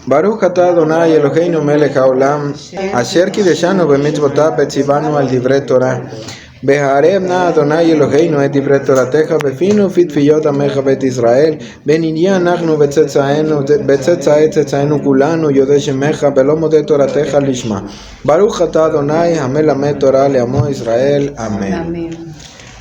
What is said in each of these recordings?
Baruch atah Adonai Eloheinu melech haolam, asher kideshanu b'mitzvotav v'tzivanu al divrei Torah. Behareb na Adonai Eloheinu et divrei Toratecha befinu ותפיות עמך בית ישראל, ונהיה אנחנו בצאצאי צאצאינו כולנו יודעי שמך ולא מודה תורתך לשמה. ברוך אתה Adonai המלמד תורה לעמו ישראל. Amén.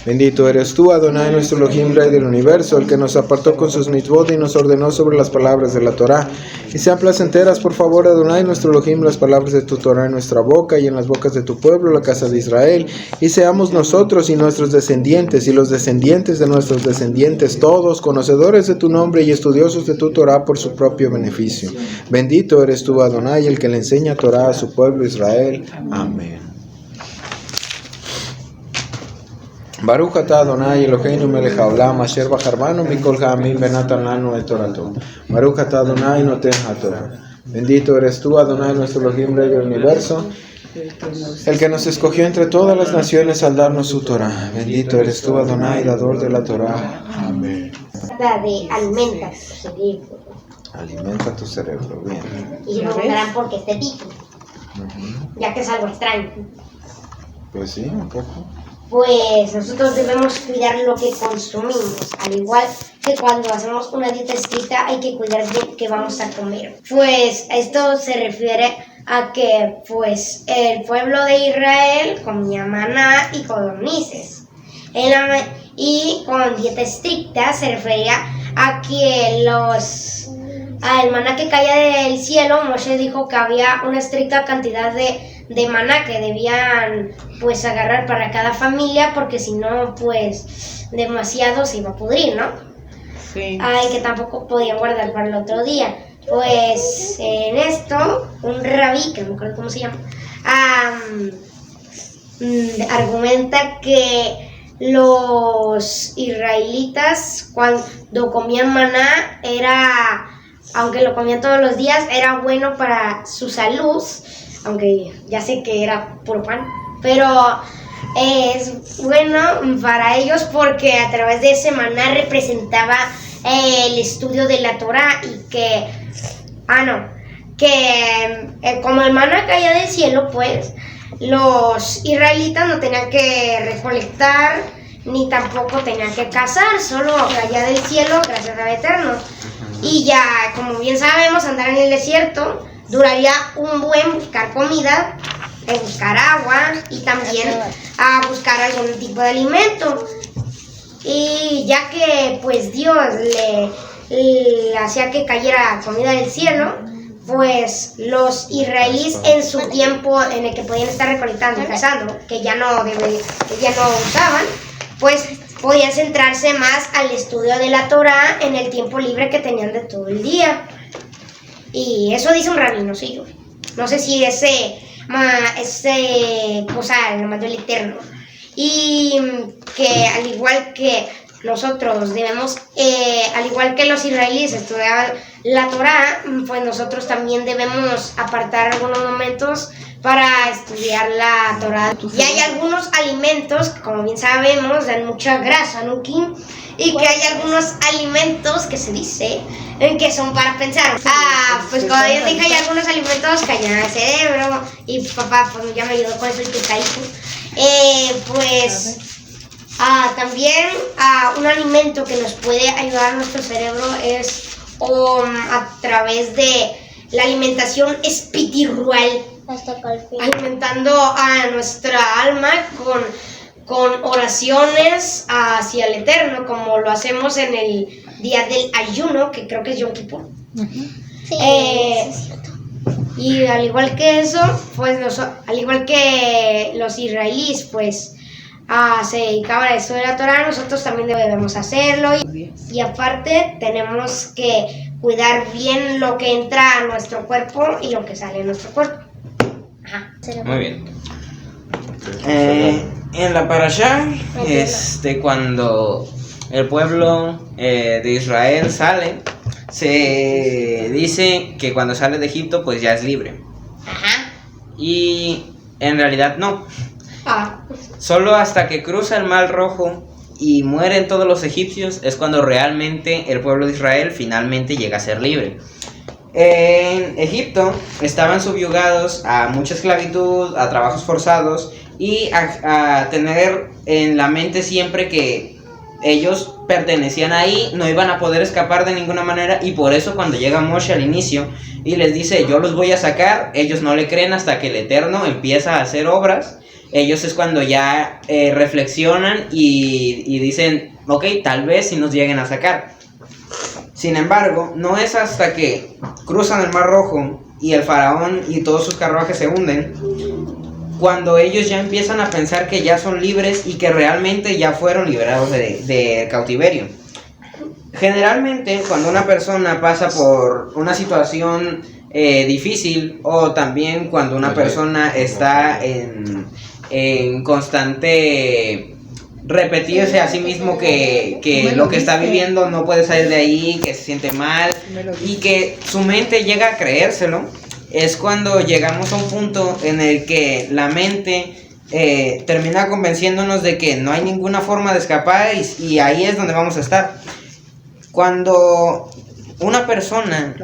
Bendito eres tú, Adonai, nuestro Elohim, Rey del universo, el que nos apartó con sus mitzvot y nos ordenó sobre las palabras de la Torah. Y sean placenteras, por favor, Adonai, nuestro Elohim, las palabras de tu Torah en nuestra boca y en las bocas de tu pueblo, la casa de Israel. Y seamos nosotros y nuestros descendientes y los descendientes de nuestros descendientes, todos conocedores de tu nombre y estudiosos de tu Torah por su propio beneficio. Bendito eres tú, Adonai, el que le enseña Torah a su pueblo Israel. Amén. Baruch atah Adonai Eloheinu melech haolam asher bachar banu mikol ha'amim venatan lanu et torato. Baruch atah Adonai noten haTorah. Bendito eres tú, Adonai, nuestro Elohim, Rey del universo, el que nos escogió entre todas las naciones al darnos su Torah. Bendito eres tú, Adonai, dador de la Torah. Amén. De alimenta tu cerebro. Alimenta tu cerebro, bien. Y no verán porque esté pico, ya que es algo extraño. Pues sí, un poco. Pues nosotros debemos cuidar lo que consumimos, al igual que cuando hacemos una dieta estricta hay que cuidar bien qué vamos a comer. Pues esto se refiere a que pues el pueblo de Israel comía maná y codornices. Y con dieta estricta se refería a que al maná que caía del cielo, Moshe dijo que había una estricta cantidad de maná que debían pues agarrar para cada familia, porque si no pues demasiado se iba a pudrir, ¿no? Sí. Y que tampoco podían guardar para el otro día. Pues en esto un rabí, que no me acuerdo cómo se llama, argumenta que los israelitas cuando comían maná aunque lo comían todos los días, era bueno para su salud, aunque ya sé que era puro pan, pero es bueno para ellos porque a través de ese maná representaba el estudio de la Torah y que como el maná caía del cielo, pues los israelitas no tenían que recolectar ni tampoco tenían que cazar, solo caía del cielo gracias al Eterno. Y ya, como bien sabemos, andar en el desierto duraría un buen buscar comida, buscar agua y también a buscar algún tipo de alimento. Y ya que pues Dios le hacía que cayera comida del cielo, pues los israelíes en su tiempo en el que podían estar recolectando y cazando, que ya no usaban, pues podían centrarse más al estudio de la Torah en el tiempo libre que tenían de todo el día. Y eso dice un rabino, sí. No sé si ese cosa lo mandó el Eterno. Y que al igual que nosotros debemos, al igual que los israelíes estudiaban la Torah, pues nosotros también debemos apartar algunos momentos para estudiar la Torah. Y hay algunos alimentos que, como bien sabemos, dan mucha grasa, ¿no, Kim? Y que hay algunos alimentos que se dice que son para pensar. Pues como bien dije, hay algunos alimentos que ayudan al cerebro. Y papá pues ya me ayudó con eso el picadito. También un alimento que nos puede ayudar a nuestro cerebro es a través de la alimentación espiritual, alimentando a nuestra alma con oraciones hacia el Eterno, como lo hacemos en el día del ayuno, que creo que es Yom Kippur. Sí, es cierto. Y al igual que eso, pues al igual que los israelíes, pues se dedicaban a estudiar la Torah, nosotros también debemos hacerlo. Y aparte tenemos que cuidar bien lo que entra a nuestro cuerpo y lo que sale de nuestro cuerpo. Muy bien. En la parashá, cuando el pueblo de Israel sale, se dice que cuando sale de Egipto pues ya es libre. Y en realidad no. Solo hasta que cruza el Mar Rojo y mueren todos los egipcios es cuando realmente el pueblo de Israel finalmente llega a ser libre. En Egipto estaban subyugados a mucha esclavitud, a trabajos forzados y a tener en la mente siempre que ellos pertenecían ahí, no iban a poder escapar de ninguna manera, y por eso cuando llega Moshe al inicio y les dice yo los voy a sacar, ellos no le creen hasta que el Eterno empieza a hacer obras. Ellos es cuando ya reflexionan y dicen, ok, tal vez si nos lleguen a sacar. Sin embargo, no es hasta que cruzan el Mar Rojo y el faraón y todos sus carruajes se hunden, cuando ellos ya empiezan a pensar que ya son libres y que realmente ya fueron liberados de cautiverio. Generalmente, cuando una persona pasa por una situación difícil, o también cuando una persona está en constante repetirse a sí mismo que lo que está viviendo no puede salir de ahí, que se siente mal y que su mente llega a creérselo, es cuando llegamos a un punto en el que la mente termina convenciéndonos de que no hay ninguna forma de escapar, y ahí es donde vamos a estar. Cuando una persona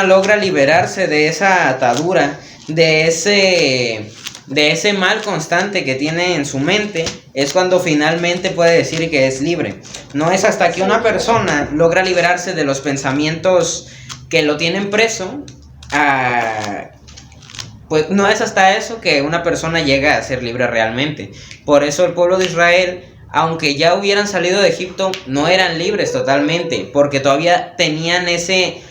logra liberarse de esa atadura, de ese mal constante que tiene en su mente, es cuando finalmente puede decir que es libre. No es hasta que una persona logra liberarse de los pensamientos que lo tienen preso, pues no es hasta eso que una persona llega a ser libre realmente. Por eso el pueblo de Israel, aunque ya hubieran salido de Egipto, no eran libres totalmente, porque todavía tenían ese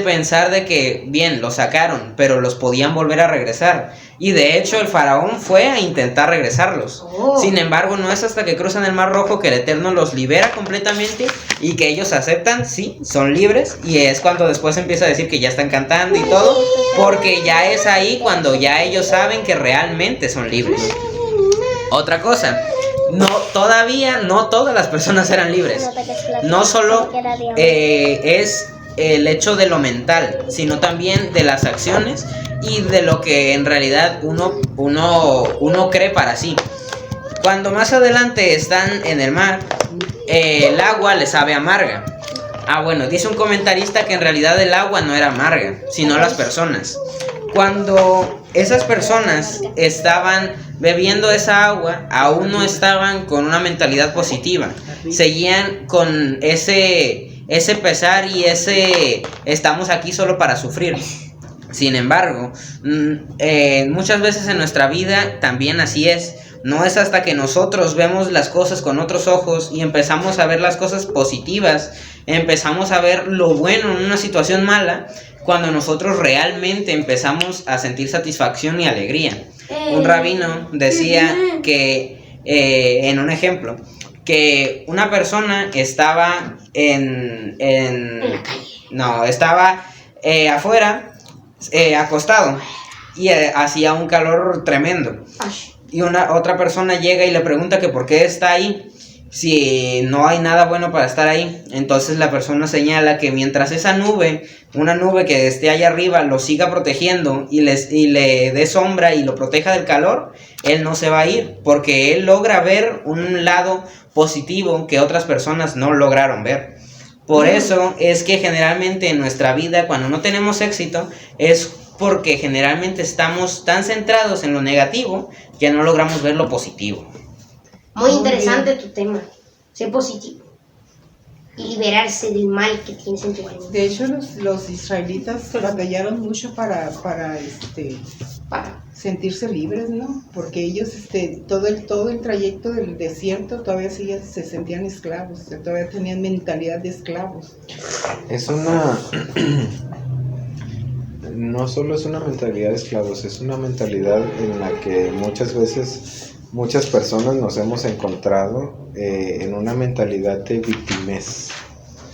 pensar de que, bien, los sacaron, pero los podían volver a regresar. Y de hecho el faraón fue a intentar regresarlos. Sin embargo, no es hasta que cruzan el Mar Rojo que el Eterno los libera completamente y que ellos aceptan, sí, son libres. Y es cuando después empieza a decir que ya están cantando y todo, porque ya es ahí cuando ya ellos saben que realmente son libres. Otra cosa, todavía no todas las personas eran libres. No solo es el hecho de lo mental, sino también de las acciones y de lo que en realidad uno cree para sí. Cuando más adelante están en el mar, el agua les sabe amarga. Bueno, dice un comentarista que en realidad el agua no era amarga, sino las personas. Cuando esas personas estaban bebiendo esa agua, aún no estaban con una mentalidad positiva. Seguían con ese pesar y estamos aquí solo para sufrir. Sin embargo, muchas veces en nuestra vida también así es. No es hasta que nosotros vemos las cosas con otros ojos y empezamos a ver las cosas positivas, empezamos a ver lo bueno en una situación mala, cuando nosotros realmente empezamos a sentir satisfacción y alegría. Un rabino decía que, en un ejemplo, que una persona estaba estaba afuera, acostado, y hacía un calor tremendo. Y otra persona llega y le pregunta que por qué está ahí, si no hay nada bueno para estar ahí. Entonces la persona señala que mientras una nube que esté allá arriba lo siga protegiendo y le dé sombra y lo proteja del calor, él no se va a ir, porque él logra ver un lado positivo que otras personas no lograron ver. Por eso es que generalmente en nuestra vida, cuando no tenemos éxito, es porque generalmente estamos tan centrados en lo negativo que no logramos ver lo positivo. Muy interesante tu tema. Ser positivo y liberarse del mal que tienes en tu alma. De hecho, los israelitas batallaron mucho para sentirse libres, ¿no? Porque ellos todo el trayecto del desierto todavía se sentían esclavos, todavía tenían mentalidad de esclavos. No solo es una mentalidad de esclavos, es una mentalidad en la que muchas veces muchas personas nos hemos encontrado en una mentalidad de victimez,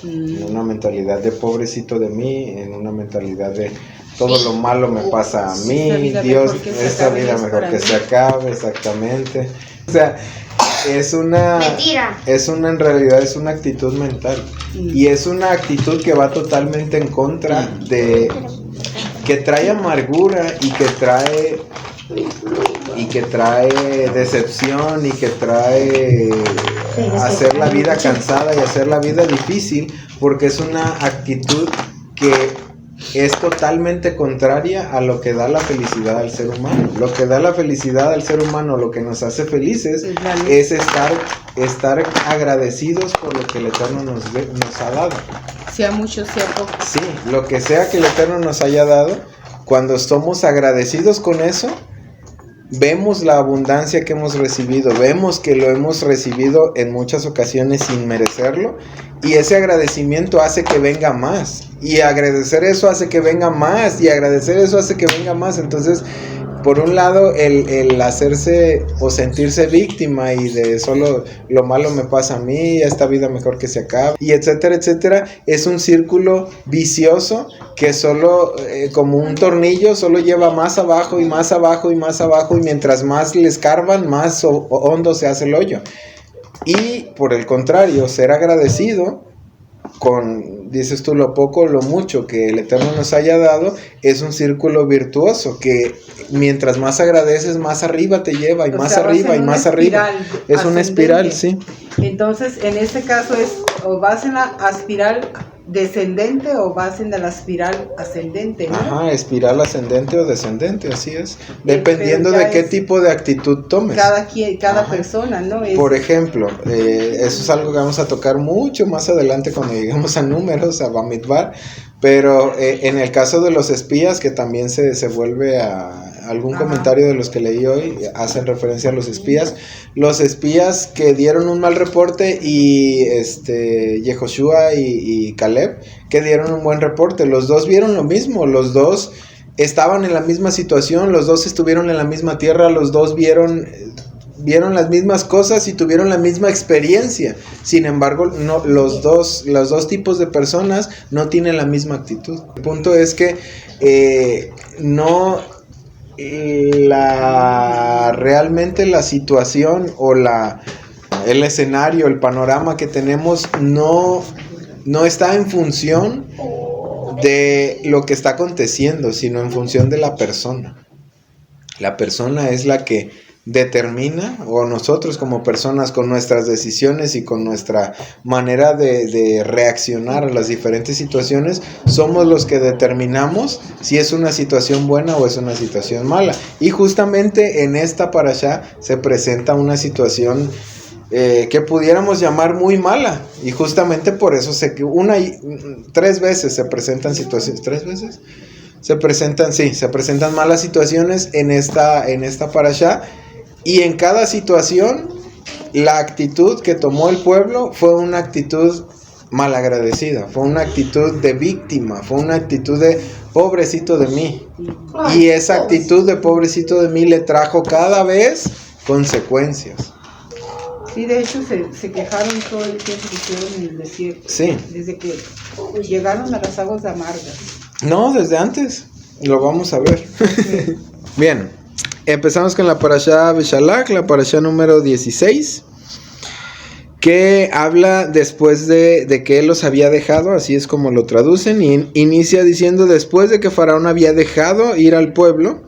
en una mentalidad de pobrecito de mí, en una mentalidad de todo lo malo me pasa a mí, Dios, esta vida mejor que se acabe, exactamente. O sea, Mentira. En realidad es una actitud mental, y es una actitud que va totalmente en contra que trae amargura y que trae decepción y que trae hacer la vida cansada y hacer la vida difícil, porque es una actitud que es totalmente contraria a lo que da la felicidad al ser humano. Lo que da la felicidad al ser humano, lo que nos hace felices, es estar agradecidos por lo que el Eterno nos ha dado. Sea mucho, sea poco. Sí, lo que sea que el Eterno nos haya dado, cuando estamos agradecidos con eso, vemos la abundancia que hemos recibido, vemos que lo hemos recibido en muchas ocasiones sin merecerlo, y ese agradecimiento hace que venga más, y agradecer eso hace que venga más, y agradecer eso hace que venga más. Entonces, por un lado, el hacerse o sentirse víctima y de solo lo malo me pasa a mí, esta vida mejor que se acabe, y etcétera, etcétera, es un círculo vicioso que solo, como un tornillo, solo lleva más abajo y más abajo y más abajo, y mientras más le escarban, más hondo se hace el hoyo. Y por el contrario, ser agradecido con, dices tú, lo poco o lo mucho que el Eterno nos haya dado, es un círculo virtuoso que mientras más agradeces, más arriba te lleva, y o más sea, arriba y más arriba. Es ascendente. Una espiral, sí. Entonces, en este caso es, o vas en la espiral descendente o vas en la espiral ascendente, ¿no? Ajá, espiral ascendente o descendente, así es. Dependiendo de qué tipo de actitud tomes. Cada persona, ¿no? Por ejemplo, eso es algo que vamos a tocar mucho más adelante cuando lleguemos a números, a Bamidbar, pero en el caso de los espías, que también se vuelve a algún comentario de los que leí hoy, hacen referencia a los espías que dieron un mal reporte, y Yehoshua y Caleb, que dieron un buen reporte. Los dos vieron lo mismo, los dos estaban en la misma situación, los dos estuvieron en la misma tierra, los dos vieron las mismas cosas y tuvieron la misma experiencia. Sin embargo, no, los dos tipos de personas no tienen la misma actitud. El punto es que realmente la situación o el escenario, el panorama que tenemos no está en función de lo que está aconteciendo, sino en función de la persona. La persona es la que determina, o nosotros como personas, con nuestras decisiones y con nuestra manera de reaccionar a las diferentes situaciones, somos los que determinamos si es una situación buena o es una situación mala. Y justamente en esta parashá se presenta una situación que pudiéramos llamar muy mala, y justamente por eso tres veces se presentan situaciones. ¿Tres veces? Se presentan malas situaciones en esta parashá. Y en cada situación, la actitud que tomó el pueblo fue una actitud malagradecida, fue una actitud de víctima, fue una actitud de pobrecito de mí. Y esa actitud de pobrecito de mí le trajo cada vez consecuencias. Sí, de hecho se quejaron todo el tiempo que estuvieron en el desierto. Sí. Desde que llegaron a las aguas amargas. No, desde antes. Lo vamos a ver. Sí. Bien. Empezamos con la parashá Beshalach, la parashá número 16, que habla después de que él los había dejado, así es como lo traducen, y inicia diciendo: después de que Faraón había dejado ir al pueblo.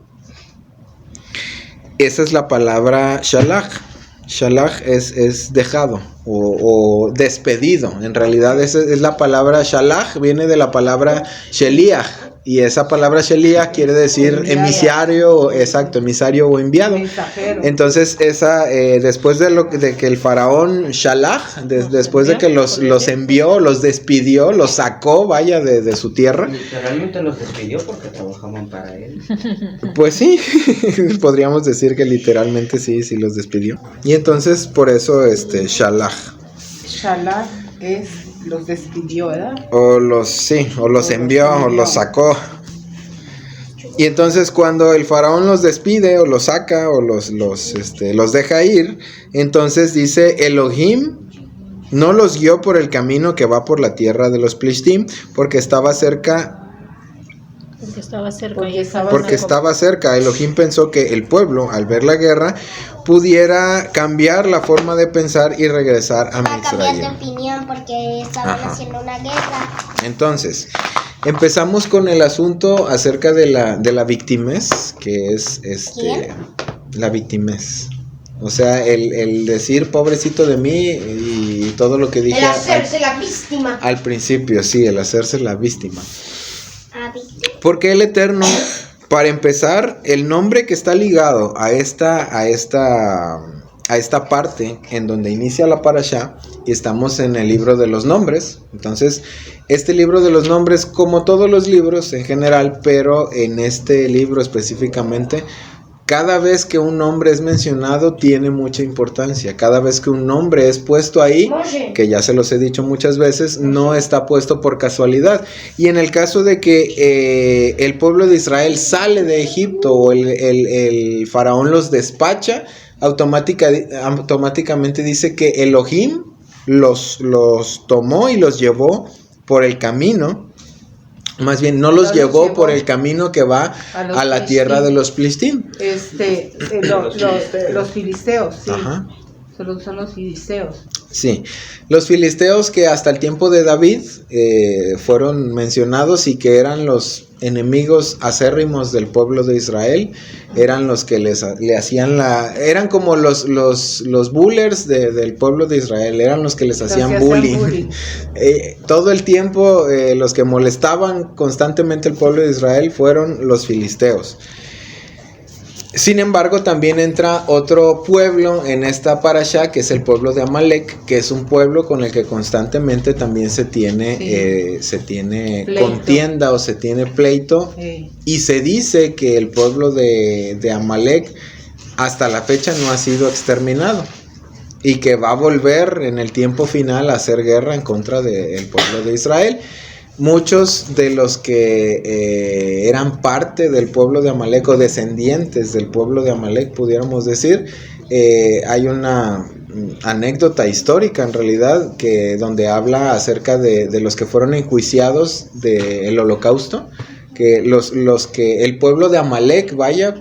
Esa es la palabra shalach. Shalach es dejado o despedido. En realidad esa es la palabra shalach, viene de la palabra sheliach. Y esa palabra Sheliach quiere decir emisario, exacto, emisario o enviado. Mensajero. Entonces, después de que el faraón Shalach, después de que los envió, los despidió, los sacó, vaya, de su tierra. Literalmente los despidió porque trabajaban para él. Pues sí, podríamos decir que literalmente sí los despidió. Y entonces, por eso, Shalach. Shalach es... los despidió, ¿verdad? O los envió, o los sacó. Y entonces cuando el faraón los despide, o los saca, o los deja ir, entonces dice: Elohim no los guió por el camino que va por la tierra de los Plishtim, porque estaba cerca. Porque estaba cerca. Elohim pensó que el pueblo, al ver la guerra, pudiera cambiar la forma de pensar y regresar a Mitzrayim. Cambiar de opinión porque estaban haciendo una guerra. Entonces, empezamos con el asunto acerca de la victimez, que es la victimez. O sea, el decir pobrecito de mí y todo lo que dije El hacerse la víctima. al principio, sí, el hacerse la víctima. Ah, víctima. Porque el Eterno, para empezar, el nombre que está ligado a esta parte en donde inicia la parashá, y estamos en el libro de los nombres. Entonces, este libro de los nombres, como todos los libros en general, pero en este libro específicamente, cada vez que un nombre es mencionado tiene mucha importancia. Cada vez que un nombre es puesto ahí, que ya se los he dicho muchas veces, no está puesto por casualidad. Y en el caso de que el pueblo de Israel sale de Egipto o el faraón los despacha, automáticamente dice que Elohim los tomó y los llevó por el camino. Más bien, no los llevó por el camino que va a la tierra de los Filistín. Los filisteos, sí. Ajá. Son los filisteos. Sí, los filisteos que hasta el tiempo de David fueron mencionados y que eran los enemigos acérrimos del pueblo de Israel, eran los que le hacían eran como los bullers del pueblo de Israel, eran los que les hacían bullying. Todo el tiempo los que molestaban constantemente el pueblo de Israel fueron los filisteos. Sin embargo, también entra otro pueblo en esta parashá, que es el pueblo de Amalek, que es un pueblo con el que constantemente también se tiene contienda o se tiene pleito. Sí. Y se dice que el pueblo de Amalek hasta la fecha no ha sido exterminado y que va a volver en el tiempo final a hacer guerra en contra del pueblo de Israel. Muchos de los que eran parte del pueblo de Amalek o descendientes del pueblo de Amalek, pudiéramos decir, hay una anécdota histórica en realidad donde habla acerca de los que fueron enjuiciados del holocausto, que los que el pueblo de Amalek, vaya,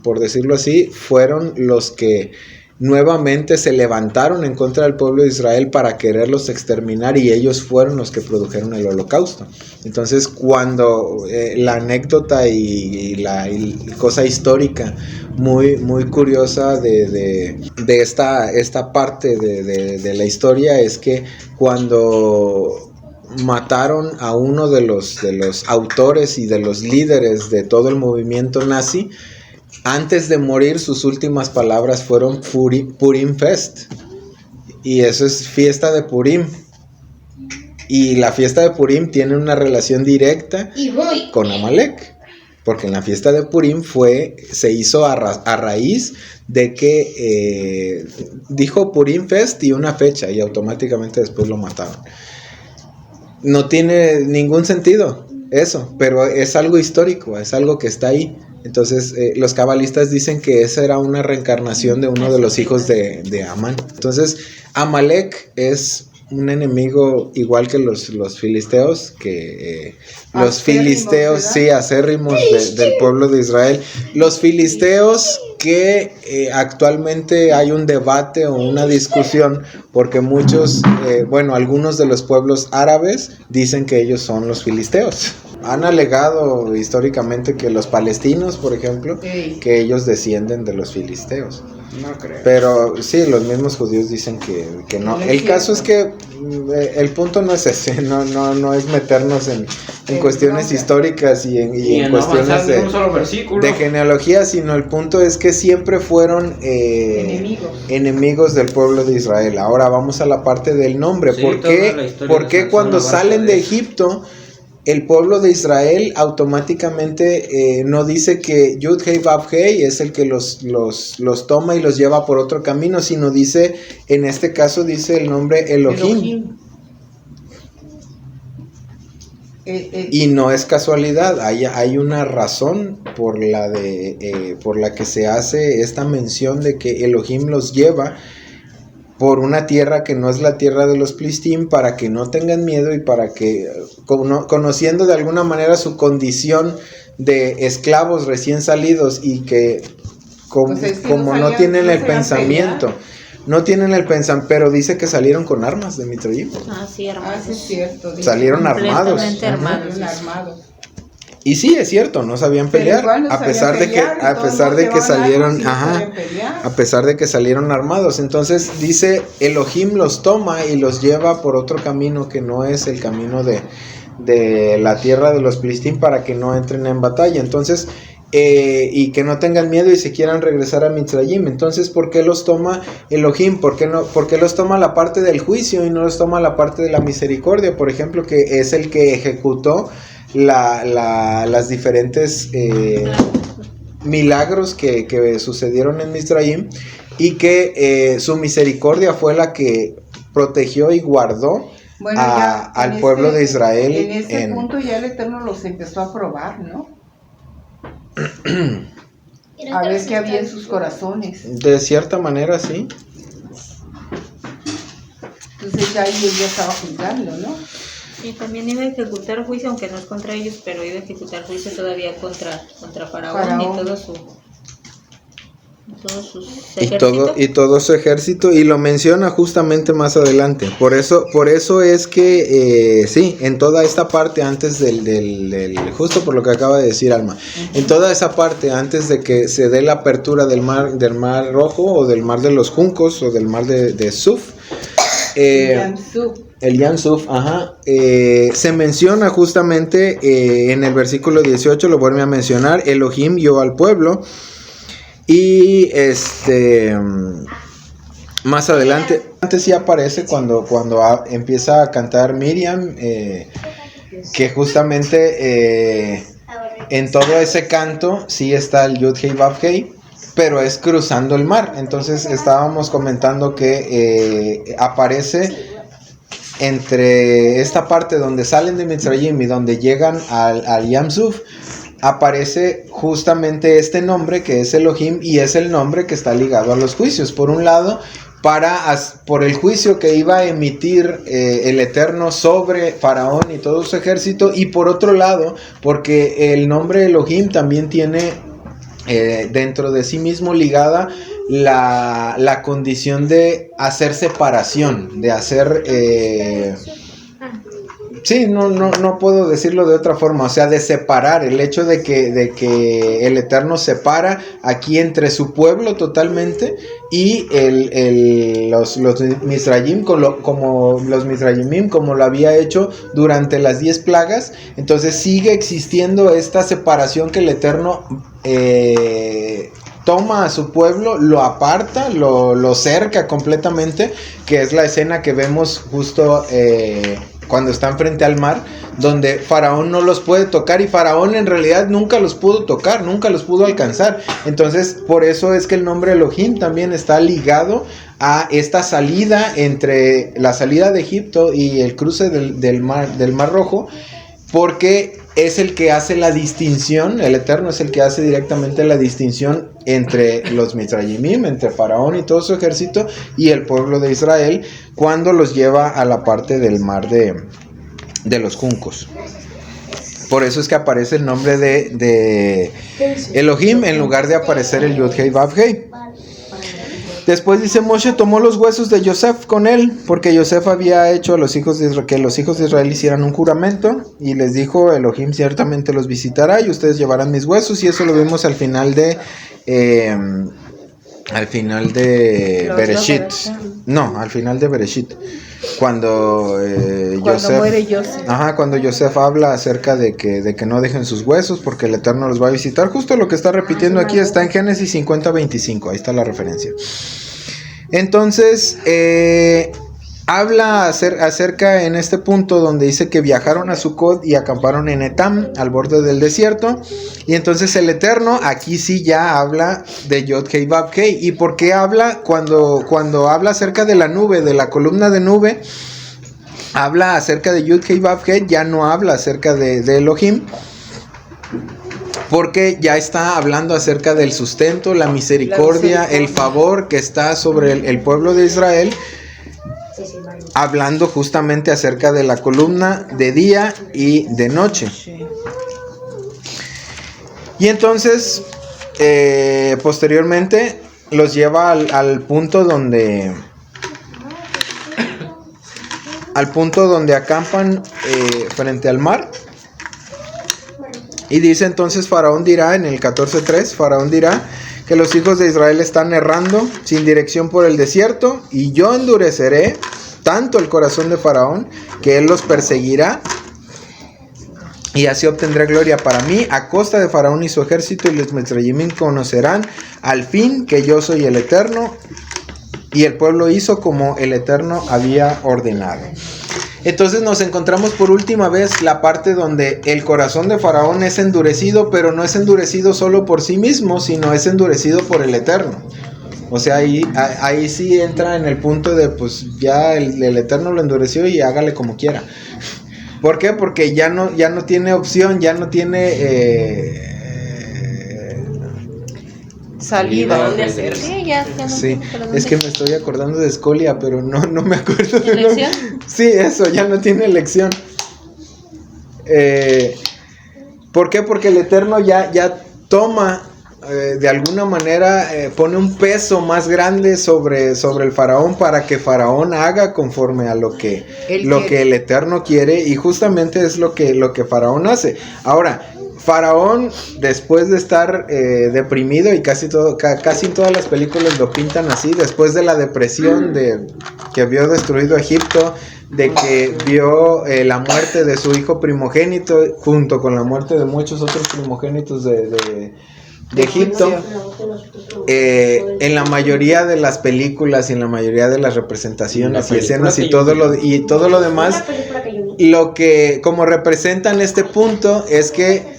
por decirlo así, fueron los que nuevamente se levantaron en contra del pueblo de Israel para quererlos exterminar, y ellos fueron los que produjeron el holocausto. Entonces, cuando la anécdota y la cosa histórica muy, muy curiosa de esta parte de la historia es que cuando mataron a uno de los autores y de los líderes de todo el movimiento nazi, antes de morir, sus últimas palabras fueron Purim Fest. Y eso es fiesta de Purim. Y la fiesta de Purim tiene una relación directa con Amalek. Porque en la fiesta de Purim se hizo a raíz de que dijo Purim Fest y una fecha, y automáticamente después lo mataron. No tiene ningún sentido eso, pero es algo histórico, es algo que está ahí. Entonces los cabalistas dicen que esa era una reencarnación de uno de los hijos de Amán. Entonces Amalek es un enemigo igual que los filisteos, que los filisteos, sí, acérrimos del pueblo de Israel. Los filisteos que actualmente hay un debate o una discusión, porque algunos de los pueblos árabes dicen que ellos son los filisteos. Han alegado históricamente que los palestinos, por ejemplo, que ellos descienden de los filisteos. No creo. Pero sí, los mismos judíos dicen que no. El caso es que el punto no es ese, no es meternos en cuestiones históricas y en cuestiones de genealogía, sino el punto es que siempre fueron enemigos del pueblo de Israel. Ahora vamos a la parte del nombre. Sí, ¿Por qué cuando salen de Egipto el pueblo de Israel automáticamente no dice que Yud Hei Vav Hei es el que los toma y los lleva por otro camino, sino dice, en este caso dice el nombre Elohim? Y no es casualidad, hay una razón por la que se hace esta mención de que Elohim los lleva por una tierra que no es la tierra de los Filistín, para que no tengan miedo y para que, conociendo de alguna manera su condición de esclavos recién salidos, y que como no tienen el pensamiento, pero dice que salieron con armas de Mitroyim. Sí, armados. Sí, es cierto. Salieron armados. Completamente armados. Y sí, es cierto, no sabían Pero pelear, igual no a pesar sabían de que, pelear, y a todos pesar de que llevaban salieron, armas y no ajá, sabían pelear. a pesar de que salieron armados. Entonces dice, Elohim los toma y los lleva por otro camino que no es el camino de la tierra de los Filistín, para que no entren en batalla. Entonces, y que no tengan miedo y se quieran regresar a Mitzrayim. Entonces, ¿por qué los toma Elohim? ¿Por qué los toma la parte del juicio y no los toma la parte de la misericordia? Por ejemplo, que es el que ejecutó las diferentes milagros que sucedieron en Mitzrayim, y que su misericordia fue la que protegió y guardó Bueno, ya al pueblo de Israel. En ese punto ya el Eterno los empezó a probar, ¿no? A ver qué había en sus corazones. De cierta manera, sí. Entonces ya él ya estaba juzgando, ¿no? Y también iba a ejecutar juicio, aunque no es contra ellos, pero iba a ejecutar juicio todavía contra Faraón. Y todo sus ejércitos. Y todo su ejército, y lo menciona justamente más adelante. Por eso es que sí, en toda esta parte antes del justo por lo que acaba de decir Alma, en toda esa parte antes de que se dé la apertura del mar Rojo, o del mar de los juncos, o del mar de Suf, el Yam Suf, se menciona justamente en el versículo 18, lo vuelve a mencionar, Elohim guió al pueblo. Y más adelante, antes sí aparece cuando empieza a cantar Miriam, que justamente en todo ese canto sí está el Yud Hei Vav Hei, pero es cruzando el mar. Entonces estábamos comentando que aparece entre esta parte donde salen de Mitzrayim y donde llegan al Yam Suf. Aparece justamente este nombre que es Elohim, y es el nombre que está ligado a los juicios. Por un lado, por el juicio que iba a emitir el Eterno sobre Faraón y todo su ejército, y por otro lado, porque el nombre Elohim también tiene dentro de sí mismo ligada la condición de hacer separación, de hacer... Sí, no puedo decirlo de otra forma, o sea, de separar, el hecho de que el Eterno separa aquí entre su pueblo totalmente y los Mizrayim, como los Mizrayimim, como lo había hecho durante las 10 plagas. Entonces sigue existiendo esta separación que el Eterno toma a su pueblo, lo aparta, lo cerca completamente, que es la escena que vemos justo... cuando están frente al mar, donde Faraón no los puede tocar, y Faraón en realidad nunca los pudo tocar, nunca los pudo alcanzar. Entonces, por eso es que el nombre Elohim también está ligado a esta salida, entre la salida de Egipto y el cruce del mar Rojo, porque es el que hace la distinción, el Eterno es el que hace directamente la distinción entre los Mitzrayimim, entre Faraón y todo su ejército, y el pueblo de Israel, cuando los lleva a la parte del mar de los juncos. Por eso es que aparece el nombre de Elohim en lugar de aparecer el Yud Hei Vav Hei. Después dice, Moshe tomó los huesos de Yosef con él, porque Yosef había hecho a los hijos de Israel, que los hijos de Israel hicieran un juramento, y les dijo, Elohim ciertamente los visitará y ustedes llevarán mis huesos. Y eso lo vimos al final de Bereshit. No, al final de Bereshit. Cuando Yosef muere Yosef. Cuando Yosef habla acerca de que no dejen sus huesos porque el Eterno los va a visitar. Justo lo que está repitiendo aquí está en Génesis 50:25. Ahí está la referencia. Entonces habla acerca en este punto donde dice que viajaron a Sucot y acamparon en Etam, al borde del desierto. Y entonces el Eterno aquí sí ya habla de Yod Hei Vav Hei. ¿Y por qué habla? Cuando habla acerca de la nube, de la columna de nube, habla acerca de Yod Hei Vav Hei, ya no habla acerca de Elohim, porque ya está hablando acerca del sustento, la misericordia, el favor que está sobre el pueblo de Israel, hablando justamente acerca de la columna de día y de noche. Y entonces posteriormente los lleva al punto donde acampan frente al mar. Y dice entonces Faraón dirá, en el 14:3, Faraón dirá que los hijos de Israel están errando sin dirección por el desierto, y yo endureceré tanto el corazón de Faraón que él los perseguirá, y así obtendré gloria para mí a costa de Faraón y su ejército, y los Mitzrayimim conocerán al fin que yo soy el Eterno. Y el pueblo hizo como el Eterno había ordenado. Entonces nos encontramos por última vez la parte donde el corazón de Faraón es endurecido, pero no es endurecido solo por sí mismo, sino es endurecido por el Eterno. O sea, ahí sí entra en el punto de, pues ya el Eterno lo endureció y hágale como quiera. ¿Por qué? Porque ya no tiene opción, ya no tiene salida. Sí, ya no sí, sé para dónde. es que me estoy acordando de Scolia, pero no me acuerdo de ¿Elección? Sí, eso, ya no tiene elección. ¿Por qué? Porque el Eterno ya toma, de alguna manera, pone un peso más grande sobre el Faraón para que Faraón haga conforme a lo que el Eterno quiere, y justamente es lo que Faraón hace. Ahora, Faraón, después de estar deprimido, y casi en todas las películas lo pintan así, después de la depresión de que vio destruido Egipto, de que vio la muerte de su hijo primogénito, junto con la muerte de muchos otros primogénitos de Egipto, en la mayoría de las películas y en la mayoría de las representaciones y escenas y todo lo demás, lo que como representan este punto es que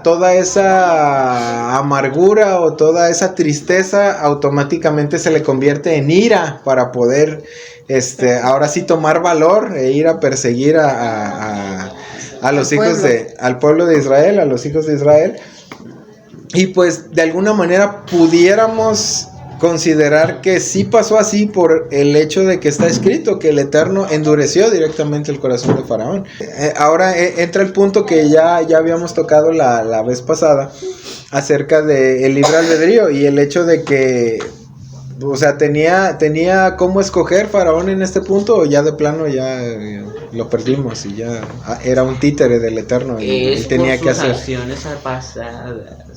toda esa amargura o toda esa tristeza automáticamente se le convierte en ira para poder ahora sí tomar valor e ir a perseguir a los hijos al pueblo de Israel, a los hijos de Israel. Y pues de alguna manera pudiéramos considerar que sí pasó así por el hecho de que está escrito que el Eterno endureció directamente el corazón de Faraón. Ahora entra el punto que ya habíamos tocado la vez pasada acerca del libre albedrío y el hecho de que, o sea, tenía cómo escoger Faraón en este punto, o ya de plano ya lo perdimos y ya era un títere del Eterno y tenía que hacer. Acciones pasadas.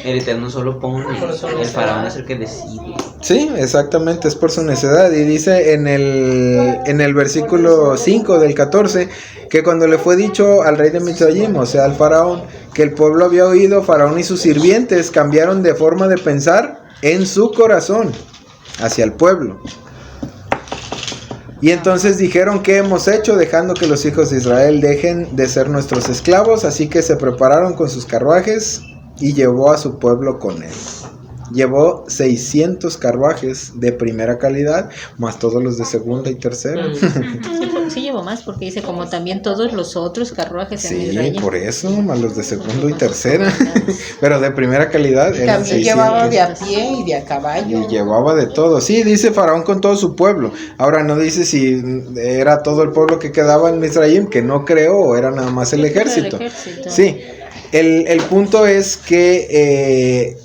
El Eterno solo pone, el Faraón es el que decide. Sí, exactamente, es por su necedad. Y dice en el versículo 5 del 14, que cuando le fue dicho al rey de Mitzrayim, o sea al Faraón, que el pueblo había oído, Faraón y sus sirvientes cambiaron de forma de pensar en su corazón hacia el pueblo. Y entonces dijeron: ¿qué hemos hecho dejando que los hijos de Israel dejen de ser nuestros esclavos? Así que se prepararon con sus carruajes y llevó a su pueblo con él. Llevó 600 carruajes de primera calidad, más todos los de segunda y tercera. Sí llevó más, porque dice como también todos los otros carruajes en Israel. Sí, por eso, más los de segundo y tercera. Pero de primera calidad. Y también llevaba de a pie y de a caballo. Y llevaba de todo. Sí, dice Faraón con todo su pueblo. Ahora no dice si era todo el pueblo que quedaba en Misraim, que no creo, o era nada más el ejército. Sí, el punto es que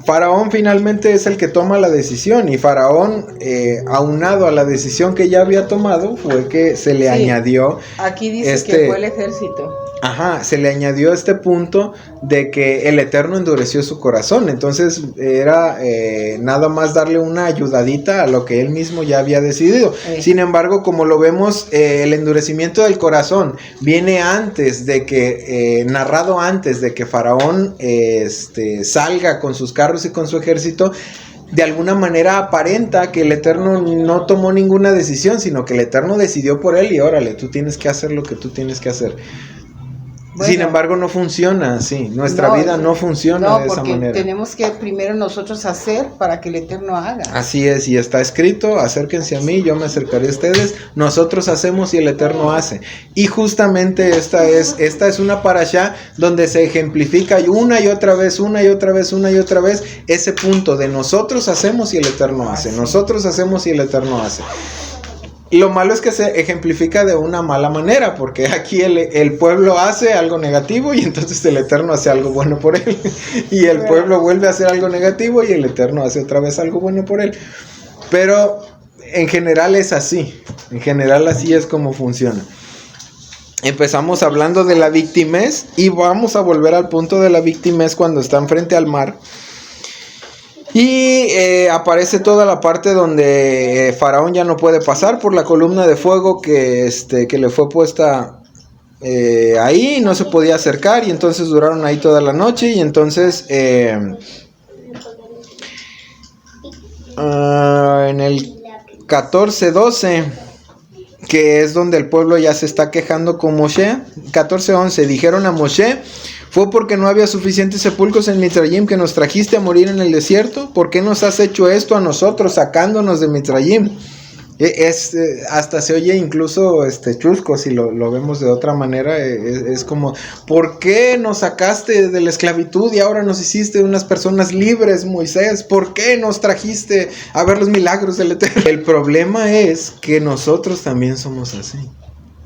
Faraón finalmente es el que toma la decisión, y Faraón, aunado a la decisión que ya había tomado, fue que se le añadió. Aquí dice que fue el ejército. Ajá, se le añadió este punto de que el Eterno endureció su corazón. Entonces era nada más darle una ayudadita a lo que él mismo ya había decidido. Sin embargo, como lo vemos, el endurecimiento del corazón viene antes de que, narrado antes de que Faraón salga con sus carros y con su ejército. De alguna manera aparenta que el Eterno no tomó ninguna decisión, sino que el Eterno decidió por él y órale, tú tienes que hacer lo que tú tienes que hacer. Bueno, sin embargo, no funciona así. Nuestra vida no funciona de esa manera. Tenemos que primero nosotros hacer para que el Eterno haga. Así es, y está escrito: acérquense a mí, yo me acercaré a ustedes. Nosotros hacemos y el Eterno hace. Y justamente esta es una parashá donde se ejemplifica una y otra vez ese punto de nosotros hacemos y el Eterno hace. Nosotros hacemos y el Eterno hace. Lo malo es que se ejemplifica de una mala manera, porque aquí el pueblo hace algo negativo y entonces el Eterno hace algo bueno por él. Y el pueblo vuelve a hacer algo negativo y el Eterno hace otra vez algo bueno por él. Pero en general es así. En general así es como funciona. empezamos hablando de la victimez y vamos a volver al punto de la victimez cuando están frente al mar. Y aparece toda la parte donde Faraón ya no puede pasar por la columna de fuego que le fue puesta ahí, no se podía acercar, y entonces duraron ahí toda la noche. Y entonces en el 14:12, que es donde el pueblo ya se está quejando con Moshe, 14:11, dijeron a Moshe: ¿fue porque no había suficientes sepulcros en Mitzrayim que nos trajiste a morir en el desierto? ¿Por qué nos has hecho esto a nosotros, sacándonos de Mitzrayim? Hasta se oye incluso chusco, si lo vemos de otra manera. Es como, ¿por qué nos sacaste de la esclavitud y ahora nos hiciste unas personas libres, Moisés? ¿Por qué nos trajiste a ver los milagros del Eterno? El problema es que nosotros también somos así.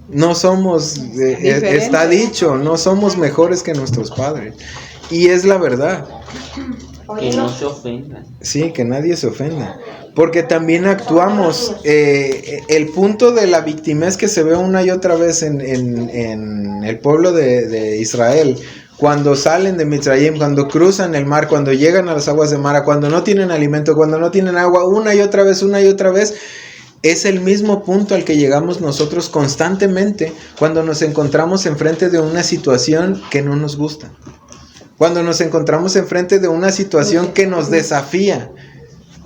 No somos, está dicho, no somos mejores que nuestros padres. Y es la verdad. Que no se ofendan. Sí, que nadie se ofenda. Porque también actuamos. El punto de la victimez que se ve una y otra vez en el pueblo de Israel, cuando salen de Mitzrayim, cuando cruzan el mar, cuando llegan a las aguas de Mara, cuando no tienen alimento, cuando no tienen agua, una y otra vez, es el mismo punto al que llegamos nosotros constantemente cuando nos encontramos enfrente de una situación que no nos gusta. Cuando nos encontramos enfrente de una situación que nos desafía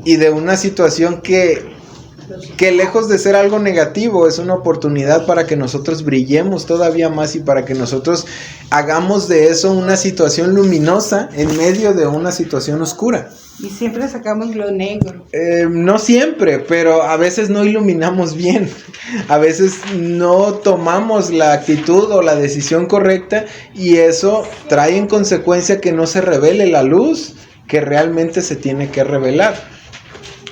y de una situación que lejos de ser algo negativo, es una oportunidad para que nosotros brillemos todavía más y para que nosotros hagamos de eso una situación luminosa en medio de una situación oscura. Y siempre sacamos lo negro. No siempre, pero a veces no iluminamos bien. A veces no tomamos la actitud o la decisión correcta, y eso trae en consecuencia que no se revele la luz que realmente se tiene que revelar.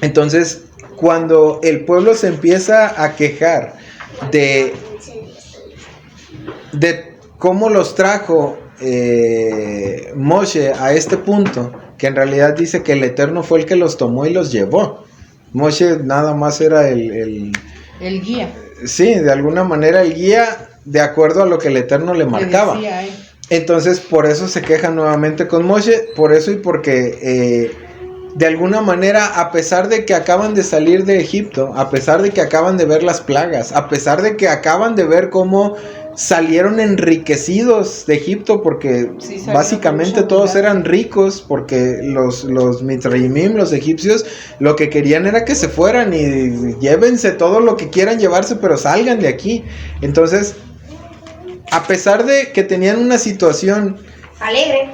Entonces, cuando el pueblo se empieza a quejar de cómo los trajo Moshe a este punto, que en realidad dice que el Eterno fue el que los tomó y los llevó. Moshe nada más era el guía. Sí, de alguna manera el guía, de acuerdo a lo que el Eterno le marcaba. Entonces, por eso se quejan nuevamente con Moshe, por eso y porque de alguna manera, a pesar de que acaban de salir de Egipto, a pesar de que acaban de ver las plagas, a pesar de que acaban de ver cómo salieron enriquecidos de Egipto, porque sí, básicamente todos eran ricos, porque los Mitzrayimim, los egipcios, lo que querían era que se fueran y llévense todo lo que quieran llevarse, pero salgan de aquí. Entonces, a pesar de que tenían una situación alegre,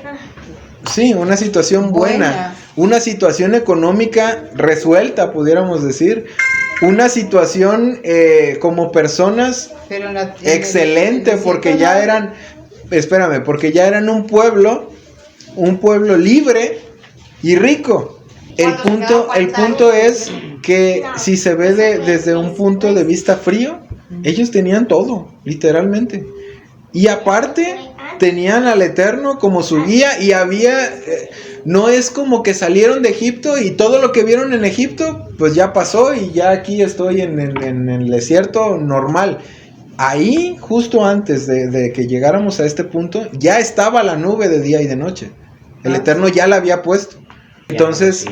sí, una situación buena, una situación económica resuelta, pudiéramos decir, una situación como personas excelente, porque ya eran, porque ya eran un pueblo libre y rico. El punto es que si se ve desde un punto de vista frío, ellos tenían todo, literalmente. Y aparte, tenían al Eterno como su guía, y había... no es como que salieron de Egipto y todo lo que vieron en Egipto, pues ya pasó y ya aquí estoy en el desierto normal. Ahí, justo antes de que llegáramos a este punto, ya estaba la nube de día y de noche. El Eterno ya la había puesto. Entonces,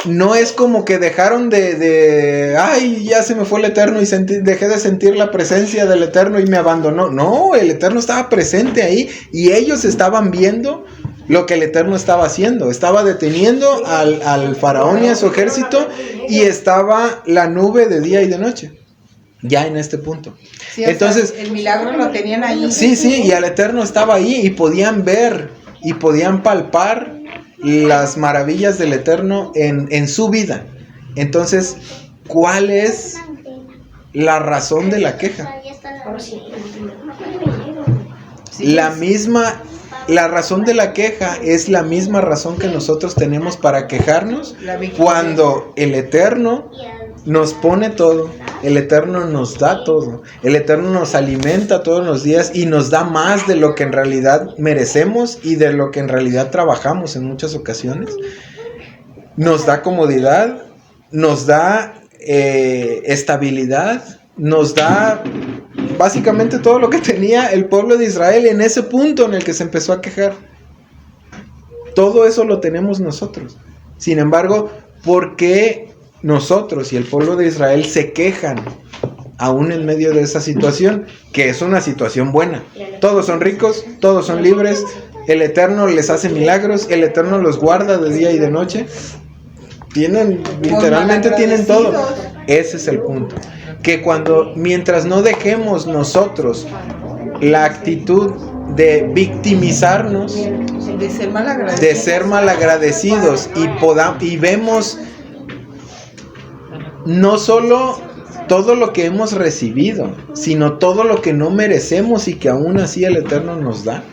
no es como que dejaron ay, ya se me fue el Eterno y dejé de sentir la presencia del Eterno y me abandonó. No, el Eterno estaba presente ahí y ellos estaban viendo lo que el Eterno estaba haciendo. Estaba deteniendo al faraón y a su ejército, y estaba la nube de día y de noche. Ya en este punto. Sí, entonces, el milagro lo tenían ahí. Sí, y el Eterno estaba ahí y podían ver y podían palpar las maravillas del Eterno en su vida. Entonces, ¿cuál es la razón de la queja? La razón de la queja es la misma razón que nosotros tenemos para quejarnos cuando el Eterno nos pone todo, el Eterno nos da todo, el Eterno nos alimenta todos los días y nos da más de lo que en realidad merecemos y de lo que en realidad trabajamos en muchas ocasiones. Nos da comodidad, nos da estabilidad, nos da básicamente todo lo que tenía el pueblo de Israel en ese punto en el que se empezó a quejar. Todo eso lo tenemos nosotros. Sin embargo, ¿por qué nosotros y el pueblo de Israel se quejan aún en medio de esa situación? Que es una situación buena. Todos son ricos, todos son libres, el Eterno les hace milagros, el Eterno los guarda de día y de noche. Literalmente tienen todo. Ese es el punto. Que mientras no dejemos nosotros la actitud de victimizarnos, de ser malagradecidos y vemos no solo todo lo que hemos recibido, sino todo lo que no merecemos y que aún así el Eterno nos da.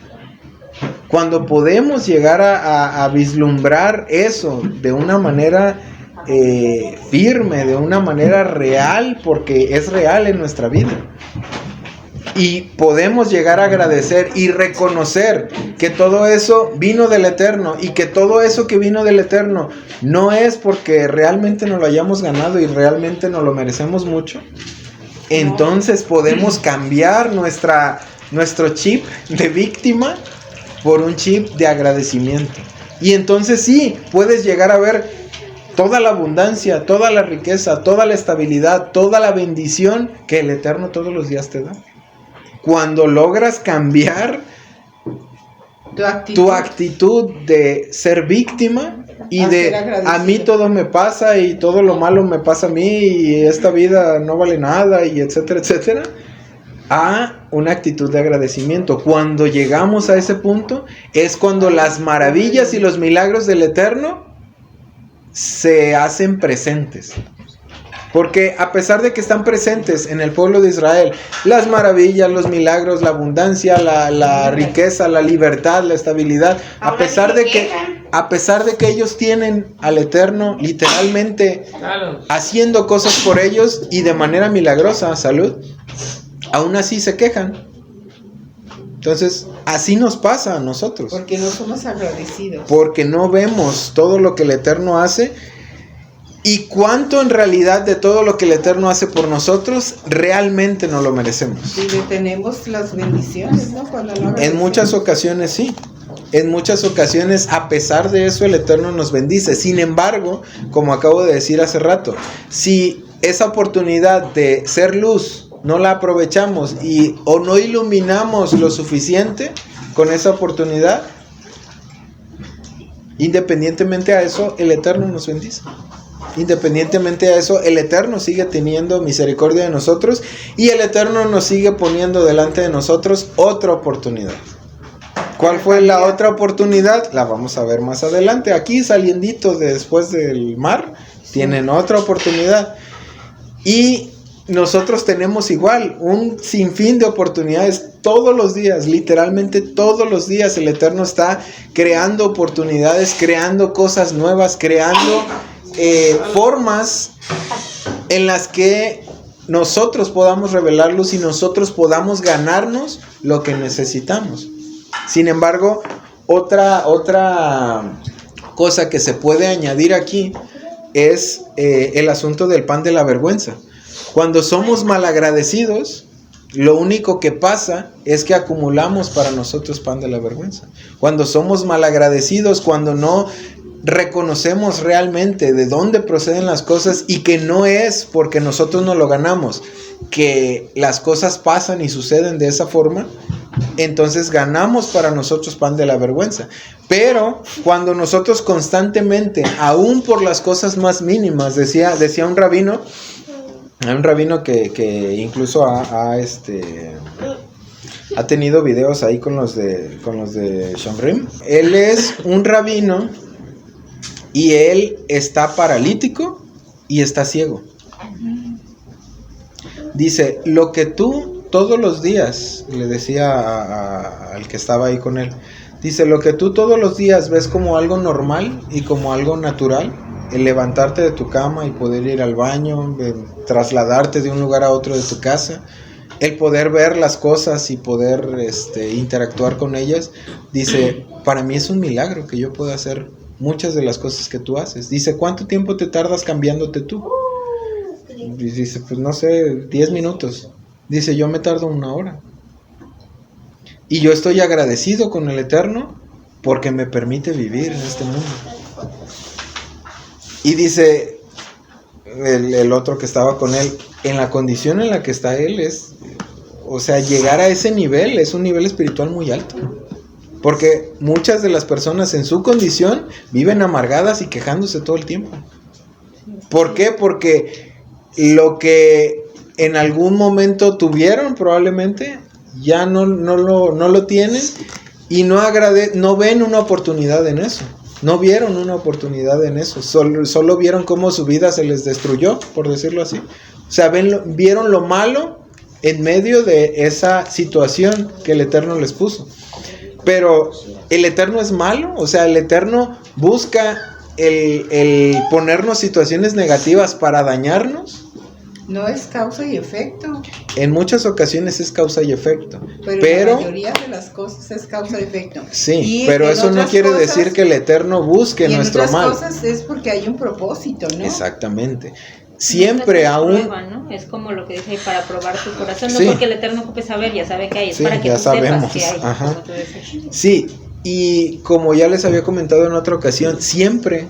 Cuando podemos llegar a vislumbrar eso de una manera firme, de una manera real, porque es real en nuestra vida, y podemos llegar a agradecer y reconocer que todo eso vino del Eterno, y que todo eso que vino del Eterno no es porque realmente nos lo hayamos ganado y realmente nos lo merecemos mucho, entonces podemos cambiar nuestro chip de víctima por un chip de agradecimiento. Y entonces sí, puedes llegar a ver toda la abundancia, toda la riqueza, toda la estabilidad, toda la bendición que el Eterno todos los días te da. Cuando logras cambiar tu actitud de ser víctima y de a mí todo me pasa y todo lo malo me pasa a mí y esta vida no vale nada y etcétera, etcétera, a una actitud de agradecimiento. Cuando llegamos a ese punto es cuando las maravillas y los milagros del Eterno se hacen presentes. Porque a pesar de que están presentes en el pueblo de Israel las maravillas, los milagros, la abundancia, la riqueza, la libertad, la estabilidad, a pesar de que ellos tienen al Eterno literalmente haciendo cosas por ellos y de manera milagrosa, salud, aún así se quejan. Entonces, así nos pasa a nosotros. Porque no somos agradecidos. Porque no vemos todo lo que el Eterno hace. Y cuánto en realidad de todo lo que el Eterno hace por nosotros, realmente no lo merecemos. Y detenemos las bendiciones, ¿no? En muchas ocasiones sí. En muchas ocasiones, a pesar de eso, el Eterno nos bendice. Sin embargo, como acabo de decir hace rato, si esa oportunidad de ser luz no la aprovechamos o no iluminamos lo suficiente con esa oportunidad, independientemente a eso, el Eterno nos bendice. Independientemente a eso, el Eterno sigue teniendo misericordia de nosotros y el Eterno nos sigue poniendo delante de nosotros otra oportunidad. ¿Cuál fue la otra oportunidad? La vamos a ver más adelante. Aquí salienditos después del mar, tienen otra oportunidad. Y nosotros tenemos igual un sinfín de oportunidades todos los días, literalmente todos los días el Eterno está creando oportunidades, creando cosas nuevas, creando formas en las que nosotros podamos revelar luz y nosotros podamos ganarnos lo que necesitamos. Sin embargo, otra cosa que se puede añadir aquí es el asunto del pan de la vergüenza. Cuando somos malagradecidos, lo único que pasa es que acumulamos para nosotros pan de la vergüenza. Cuando somos malagradecidos, cuando no reconocemos realmente de dónde proceden las cosas y que no es porque nosotros no lo ganamos, que las cosas pasan y suceden de esa forma, entonces ganamos para nosotros pan de la vergüenza. Pero cuando nosotros constantemente, aún por las cosas más mínimas, decía un rabino, que incluso ha tenido videos ahí con los de Shomrim. Él es un rabino y él está paralítico y está ciego. Dice, lo que tú todos los días, le decía al que estaba ahí con él, dice, lo que tú todos los días ves como algo normal y como algo natural, el levantarte de tu cama y poder ir al baño, trasladarte de un lugar a otro de tu casa, el poder ver las cosas y poder interactuar con ellas, dice, para mí es un milagro que yo pueda hacer muchas de las cosas que tú haces. Dice, ¿cuánto tiempo te tardas cambiándote tú? Y dice, pues no sé, 10 minutos. Dice, yo me tardo 1 hora. Y yo estoy agradecido con el Eterno porque me permite vivir en este mundo. Y dice el otro que estaba con él, en la condición en la que está él o sea, llegar a ese nivel es un nivel espiritual muy alto. Porque muchas de las personas en su condición viven amargadas y quejándose todo el tiempo. ¿Por qué? Porque lo que en algún momento tuvieron probablemente ya no lo tienen y no ven una oportunidad en eso. No vieron una oportunidad en eso. Solo vieron cómo su vida se les destruyó, por decirlo así. O sea, vieron lo malo en medio de esa situación que el Eterno les puso. Pero el Eterno es malo, o sea, el Eterno busca el ponernos situaciones negativas para dañarnos. No es causa y efecto. En muchas ocasiones es causa y efecto. Pero la mayoría de las cosas es causa y efecto. Sí, pero eso no quiere decir que el Eterno busque nuestro mal. En otras cosas es porque hay un propósito, ¿no? Exactamente. Siempre aún prueba, ¿no? Es como lo que dice para probar tu corazón, sí. No porque el Eterno ocupe saber, ya sabe que hay, es sí, para que ya tú sabemos. sepas que hay. Ajá. Sí, y como ya les había comentado en otra ocasión, siempre,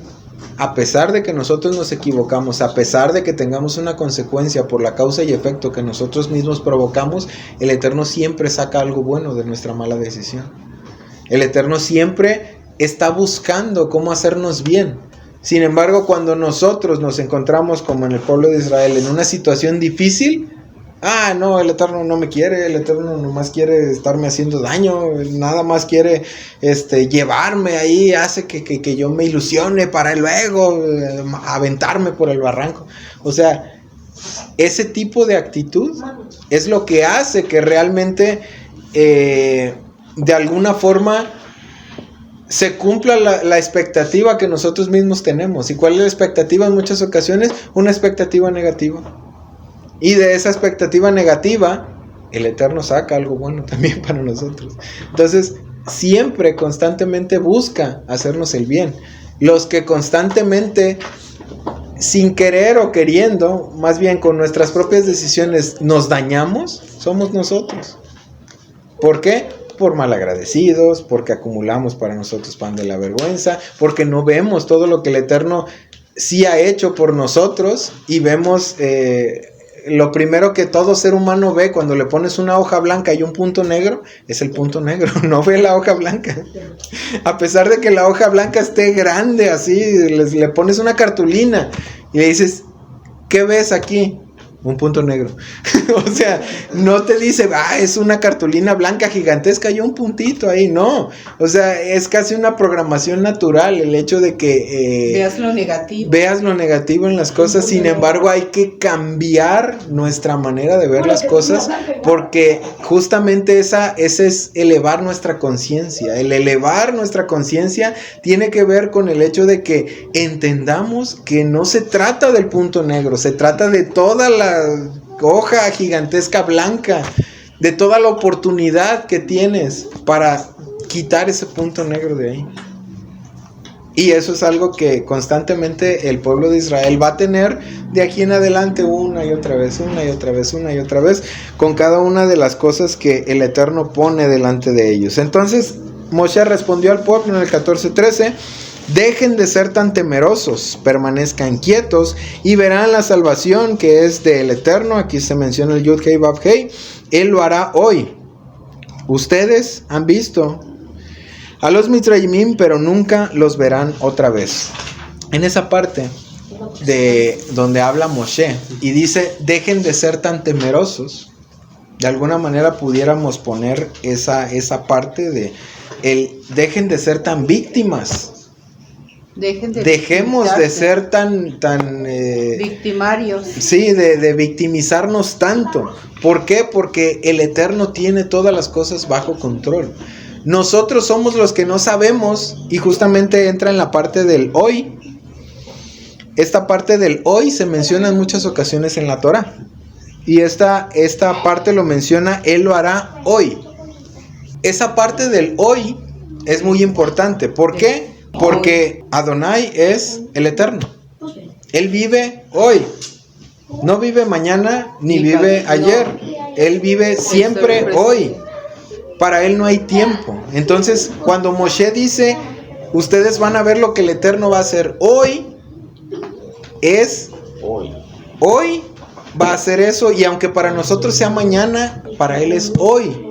a pesar de que nosotros nos equivocamos, a pesar de que tengamos una consecuencia por la causa y efecto que nosotros mismos provocamos, el Eterno siempre saca algo bueno de nuestra mala decisión. El Eterno siempre está buscando cómo hacernos bien. Sin embargo, cuando nosotros nos encontramos, como en el pueblo de Israel, en una situación difícil, no, el Eterno no me quiere, el Eterno nomás quiere estarme haciendo daño, nada más quiere llevarme ahí, hace que yo me ilusione para luego aventarme por el barranco. O sea, ese tipo de actitud es lo que hace que realmente de alguna forma se cumpla la expectativa que nosotros mismos tenemos. ¿Y cuál es la expectativa en muchas ocasiones? Una expectativa negativa. Y de esa expectativa negativa, el Eterno saca algo bueno también para nosotros. Entonces, siempre, constantemente busca hacernos el bien. Los que constantemente, sin querer o queriendo, más bien con nuestras propias decisiones, nos dañamos, somos nosotros. ¿Por qué? Por malagradecidos, porque acumulamos para nosotros pan de la vergüenza, porque no vemos todo lo que el Eterno sí ha hecho por nosotros y vemos lo primero que todo ser humano ve cuando le pones una hoja blanca y un punto negro, es el punto negro, no ve la hoja blanca. A pesar de que la hoja blanca esté grande así, le pones una cartulina y le dices, ¿qué ves aquí? Un punto negro. O sea, no te dice, es una cartulina blanca gigantesca y un puntito ahí, no. O sea, es casi una programación natural el hecho de que veas lo negativo. Veas lo negativo en las cosas. Sin embargo, hay que cambiar nuestra manera de ver las cosas, porque justamente ese es elevar nuestra conciencia. El elevar nuestra conciencia tiene que ver con el hecho de que entendamos que no se trata del punto negro, se trata de toda la hoja gigantesca blanca, de toda la oportunidad que tienes para quitar ese punto negro de ahí. Y eso es algo que constantemente el pueblo de Israel va a tener de aquí en adelante una y otra vez, con cada una de las cosas que el Eterno pone delante de ellos. Entonces Moshe respondió al pueblo en el 14:13: dejen de ser tan temerosos, permanezcan quietos y verán la salvación que es del Eterno. Aquí se menciona el Yud Hei Vav Hei. Él lo hará hoy. Ustedes han visto a los Mitzrayimim, pero nunca los verán otra vez. En esa parte de donde habla Moshe y dice, dejen de ser tan temerosos, de alguna manera pudiéramos poner esa parte de dejen de ser tan víctimas. Dejemos de ser tan victimarios. Sí, de victimizarnos tanto. ¿Por qué? Porque el Eterno tiene todas las cosas bajo control. Nosotros somos los que no sabemos, y justamente entra en la parte del hoy. Esta parte del hoy se menciona en muchas ocasiones en la Torah. Y esta parte lo menciona, Él lo hará hoy. Esa parte del hoy es muy importante. ¿Por qué? Porque Adonai es el Eterno. Él vive hoy. No vive mañana ni vive ayer. Él vive siempre hoy. Para Él no hay tiempo. Entonces, cuando Moshe dice, ustedes van a ver lo que el Eterno va a hacer hoy, es hoy va a hacer eso. Y aunque para nosotros sea mañana, para Él es hoy.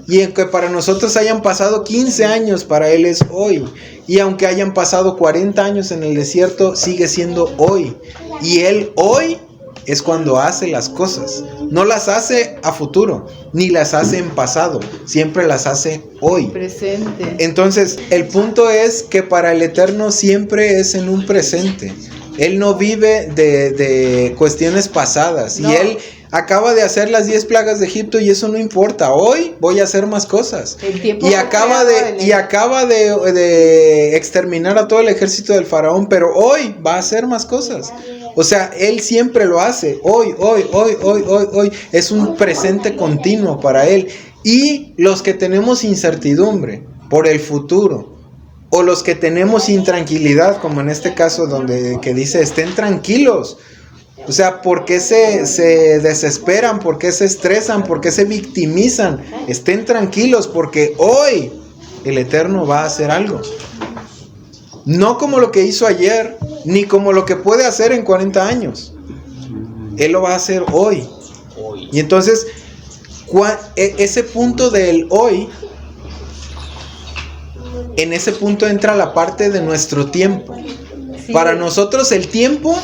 Y aunque para nosotros hayan pasado 15 años, para Él es hoy. Y aunque hayan pasado 40 años en el desierto, sigue siendo hoy. Y Él hoy es cuando hace las cosas. No las hace a futuro, ni las hace en pasado. Siempre las hace hoy. Presente. Entonces, el punto es que para el Eterno siempre es en un presente. Él no vive de cuestiones pasadas. No. Y Él acaba de hacer las 10 plagas de Egipto y eso no importa. Hoy voy a hacer más cosas. Y acaba de exterminar a todo el ejército del faraón, pero hoy va a hacer más cosas. O sea, Él siempre lo hace. Hoy. Es un presente continuo para Él. Y los que tenemos incertidumbre por el futuro, o los que tenemos intranquilidad, como en este caso que dice, estén tranquilos. O sea, ¿por qué se desesperan? ¿Por qué se estresan? ¿Por qué se victimizan? Estén tranquilos porque hoy el Eterno va a hacer algo. No como lo que hizo ayer, ni como lo que puede hacer en 40 años. Él lo va a hacer hoy. Y entonces, ese punto del hoy, en ese punto entra la parte de nuestro tiempo. Sí. Para nosotros el tiempo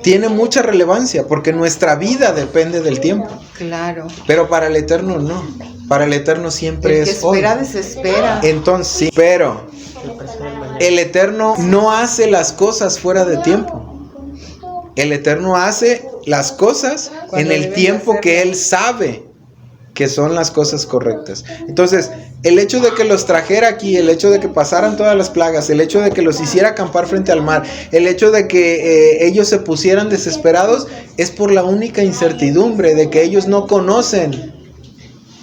tiene mucha relevancia porque nuestra vida depende del tiempo. Claro. Pero para el Eterno no. Para el Eterno siempre es hoy. El que espera desespera. Entonces, sí, pero el Eterno no hace las cosas fuera de tiempo. El Eterno hace las cosas en el tiempo que Él sabe que son las cosas correctas. Entonces, el hecho de que los trajera aquí, el hecho de que pasaran todas las plagas, el hecho de que los hiciera acampar frente al mar, el hecho de que ellos se pusieran desesperados, es por la única incertidumbre de que ellos no conocen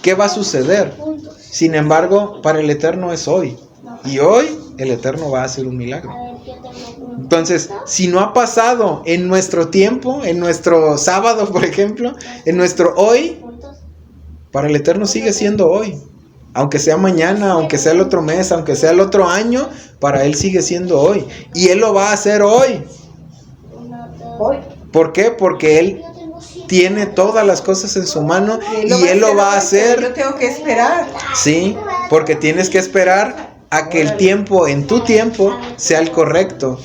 qué va a suceder. Sin embargo, para el Eterno es hoy. Y hoy el Eterno va a hacer un milagro. Entonces, si no ha pasado en nuestro tiempo, en nuestro sábado, por ejemplo, en nuestro hoy, para el Eterno sigue siendo hoy. Aunque sea mañana, aunque sea el otro mes, aunque sea el otro año, para Él sigue siendo hoy. Y Él lo va a hacer hoy. ¿Por qué? Porque Él tiene todas las cosas en su mano y Él lo va a hacer. Yo tengo que esperar. Sí, porque tienes que esperar a que el tiempo, en tu tiempo, sea el correcto.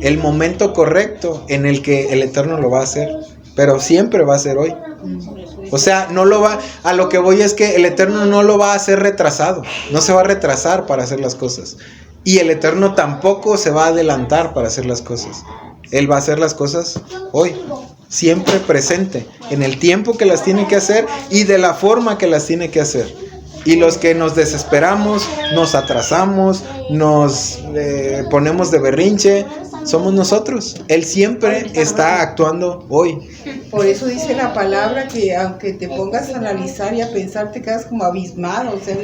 El momento correcto en el que el Eterno lo va a hacer. Pero siempre va a ser hoy. O sea, no lo va, a lo que voy es que el Eterno no lo va a hacer retrasado, no se va a retrasar para hacer las cosas. Y el Eterno tampoco se va a adelantar para hacer las cosas. Él va a hacer las cosas hoy, siempre presente, en el tiempo que las tiene que hacer y de la forma que las tiene que hacer. Y los que nos desesperamos, nos atrasamos, nos ponemos de berrinche, somos nosotros. Él siempre está actuando hoy. Por eso dice la palabra que aunque te pongas a analizar y a pensar, te quedas como abismado, o sea,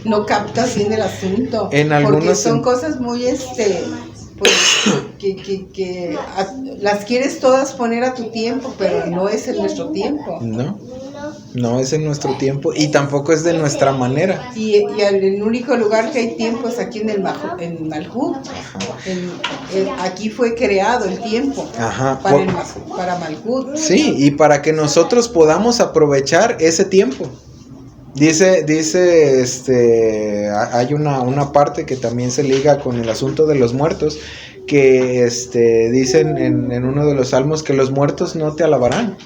no captas bien el asunto. Porque son cosas muy, pues, que las quieres todas poner a tu tiempo, pero no es en nuestro tiempo. No es en nuestro tiempo y tampoco es de nuestra manera. Y el único lugar que hay tiempo es aquí en Malhut. Aquí fue creado el tiempo. Ajá. Para Malhut. Sí, y para que nosotros podamos aprovechar ese tiempo. Dice, hay una parte que también se liga con el asunto de los muertos, que dicen en uno de los salmos que los muertos no te alabarán.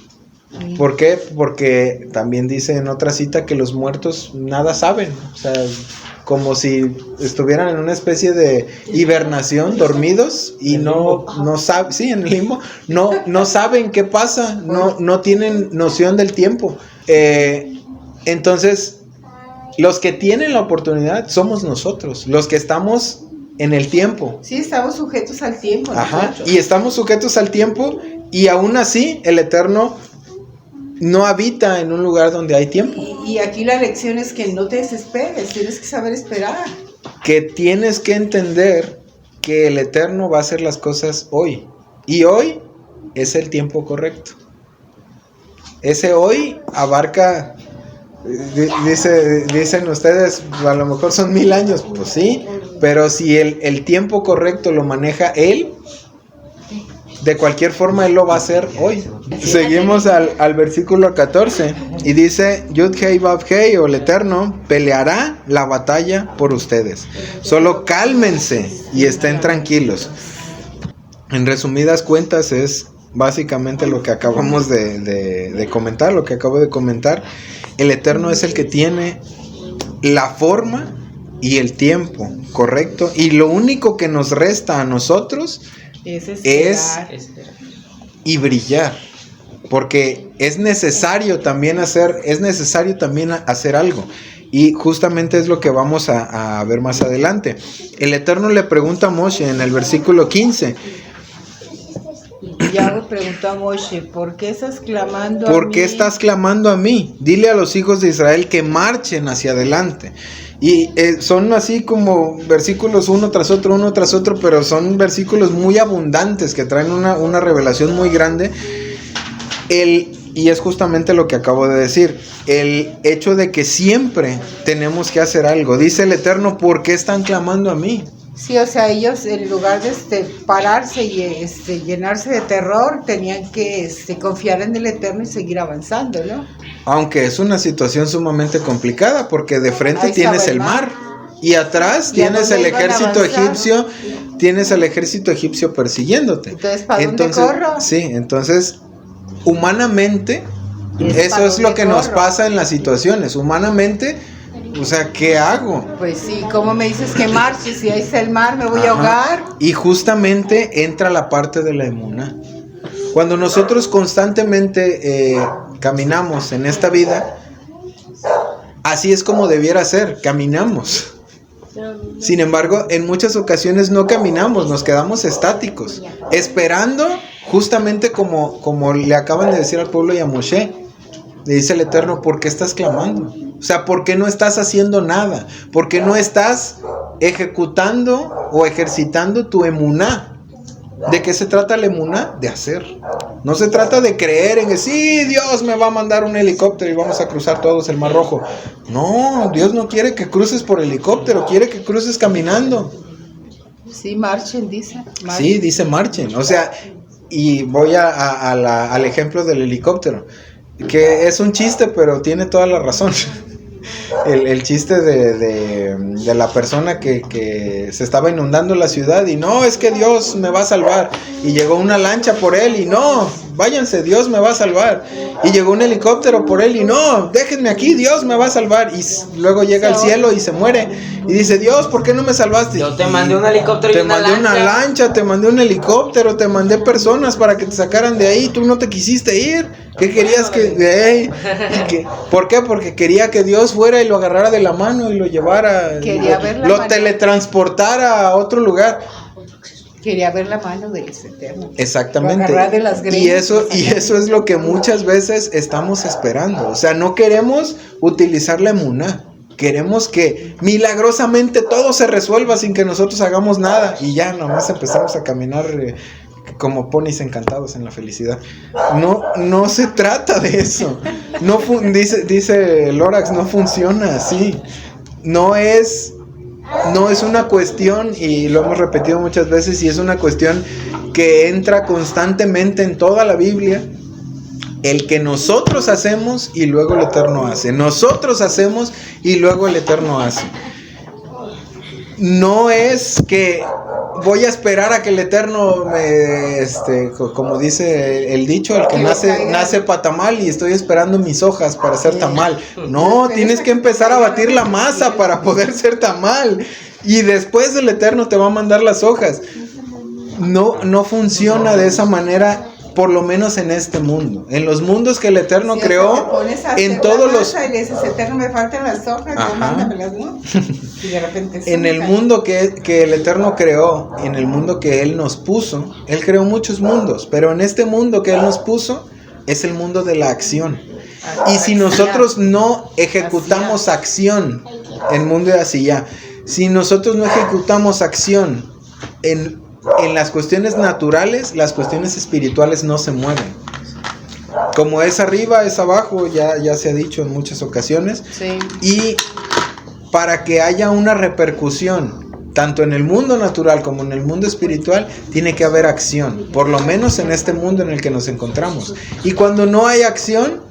¿Por qué? Porque también dice en otra cita que los muertos nada saben, o sea, como si estuvieran en una especie de hibernación, dormidos, y no saben, sí, en el limbo, no saben qué pasa, no tienen noción del tiempo. Entonces, los que tienen la oportunidad somos nosotros, los que estamos en el tiempo. Sí, estamos sujetos al tiempo. Ajá, nosotros. Y estamos sujetos al tiempo, y aún así el Eterno no habita en un lugar donde hay tiempo. Y aquí la lección es que no te desesperes, tienes que saber esperar. Que tienes que entender que el Eterno va a hacer las cosas hoy. Y hoy es el tiempo correcto. Ese hoy abarca, dicen ustedes, a lo mejor son 1000 años, pues sí, pero si el tiempo correcto lo maneja Él, de cualquier forma Él lo va a hacer hoy. Seguimos al versículo 14 y dice, Yud Hei Vav Hei, o el Eterno peleará la batalla por ustedes. Solo cálmense y estén tranquilos. En resumidas cuentas es básicamente lo que acabamos de comentar, lo que acabo de comentar. El Eterno es el que tiene la forma y el tiempo correcto, y lo único que nos resta a nosotros es y brillar, porque es necesario también hacer algo, y justamente es lo que vamos a ver más adelante. El Eterno le pregunta a Moshe en el versículo 15. Yahweh preguntó a Moshe, ¿por qué estás clamando a mí? ¿Por qué estás clamando a mí? Dile a los hijos de Israel que marchen hacia adelante. Y son así como versículos uno tras otro, pero son versículos muy abundantes que traen una revelación muy grande. Y es justamente lo que acabo de decir, el hecho de que siempre tenemos que hacer algo. Dice el Eterno, ¿por qué están clamando a mí? Sí, o sea, ellos en lugar de pararse y llenarse de terror, tenían que confiar en el Eterno y seguir avanzando, ¿no? Aunque es una situación sumamente complicada, porque de frente tienes el mar y atrás tienes el ejército egipcio, persiguiéndote. Entonces, ¿para dónde corro? Sí, entonces, humanamente, eso es lo que nos pasa en las situaciones. Humanamente, o sea, ¿qué hago? Pues sí, ¿cómo me dices que marche? Si ahí está el mar, me voy a ahogar. Y justamente entra la parte de la emuná. Cuando nosotros constantemente caminamos en esta vida, así es como debiera ser, caminamos. Sin embargo, en muchas ocasiones no caminamos, nos quedamos estáticos, esperando justamente como le acaban de decir al pueblo y a Moshe. Le dice el Eterno, ¿por qué estás clamando? O sea, ¿por qué no estás haciendo nada? ¿Por qué no estás ejecutando o ejercitando tu emuná? ¿De qué se trata la emuná? De hacer. No se trata de creer en que sí, Dios me va a mandar un helicóptero y vamos a cruzar todos el Mar Rojo. No, Dios no quiere que cruces por helicóptero, quiere que cruces caminando. Sí, marchen, dice. Marchen. Sí, dice marchen. O sea, y voy al ejemplo del helicóptero, que es un chiste, pero tiene toda la razón. El chiste de la persona que se estaba inundando la ciudad y no, es que Dios me va a salvar, y llegó una lancha por él y no, váyanse, Dios me va a salvar, y llegó un helicóptero por él y no, déjenme aquí, Dios me va a salvar, y luego llega al cielo y se muere y dice, Dios, ¿por qué no me salvaste? Yo te mandé un helicóptero, te mandé una lancha, te mandé un helicóptero, te mandé personas para que te sacaran de ahí, tú no te quisiste ir. ¿Qué querías ¿Por qué? Porque quería que Dios fuera y lo agarrara de la mano y lo llevara, lo teletransportara a otro lugar. Quería ver la mano de ese Eterno. Exactamente. Y eso es lo que muchas veces estamos esperando. O sea, no queremos utilizar la emuná. Queremos que milagrosamente todo se resuelva sin que nosotros hagamos nada. Y ya nomás empezamos a caminar como ponis encantados en la felicidad. No se trata de eso. Dice Lorax, no funciona así. No es una cuestión, y lo hemos repetido muchas veces, y es una cuestión que entra constantemente en toda la Biblia. El que nosotros hacemos y luego el Eterno hace. Nosotros hacemos y luego el Eterno hace. No es que voy a esperar a que el Eterno como dice el dicho, el que nace pa' tamal, y estoy esperando mis hojas para hacer tamal. No, tienes que empezar a batir la masa para poder ser tamal, y después el Eterno te va a mandar las hojas. No funciona de esa manera, por lo menos en este mundo. En los mundos que el Eterno creó, en todos los... Y le dices, Eterno, me faltan las hojas, mándamelas, ¿no? Y de repente en el mundo que el Eterno creó, en el mundo que Él nos puso, Él creó muchos mundos, pero en este mundo que Él nos puso, es el mundo de la acción. Y si nosotros no ejecutamos acción, el mundo de Asiyá, si nosotros no ejecutamos acción en las cuestiones naturales, las cuestiones espirituales no se mueven. Como es arriba, es abajo, ya se ha dicho en muchas ocasiones. Sí. Y para que haya una repercusión, tanto en el mundo natural como en el mundo espiritual, tiene que haber acción, por lo menos en este mundo en el que nos encontramos. Y cuando no hay acción,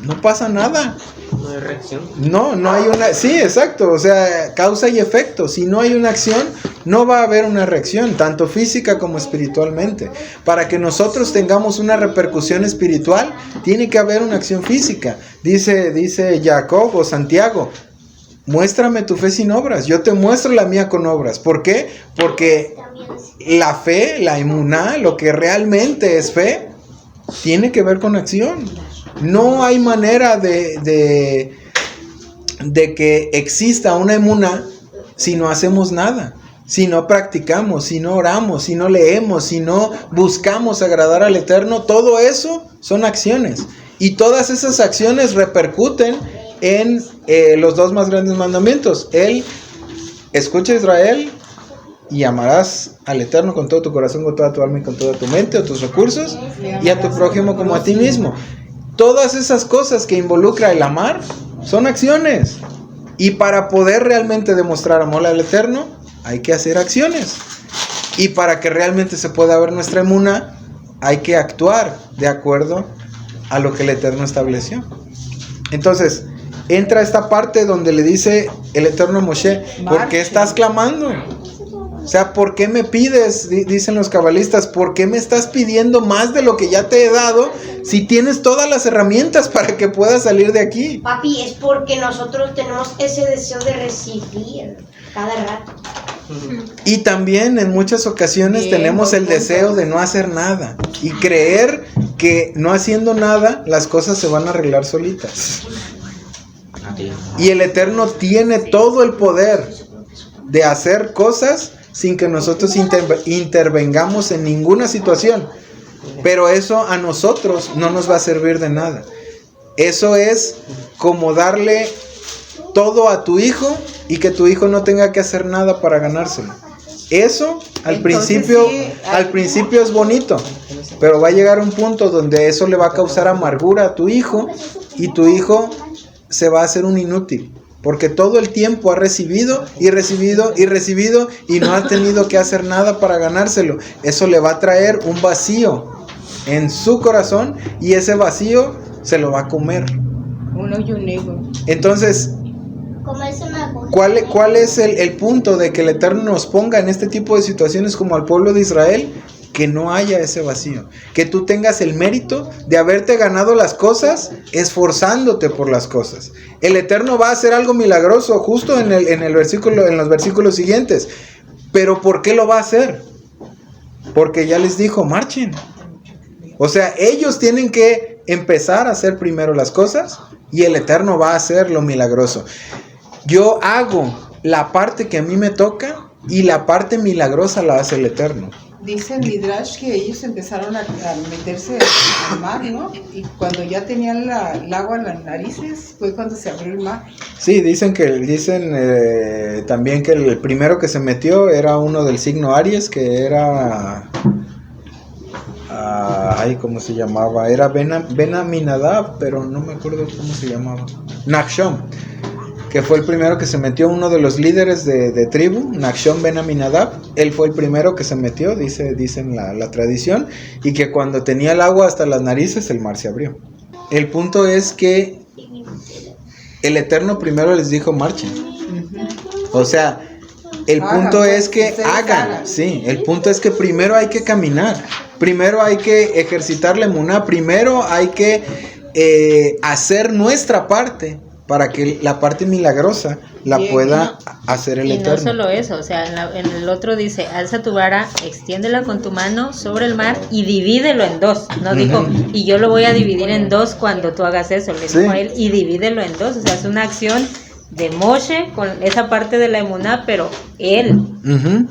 no pasa nada. No hay reacción. No hay una... Sí, exacto, o sea, causa y efecto. Si no hay una acción, no va a haber una reacción, tanto física como espiritualmente. Para que nosotros tengamos una repercusión espiritual, tiene que haber una acción física. Dice Jacob o Santiago, muéstrame tu fe sin obras, yo te muestro la mía con obras. ¿Por qué? Porque la fe, la emuná, lo que realmente es fe, tiene que ver con acción. No hay manera de que exista una emuná si no hacemos nada, si no practicamos, si no oramos, si no leemos, si no buscamos agradar al Eterno. Todo eso son acciones, y todas esas acciones repercuten en los dos más grandes mandamientos. Escucha, Israel, y amarás al Eterno con todo tu corazón, con toda tu alma y con toda tu mente o tus recursos, y a tu prójimo como a ti mismo. Todas esas cosas que involucra el amar son acciones, y para poder realmente demostrar amor al Eterno hay que hacer acciones, y para que realmente se pueda ver nuestra emuná hay que actuar de acuerdo a lo que el Eterno estableció. Entonces entra esta parte donde le dice el Eterno a Moshe, ¿por qué estás clamando? O sea, ¿por qué me pides? Dicen los cabalistas, ¿por qué me estás pidiendo más de lo que ya te he dado si tienes todas las herramientas para que puedas salir de aquí? Papi, es porque nosotros tenemos ese deseo de recibir cada rato. Y también en muchas ocasiones tenemos el deseo de no hacer nada y creer que no haciendo nada las cosas se van a arreglar solitas. Y el Eterno tiene todo el poder de hacer cosas sin que nosotros intervengamos en ninguna situación. Pero eso a nosotros no nos va a servir de nada. Eso es como darle todo a tu hijo y que tu hijo no tenga que hacer nada para ganárselo. Eso al principio es bonito, pero va a llegar un punto donde eso le va a causar amargura a tu hijo, y tu hijo se va a hacer un inútil, porque todo el tiempo ha recibido y recibido y recibido y no ha tenido que hacer nada para ganárselo. Eso le va a traer un vacío en su corazón, y ese vacío se lo va a comer. Un hoyo negro. Entonces, ¿cuál es el punto de que el Eterno nos ponga en este tipo de situaciones como al pueblo de Israel? Que no haya ese vacío, que tú tengas el mérito de haberte ganado las cosas esforzándote por las cosas. El Eterno va a hacer algo milagroso justo en los versículos siguientes. Pero ¿por qué lo va a hacer? Porque ya les dijo, marchen. O sea, ellos tienen que empezar a hacer primero las cosas, y el Eterno va a hacer lo milagroso. Yo hago la parte que a mí me toca, y la parte milagrosa la hace el Eterno. Dice el Midrash que ellos empezaron a meterse al mar, ¿no? Y cuando ya tenían el agua en las narices, fue cuando se abrió el mar. Sí, dicen también que el primero que se metió era uno del signo Aries, que era... ¿cómo se llamaba? Era Ben Aminadab, pero no me acuerdo cómo se llamaba. Nachshon, que fue el primero que se metió, uno de los líderes de tribu, Nachshon Ben Aminadab. Él fue el primero que se metió, dicen la tradición, y que cuando tenía el agua hasta las narices, el mar se abrió. El punto es que el Eterno primero les dijo, marchen. O sea, el punto es que hagan, sí, el punto es que primero hay que caminar, primero hay que ejercitar la emuná, primero hay que hacer nuestra parte para que la parte milagrosa la pueda hacer el Eterno. Y no solo eso, o sea, en el otro dice, alza tu vara, extiéndela con tu mano sobre el mar y divídelo en dos. No dijo, y yo lo voy a dividir en dos cuando tú hagas eso, le dijo a él, y divídelo en dos. O sea, es una acción de Moshe con esa parte de la emuná, pero él,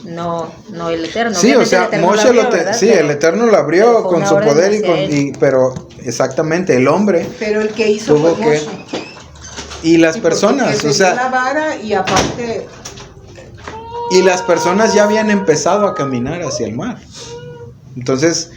no el Eterno. Sí, o sea, Moshe el Eterno lo abrió con su poder, pero exactamente, el hombre. Pero el que hizo fue Moshe. Y las personas, o sea, la vara y aparte, y las personas ya habían empezado a caminar hacia el mar. Entonces,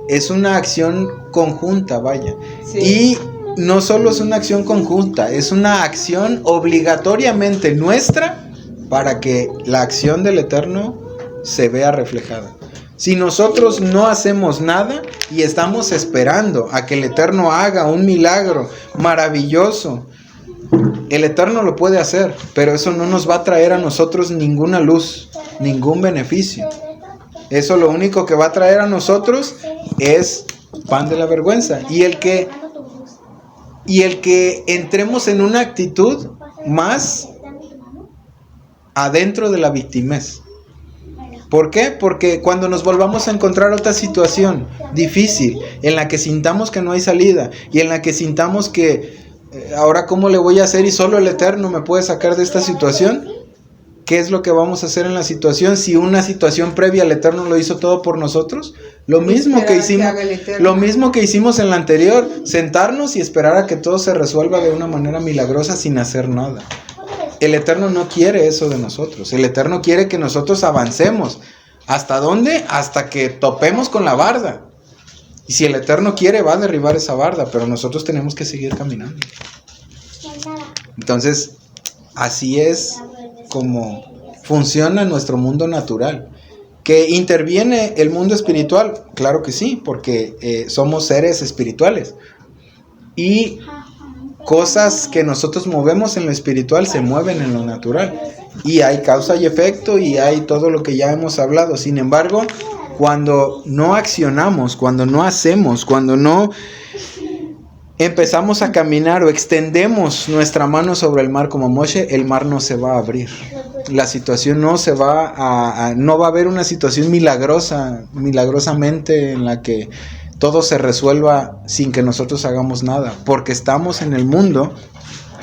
es una acción conjunta, vaya. Sí. Y no solo es una acción conjunta, es una acción obligatoriamente nuestra para que la acción del Eterno se vea reflejada. Si nosotros no hacemos nada y estamos esperando a que el Eterno haga un milagro maravilloso, el Eterno lo puede hacer, pero eso no nos va a traer a nosotros ninguna luz, ningún beneficio. Eso lo único que va a traer a nosotros es pan de la vergüenza. Y el que entremos en una actitud más adentro de la victimez. ¿Por qué? Porque cuando nos volvamos a encontrar otra situación difícil, en la que sintamos que no hay salida, y en la que sintamos que ahora cómo le voy a hacer y solo el Eterno me puede sacar de esta situación, ¿qué es lo que vamos a hacer en la situación? Si una situación previa el Eterno lo hizo todo por nosotros, lo mismo que hicimos en la anterior, sentarnos y esperar a que todo se resuelva de una manera milagrosa sin hacer nada. El Eterno no quiere eso de nosotros. El Eterno quiere que nosotros avancemos. ¿Hasta dónde? Hasta que topemos con la barda. Y si el Eterno quiere, va a derribar esa barda, pero nosotros tenemos que seguir caminando. Entonces, así es como funciona nuestro mundo natural. ¿Que interviene el mundo espiritual? Claro que sí, porque somos seres espirituales. Y cosas que nosotros movemos en lo espiritual se mueven en lo natural. Y hay causa y efecto y hay todo lo que ya hemos hablado. Sin embargo, cuando no accionamos, cuando no hacemos, cuando no empezamos a caminar o extendemos nuestra mano sobre el mar como Moshe, el mar no se va a abrir. La situación no va a haber una situación milagrosamente en la que todo se resuelva sin que nosotros hagamos nada, porque estamos en el mundo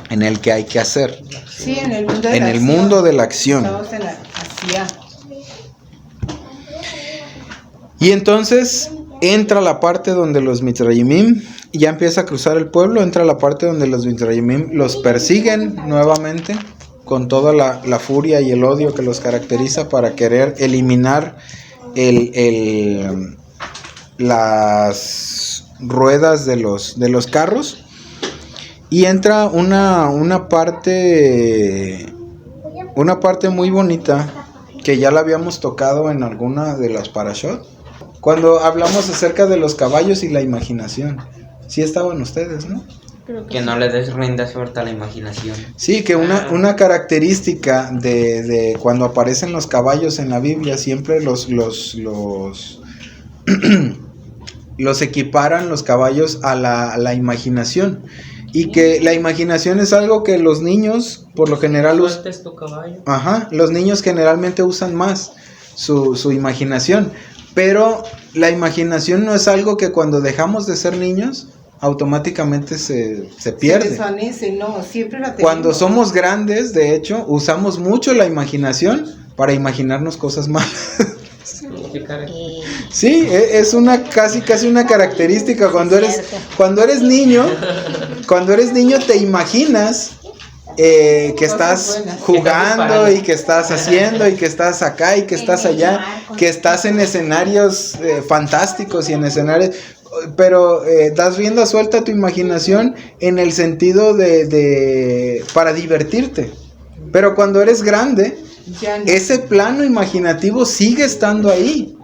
en el que hay que hacer. Sí, en el mundo de la acción. Estamos en la acción. Y entonces entra la parte donde los Mitzrayimim ya empieza a cruzar el pueblo, entra la parte donde los Mitzrayimim los persiguen nuevamente con toda la furia y el odio que los caracteriza para querer eliminar las ruedas de los carros. Y entra una parte muy bonita que ya la habíamos tocado en alguna de las parashot, cuando hablamos acerca de los caballos y la imaginación. Sí estaban ustedes, ¿no? Que no le des rienda suelta a la imaginación. Sí, que una característica de cuando aparecen los caballos en la Biblia, siempre los equiparan los caballos a la imaginación. Y que la imaginación es algo que los niños, por lo general, ¿Sueltes tu caballo? Los niños generalmente usan más su imaginación. Pero la imaginación no es algo que cuando dejamos de ser niños automáticamente se pierde. Se desvanece, no, siempre la tenemos. Cuando somos grandes, de hecho, usamos mucho la imaginación para imaginarnos cosas malas. Sí, es casi una característica. Cuando eres niño te imaginas que estás jugando y que estás haciendo y que estás acá y que estás allá, que estás en escenarios fantásticos y en escenarios, pero das rienda suelta a tu imaginación en el sentido de para divertirte. Pero cuando eres grande, ese plano imaginativo sigue estando ahí.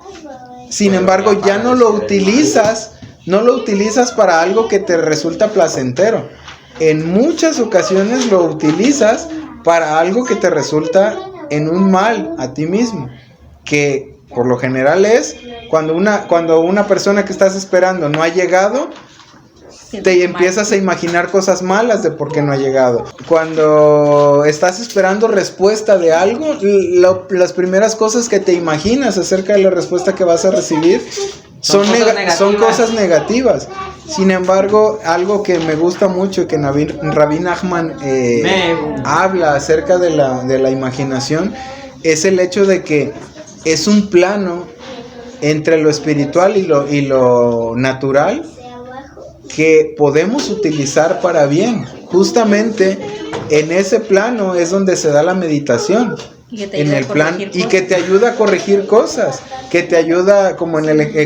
Sin embargo, ya no lo utilizas para algo que te resulta placentero. En muchas ocasiones lo utilizas para algo que te resulta en un mal a ti mismo, que por lo general es cuando una persona que estás esperando no ha llegado, te empiezas a imaginar cosas malas de por qué no ha llegado. Cuando estás esperando respuesta de algo, las primeras cosas que te imaginas acerca de la respuesta que vas a recibir son cosas negativas. Sin embargo, algo que me gusta mucho, que Rabbi Nachman habla acerca de la imaginación, es el hecho de que es un plano entre lo espiritual y lo natural que podemos utilizar para bien. Justamente en ese plano es donde se da la meditación. en el plan y que te ayuda a corregir cosas, que te ayuda como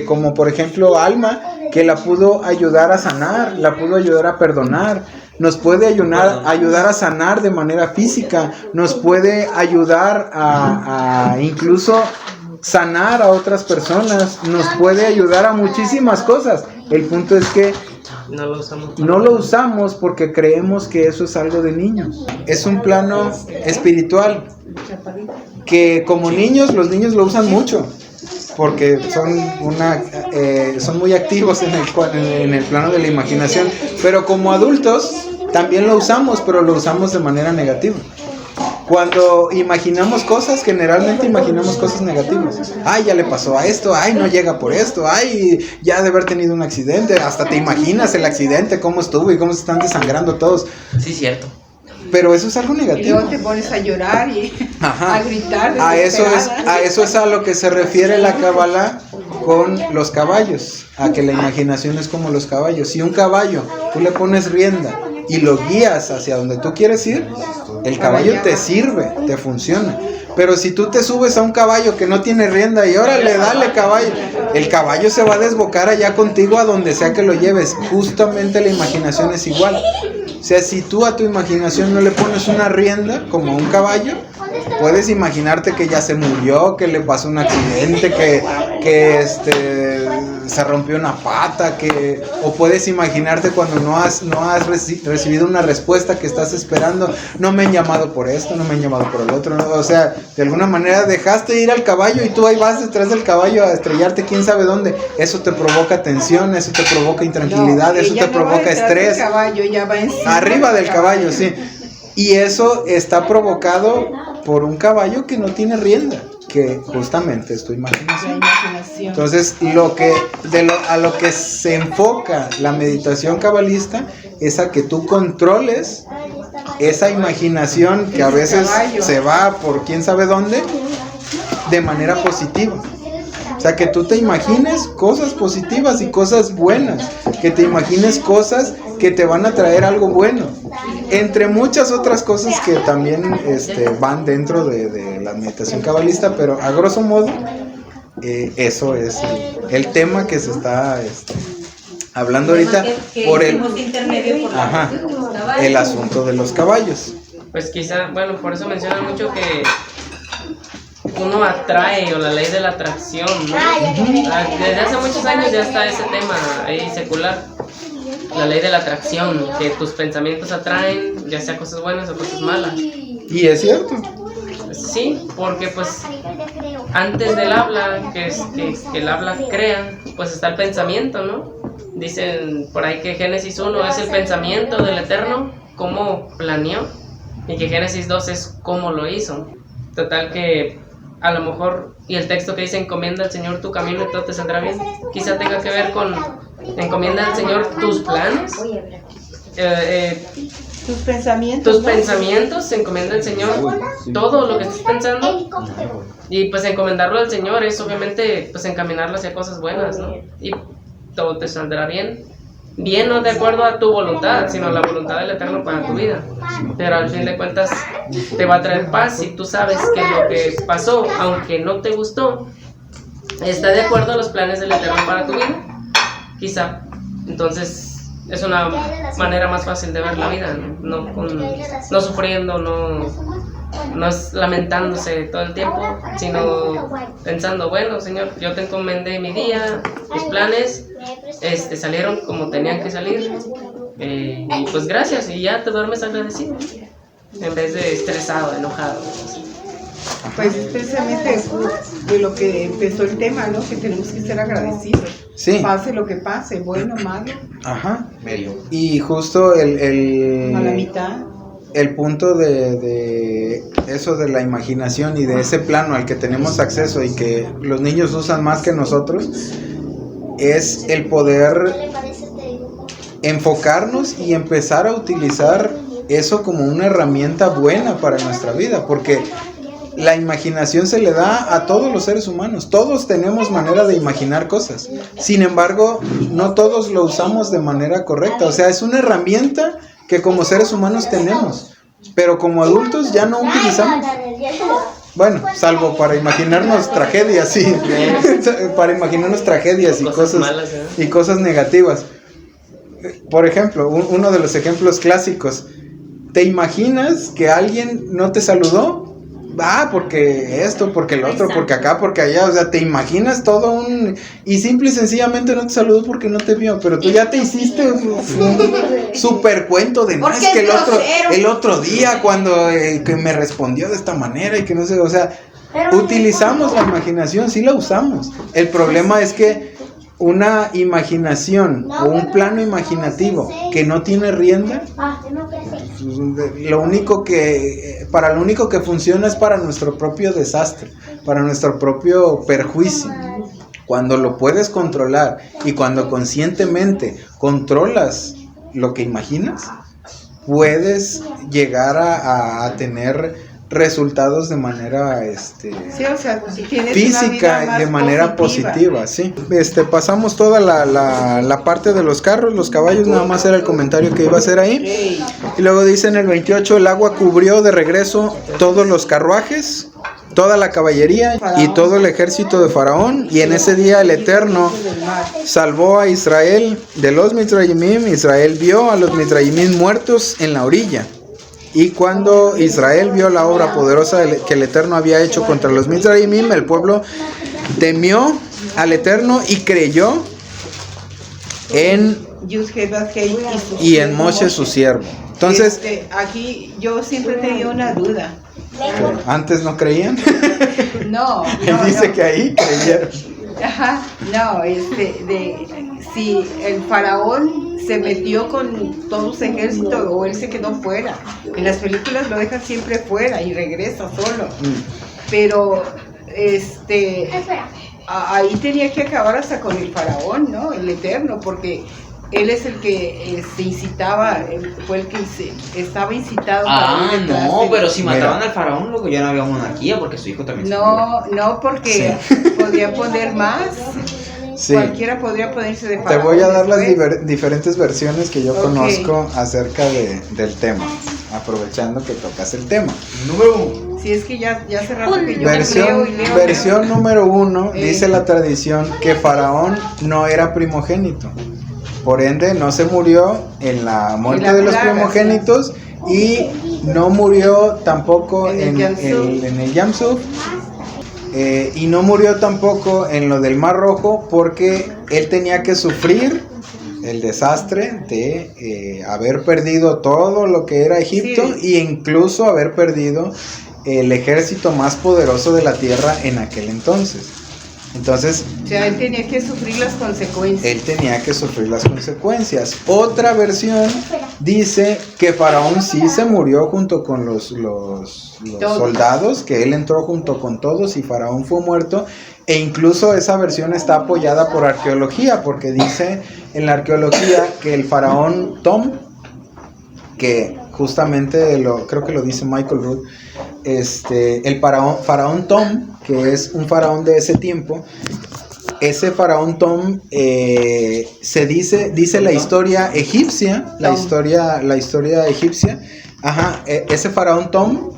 como por ejemplo Alma, que la pudo ayudar a sanar, la pudo ayudar a perdonar, nos puede ayudar a sanar de manera física, nos puede ayudar a incluso sanar a otras personas, nos puede ayudar a muchísimas cosas. El punto es que no lo usamos porque creemos que eso es algo de niños. Es un plano espiritual que como niños, los niños lo usan mucho porque son muy activos en el plano de la imaginación, pero como adultos también lo usamos, pero lo usamos de manera negativa. Cuando imaginamos cosas, generalmente imaginamos cosas negativas. Ay, ya le pasó a esto, ay, no llega por esto, ay, ya de haber tenido un accidente, hasta te imaginas el accidente, cómo estuvo y cómo se están desangrando todos. Sí, cierto. Pero eso es algo negativo. Y luego te pones a llorar y a gritar. A eso es a lo que se refiere la Cábala con los caballos, a que la imaginación es como los caballos. Si un caballo tú le pones rienda y lo guías hacia donde tú quieres ir, el caballo te sirve, te funciona. Pero si tú te subes a un caballo que no tiene rienda y órale, dale caballo, el caballo se va a desbocar allá contigo a donde sea que lo lleves. Justamente la imaginación es igual. O sea, si tú a tu imaginación no le pones una rienda como un caballo, puedes imaginarte que ya se murió, que le pasó un accidente, que se rompió una pata, o puedes imaginarte cuando no has recibido una respuesta que estás esperando. No me han llamado por esto, no me han llamado por el otro, ¿no? O sea, de alguna manera dejaste ir al caballo y tú ahí vas detrás del caballo a estrellarte quién sabe dónde. Eso te provoca tensión, eso te provoca intranquilidad, eso te provoca estrés. Caballo, ya va arriba del caballo, sí. Y eso está provocado por un caballo que no tiene rienda, que justamente es tu imaginación. Entonces, a lo que se enfoca la meditación cabalista es a que tú controles esa imaginación que a veces se va por quién sabe dónde de manera positiva. O sea, que tú te imagines cosas positivas y cosas buenas, que te imagines cosas que te van a traer algo bueno, entre muchas otras cosas que también van dentro de la meditación cabalista, pero a grosso modo eso es el tema que se está hablando ahorita por el asunto de los caballos. Pues quizá, bueno, por eso mencionan mucho que uno atrae, o la ley de la atracción, ¿no? Desde hace muchos años ya está ese tema ahí secular, la ley de la atracción, que tus pensamientos atraen, ya sea cosas buenas o cosas malas. Y es cierto. Sí, porque pues antes del habla, que el habla crea, pues está el pensamiento, ¿no? Dicen por ahí que Génesis 1 es el pensamiento del Eterno, cómo planeó, y que Génesis 2 es cómo lo hizo. Total que a lo mejor, y el texto que dice encomienda al Señor tu camino y todo te saldrá bien, quizá tenga que ver con encomienda al Señor tus planes, tus pensamientos, encomienda al Señor todo lo que estés pensando, y pues encomendarlo al Señor es obviamente pues encaminarlo hacia cosas buenas, ¿no? Y todo te saldrá bien. Bien, no de acuerdo a tu voluntad, sino a la voluntad del Eterno para tu vida. Pero al fin de cuentas te va a traer paz si tú sabes que lo que pasó, aunque no te gustó, está de acuerdo a los planes del Eterno para tu vida. Quizá. Entonces es una manera más fácil de ver la vida, no sufriendo, no es lamentándose todo el tiempo, sino pensando, bueno, Señor, yo te encomendé mi día, mis planes salieron como tenían que salir, y pues gracias, y ya te duermes agradecido en vez de estresado, enojado. Pues es precisamente de lo que empezó el tema, ¿no? Que tenemos que ser agradecidos. Sí. Pase lo que pase, bueno, malo. Ajá. Y justo A la mitad. El punto de eso de la imaginación y de ese plano al que tenemos acceso y que los niños usan más que nosotros es el poder enfocarnos y empezar a utilizar eso como una herramienta buena para nuestra vida, porque la imaginación se le da a todos los seres humanos. Todos tenemos manera de imaginar cosas. Sin embargo, no todos lo usamos de manera correcta. O sea, es una herramienta que como seres humanos tenemos, pero como adultos ya no utilizamos. Bueno, salvo para imaginarnos tragedias, sí. Para imaginarnos tragedias y cosas negativas. Por ejemplo, uno de los ejemplos clásicos. ¿Te imaginas que alguien no te saludó? Porque esto, porque el otro, porque acá, porque allá. O sea, te imaginas todo y simple y sencillamente no te saludó porque no te vio. Pero tú ya te hiciste un super cuento de no, es que el otro día cuando que me respondió de esta manera y que no sé, o sea, utilizamos la imaginación, sí la usamos. El problema es que una imaginación o un plano imaginativo que no tiene rienda, lo único que funciona es para nuestro propio desastre, para nuestro propio perjuicio. Cuando lo puedes controlar y cuando conscientemente controlas lo que imaginas, puedes llegar a tener resultados de manera física, de manera positiva, sí. Pasamos toda la parte de los carros, los caballos, nada más era el comentario que iba a hacer ahí. Y luego dice en el 28, el agua cubrió de regreso todos los carruajes, toda la caballería y todo el ejército de Faraón, y en ese día el Eterno salvó a Israel de los Mitzrayimim. Israel vio a los Mitzrayimim muertos en la orilla. Y cuando Israel vio la obra poderosa que el Eterno había hecho contra los Mitzrayimim, el pueblo temió al Eterno y creyó en y en Moshe su siervo. Entonces, aquí yo siempre tenía una duda. ¿Antes no creían? No. Él dice que ahí creyeron. Ajá, no, si el faraón se metió con todo su ejército o él se quedó fuera. En las películas lo dejan siempre fuera y regresa solo. Pero ahí tenía que acabar hasta con el faraón, ¿no? El Eterno, porque él es el que se incitaba, fue el que estaba incitado. Pero si mataban al faraón, luego ya no había monarquía porque su hijo también se murió. No, porque podía poner más. Sí. Cualquiera podría ponerse de faraón. Te voy a dar las diferentes versiones que yo conozco acerca del tema, aprovechando que tocas el tema. Número 1. Si es que ya hace rato que yo versión número 1, dice la tradición que Faraón no era primogénito. Por ende, no se murió en la muerte de los primogénitos y no murió tampoco en el Yam Suf. Y no murió tampoco en lo del Mar Rojo porque él tenía que sufrir el desastre de haber perdido todo lo que era Egipto, e incluso haber perdido el ejército más poderoso de la tierra en aquel entonces. Entonces, o sea, él tenía que sufrir las consecuencias. Otra versión dice que Faraón sí se murió junto con los soldados, que él entró junto con todos y Faraón fue muerto. E incluso esa versión está apoyada por arqueología, porque dice en la arqueología que el faraón Tom, que justamente creo que lo dice Michael Root, el faraón Tom, que es un faraón de ese tiempo, ese faraón Tom se dice la historia egipcia, la historia egipcia, ese faraón Tom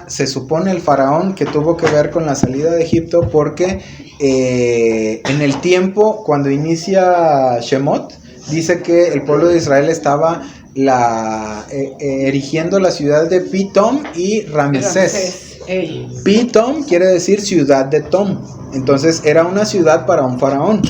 se supone el faraón que tuvo que ver con la salida de Egipto, porque en el tiempo cuando inicia Shemot dice que el pueblo de Israel estaba erigiendo la ciudad de Pitom y Ramsés. Pitom quiere decir ciudad de Tom. Entonces era una ciudad para un faraón.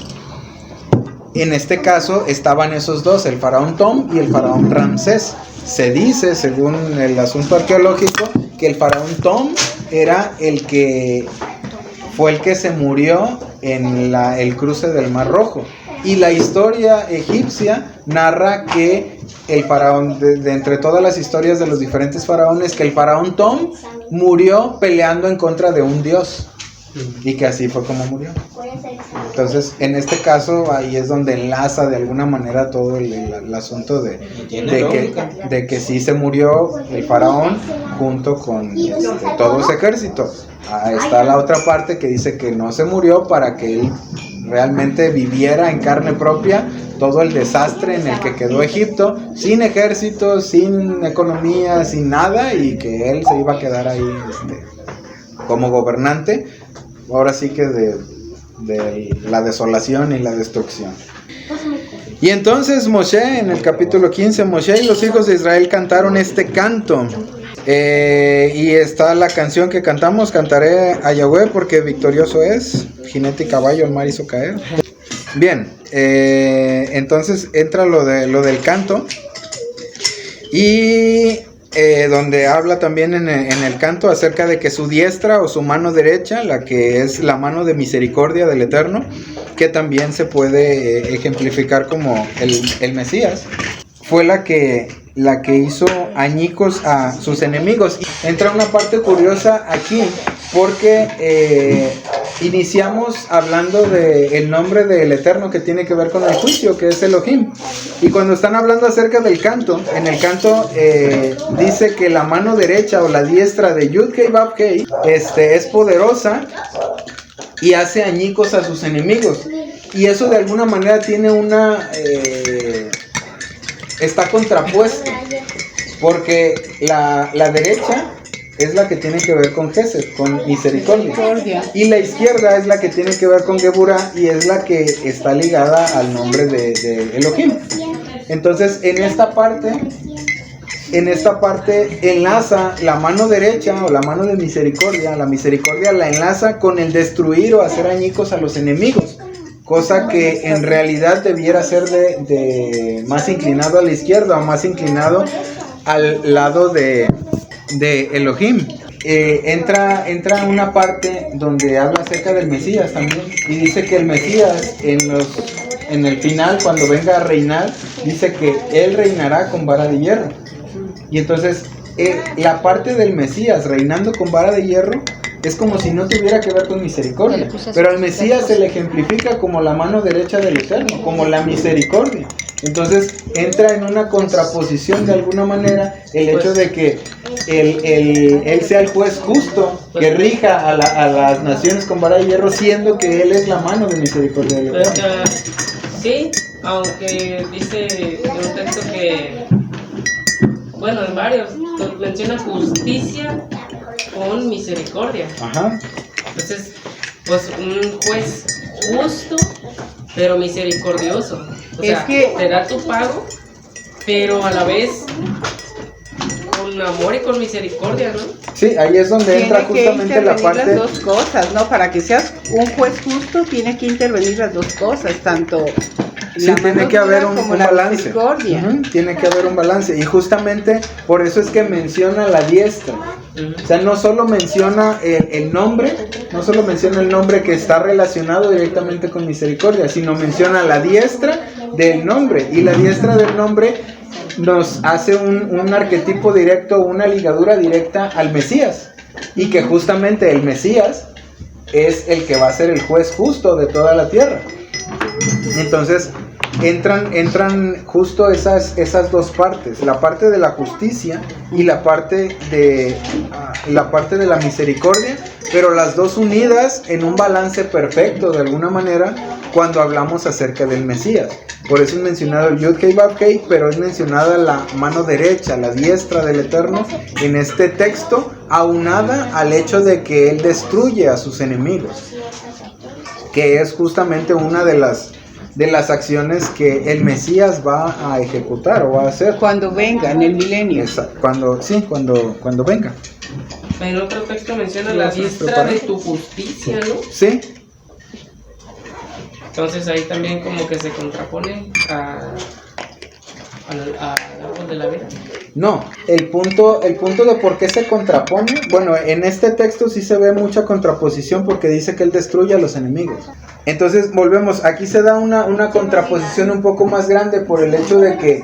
En este caso estaban esos dos, el faraón Tom y el faraón Ramsés. Se dice, según el asunto arqueológico, que el faraón Tom era el que se murió en el cruce del Mar Rojo. Y la historia egipcia narra que el faraón, de entre todas las historias de los diferentes faraones, que el faraón Tom murió peleando en contra de un dios. Y que así fue como murió. Entonces, en este caso, ahí es donde enlaza de alguna manera todo el asunto de que sí se murió el faraón junto con todo ese ejército. Está la otra parte que dice que no se murió para que él realmente viviera en carne propia todo el desastre en el que quedó Egipto, sin ejército, sin economía, sin nada, y que él se iba a quedar ahí como gobernante, ahora sí que de la desolación y la destrucción. Y entonces Moshe, en el capítulo 15, Moshe y los hijos de Israel cantaron este canto. Y está la canción que cantamos: cantaré a Yahweh porque victorioso es, jinete y caballo al mar hizo caer. Bien, entonces entra lo del canto. Y donde habla también en el canto acerca de que su diestra o su mano derecha, la que es la mano de misericordia del Eterno, que también se puede ejemplificar como el Mesías, fue la que hizo añicos a sus enemigos. Entra una parte curiosa aquí, porque iniciamos hablando del nombre del Eterno que tiene que ver con el juicio, que es Elohim. Y cuando están hablando acerca del canto, en el canto dice que la mano derecha o la diestra de Yud-Kei Vav-Kei es poderosa y hace añicos a sus enemigos. Y eso de alguna manera tiene está contrapuesto, porque la derecha es la que tiene que ver con Gesed, con misericordia, y la izquierda es la que tiene que ver con Geburah, y es la que está ligada al nombre de Elohim. Entonces en esta parte enlaza la mano derecha o la mano de misericordia, la misericordia la enlaza con el destruir o hacer añicos a los enemigos, cosa que en realidad debiera ser de más inclinado a la izquierda o más inclinado al lado de Elohim. Entra una parte donde habla acerca del Mesías también, y dice que el Mesías en el final, cuando venga a reinar, dice que él reinará con vara de hierro. Y entonces la parte del Mesías reinando con vara de hierro es como si no tuviera que ver con misericordia, pero al Mesías se le ejemplifica como la mano derecha del Eterno, como la misericordia. Entonces entra en una contraposición de alguna manera el hecho de que él sea el juez justo que rija a las naciones con vara de hierro, siendo que él es la mano de misericordia del Eterno. Sí, aunque dice en un texto que, bueno, en varios, menciona justicia con misericordia. Ajá. Entonces, pues un juez justo, pero misericordioso. O sea, te da tu pago, pero a la vez con amor y con misericordia, ¿no? Sí, ahí es donde entra justamente la parte. Las dos cosas, ¿no? Para que seas un juez justo, tiene que intervenir las dos cosas, tanto. Sí, tiene que haber un balance. Tiene que haber un balance. Y justamente por eso es que menciona la diestra. O sea, no solo menciona el nombre, no solo menciona el nombre que está relacionado directamente con misericordia, sino menciona la diestra del nombre. Y la diestra del nombre nos hace un arquetipo directo, una ligadura directa al Mesías. Y que justamente el Mesías es el que va a ser el juez justo de toda la tierra. Entonces entran justo esas dos partes, la parte de la justicia y la parte de la misericordia, pero las dos unidas en un balance perfecto de alguna manera cuando hablamos acerca del Mesías. Por eso es mencionado el Yud-Kei Vav-Kei, pero es mencionada la mano derecha, la diestra del Eterno en este texto, aunada al hecho de que él destruye a sus enemigos, que es justamente una de las acciones que el Mesías va a ejecutar o va a hacer cuando venga en el milenio. Cuando venga. En otro texto menciona la diestra de tu justicia, ¿no? Sí. Entonces ahí también como que se contrapone al árbol de la vida. No, el punto de por qué se contrapone, bueno, en este texto sí se ve mucha contraposición porque dice que él destruye a los enemigos. Entonces volvemos, aquí se da una contraposición un poco más grande por el hecho de que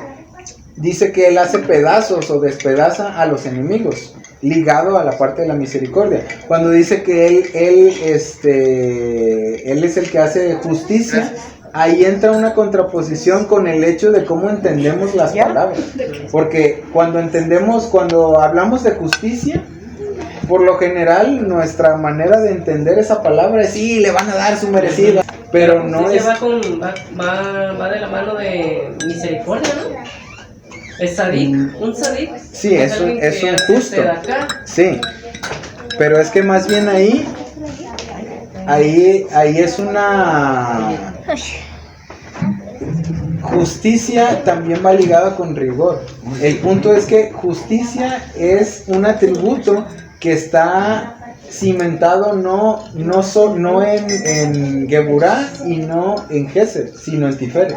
dice que él hace pedazos o despedaza a los enemigos, ligado a la parte de la misericordia. Cuando dice que él es el que hace justicia, ahí entra una contraposición con el hecho de cómo entendemos las palabras. Porque cuando hablamos de justicia, por lo general nuestra manera de entender esa palabra es sí, le van a dar su merecida, pero no es... Va de la mano de misericordia, ¿no? Es sadik, un sadik. Sí, es un justo. Sí. Pero es que más bien ahí es una justicia, también va ligada con rigor. El punto es que justicia es un atributo que está cimentado no en Geburá y no en Gesed, sino en Tiferet.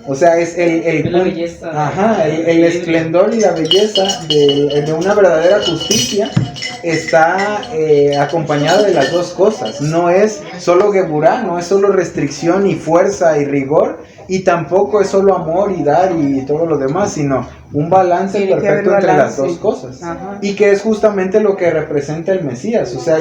O sea, es el esplendor y la belleza de una verdadera justicia está acompañado de las dos cosas. No es solo Geburá, no es solo restricción y fuerza y rigor, y tampoco es solo amor y dar y todo lo demás, sino un balance perfecto entre las dos cosas. Ajá. Y que es justamente lo que representa el Mesías. O sea,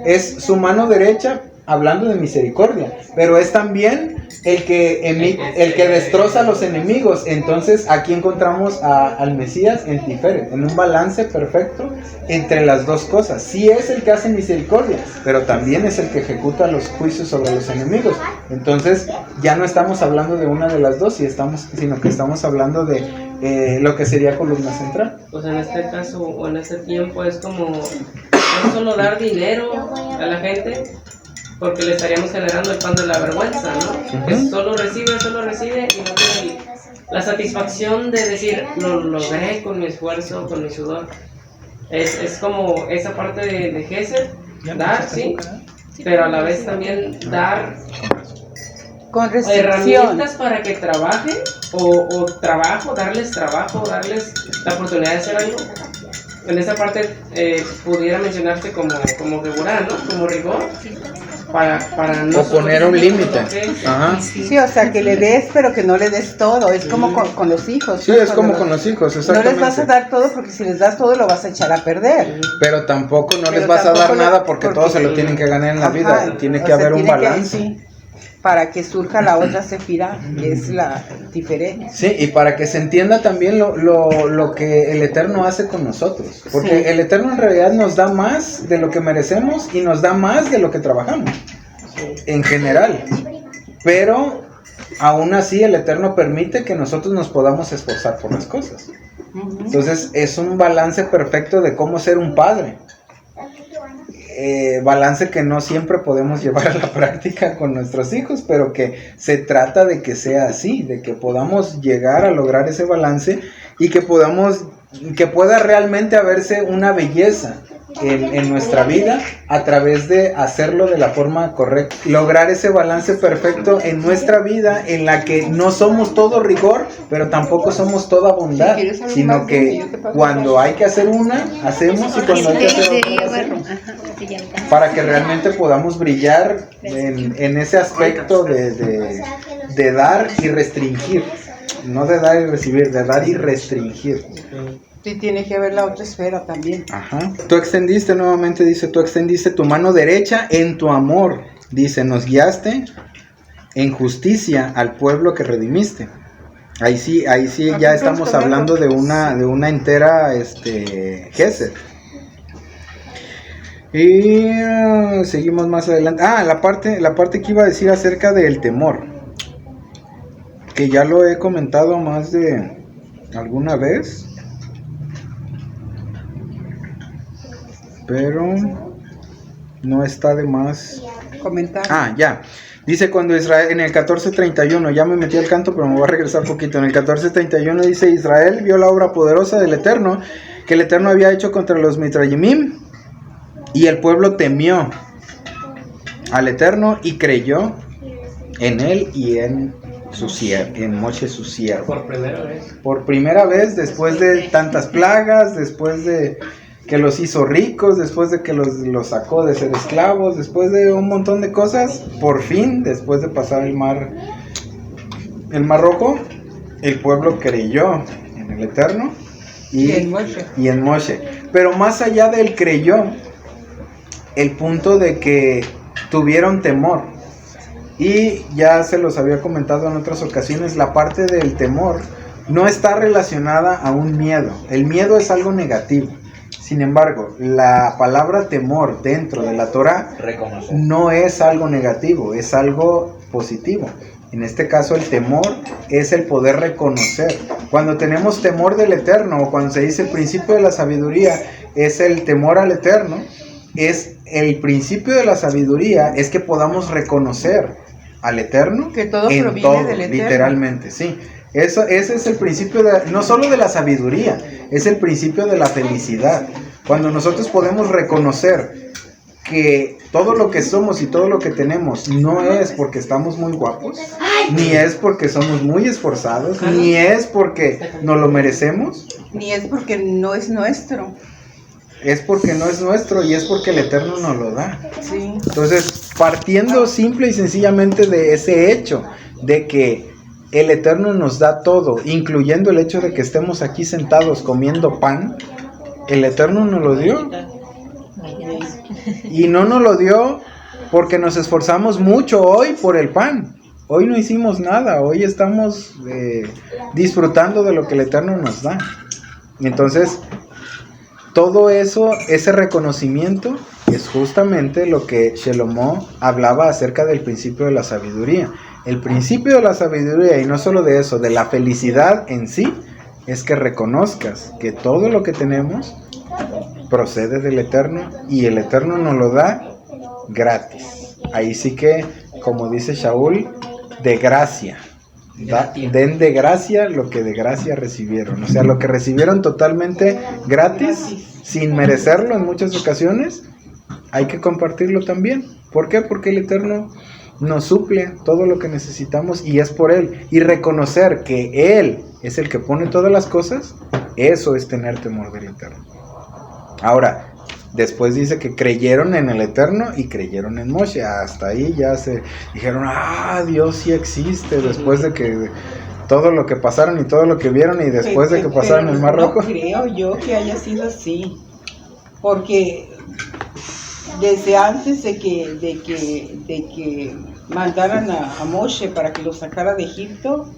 es su mano derecha hablando de misericordia, pero es también el que destroza a los enemigos. Entonces aquí encontramos al Mesías en Tiferet, en un balance perfecto entre las dos cosas. Sí es el que hace misericordia, pero también es el que ejecuta los juicios sobre los enemigos. Entonces ya no estamos hablando de una de las dos, sino que estamos hablando de lo que sería columna central. Pues en este caso, o en este tiempo, es como no solo dar dinero a la gente, porque le estaríamos generando el pan de la vergüenza, ¿no? Que solo recibe y no tiene la satisfacción de decir, lo logré con mi esfuerzo, con mi sudor. Es como esa parte de Gesed, dar, sí, pero a la vez también dar con herramientas para que trabajen, o darles la oportunidad de hacer algo. En esa parte pudiera mencionarse como Geburá, ¿no? Como rigor. Para no poner un límite. Ajá. Sí, o sea, que le des, pero que no le des todo. Es como con los hijos. Sí, es como con los hijos, exactamente. No les vas a dar todo, porque si les das todo lo vas a echar a perder. Pero tampoco les vas a dar nada porque todo se lo tienen que ganar en la vida. Tiene que haber un balance. Para que surja la otra sefirá, que es la diferencia. Sí, y para que se entienda también lo que el Eterno hace con nosotros. Porque el Eterno en realidad nos da más de lo que merecemos y nos da más de lo que trabajamos. En general. Pero aún así el Eterno permite que nosotros nos podamos esforzar por las cosas. Entonces es un balance perfecto de cómo ser un padre. Balance que no siempre podemos llevar a la práctica con nuestros hijos, pero que se trata de que sea así, de que podamos llegar a lograr ese balance y que pueda realmente haberse una belleza en nuestra vida a través de hacerlo de la forma correcta, lograr ese balance perfecto en nuestra vida en la que no somos todo rigor, pero tampoco somos toda bondad, sino que cuando hay que hacer una, hacemos, y cuando hay que hacer otra, hacemos, para que realmente podamos brillar en ese aspecto de dar y restringir, no de dar y recibir, de dar y restringir. Sí, tiene que haber la otra esfera también. Ajá. Tú extendiste tu mano derecha en tu amor. Dice, nos guiaste en justicia al pueblo que redimiste. Ahí sí ya estamos hablando de una entera Gesed. Y seguimos más adelante. La parte que iba a decir acerca del temor, que ya lo he comentado más de alguna vez, pero no está de más comentar. Ya. Dice cuando Israel, en el 14:31, ya me metí al canto, pero me voy a regresar poquito. En el 14:31 dice, Israel vio la obra poderosa del Eterno, que el Eterno había hecho contra los Mitrayimim, y el pueblo temió al Eterno y creyó en él y en Moshe su siervo. Por primera vez, después de tantas plagas, después de que los hizo ricos, después de que los sacó de ser esclavos, después de un montón de cosas, por fin, después de pasar el mar Rojo, el pueblo creyó en el Eterno y en Moshe. Pero más allá del creyó, el punto de que tuvieron temor, y ya se los había comentado en otras ocasiones, la parte del temor no está relacionada a un miedo. El miedo es algo negativo. Sin embargo, la palabra temor dentro de la Torah no es algo negativo, es algo positivo. En este caso, el temor es el poder reconocer. Cuando tenemos temor del Eterno, o cuando se dice el principio de la sabiduría es el temor al Eterno, es el principio de la sabiduría, es que podamos reconocer al Eterno, que todo en proviene todo, del Eterno. literalmente, sí. Ese es el principio no solo de la sabiduría, es el principio de la felicidad. Cuando nosotros podemos reconocer que todo lo que somos y todo lo que tenemos no es porque estamos muy guapos, ni es porque somos muy esforzados, ni es porque nos lo merecemos, ni es porque no es nuestro. Es porque no es nuestro y es porque el Eterno nos lo da. Sí. Entonces, partiendo simple y sencillamente de ese hecho, de que el Eterno nos da todo, incluyendo el hecho de que estemos aquí sentados comiendo pan, el Eterno nos lo dio. Y no nos lo dio porque nos esforzamos mucho hoy por el pan. Hoy no hicimos nada, hoy estamos disfrutando de lo que el Eterno nos da. Entonces, todo eso, ese reconocimiento, es justamente lo que Shelomo hablaba acerca del principio de la sabiduría. El principio de la sabiduría, y no solo de eso, de la felicidad en sí, es que reconozcas que todo lo que tenemos procede del Eterno y el Eterno nos lo da gratis. Ahí sí que, como dice Shaul, de gracia. Den de gracia lo que de gracia recibieron. O sea, lo que recibieron totalmente gratis, sin merecerlo en muchas ocasiones, hay que compartirlo también. ¿Por qué? Porque el Eterno nos suple todo lo que necesitamos y es por Él. Y reconocer que Él es el que pone todas las cosas, eso es tener temor del Eterno. Ahora, después dice que creyeron en el Eterno y creyeron en Moshe. Hasta ahí ya se dijeron, Dios sí existe, después de que todo lo que pasaron y todo lo que vieron y después de que pasaron el Mar Rojo. No creo yo que haya sido así, porque desde antes de que mandaran a Moshe para que lo sacara de Egipto,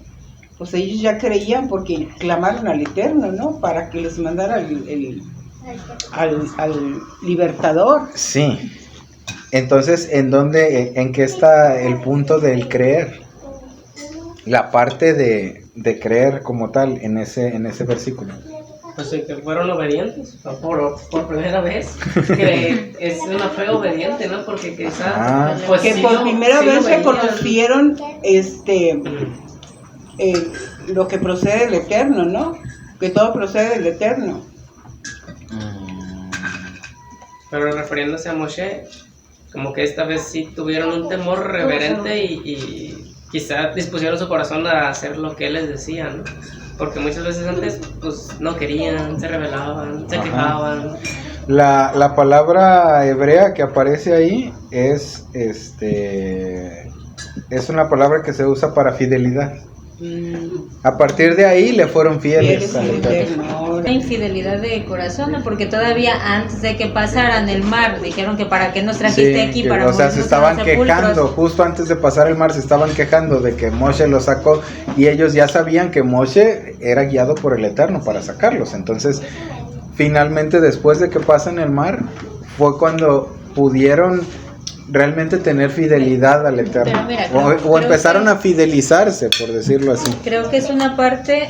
pues ellos ya creían porque clamaron al Eterno, ¿no? Para que les mandara al libertador. Sí. Entonces, ¿en qué está el punto del creer? La parte de creer como tal en ese versículo. Pues que fueron obedientes por primera vez, que es una fe obediente, ¿no? Porque quizás pues que por primera vez reconocieron lo que procede del Eterno, ¿no? Que todo procede del Eterno. Pero refiriéndose a Moshe, como que esta vez sí tuvieron un temor reverente y quizá dispusieron su corazón a hacer lo que él les decía, ¿no? Porque muchas veces antes pues no querían, se rebelaban, se quejaban. La palabra hebrea que aparece ahí es una palabra que se usa para fidelidad. A partir de ahí le fueron fieles al Eterno. Una infidelidad de corazón, ¿no? Porque todavía antes de que pasaran el mar dijeron que para qué nos trajiste aquí para morirnos. O sea, se estaban quejando, justo antes de pasar el mar se estaban quejando de que Moshe los sacó y ellos ya sabían que Moshe era guiado por el Eterno para sacarlos. Entonces, finalmente después de que pasan el mar fue cuando pudieron realmente tener fidelidad al Eterno. Mira, o empezaron a fidelizarse, por decirlo así. Creo que es una parte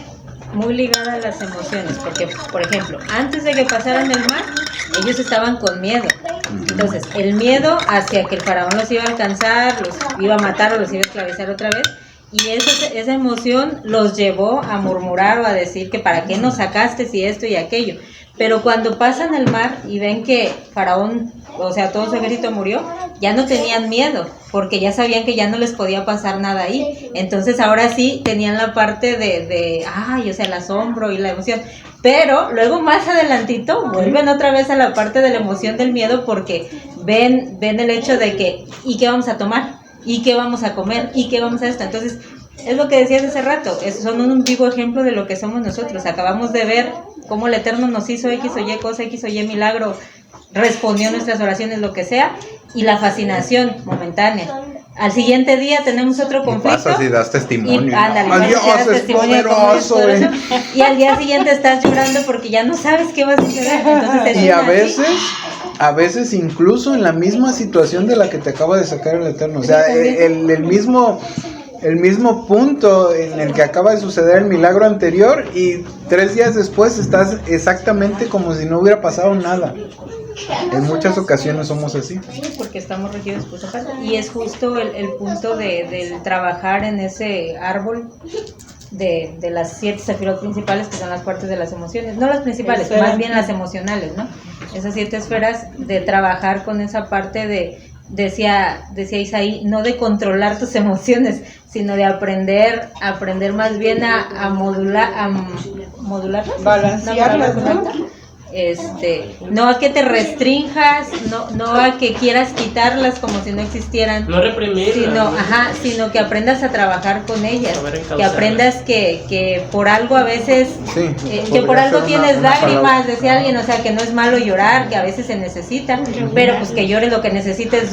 muy ligada a las emociones, porque, por ejemplo, antes de que pasaran el mar, ellos estaban con miedo. Entonces, el miedo hacia que el faraón los iba a alcanzar, los iba a matar o los iba a esclavizar otra vez, y esa emoción los llevó a murmurar o a decir que para qué nos sacaste si esto y aquello. Pero cuando pasan el mar y ven que Faraón, o sea, todo su ejército murió, ya no tenían miedo, porque ya sabían que ya no les podía pasar nada ahí. Entonces ahora sí tenían la parte o sea, el asombro y la emoción. Pero luego más adelantito vuelven otra vez a la parte de la emoción del miedo, porque ven el hecho de que, ¿y qué vamos a tomar? ¿Y qué vamos a comer? ¿Y qué vamos a esto? Entonces, es lo que decías hace rato, son un vivo ejemplo de lo que somos nosotros. Acabamos de ver cómo el Eterno nos hizo X o Y cosa, X o Y milagro, respondió nuestras oraciones, lo que sea, y la fascinación momentánea. Al siguiente día tenemos otro conflicto. Pasas y das testimonio. Dios es poderoso. Y al día siguiente estás llorando porque ya no sabes qué va a suceder. Entonces, y a veces incluso en la misma situación de la que te acaba de sacar el Eterno. O sea, el mismo el mismo punto en el que acaba de suceder el milagro anterior y 3 días después estás exactamente como si no hubiera pasado nada. En muchas ocasiones somos así. Sí, porque estamos regidos por esa parte. Y es justo el punto del trabajar en ese árbol de las 7 sefirot principales, que son las partes de las emociones. No las principales, más bien las emocionales, ¿no? Esas 7 esferas, de trabajar con esa parte de, decía Isaí, no de controlar tus emociones, sino de aprender más bien a modularlas, balancearlas, ¿no? No a que te restrinjas, no a que quieras quitarlas como si no existieran, no reprimirlas, sino que aprendas a trabajar con ellas, que aprendas que por algo a veces, que por algo tienes lágrimas, decía alguien, o sea, que no es malo llorar, que a veces se necesita, pero pues que llores lo que necesites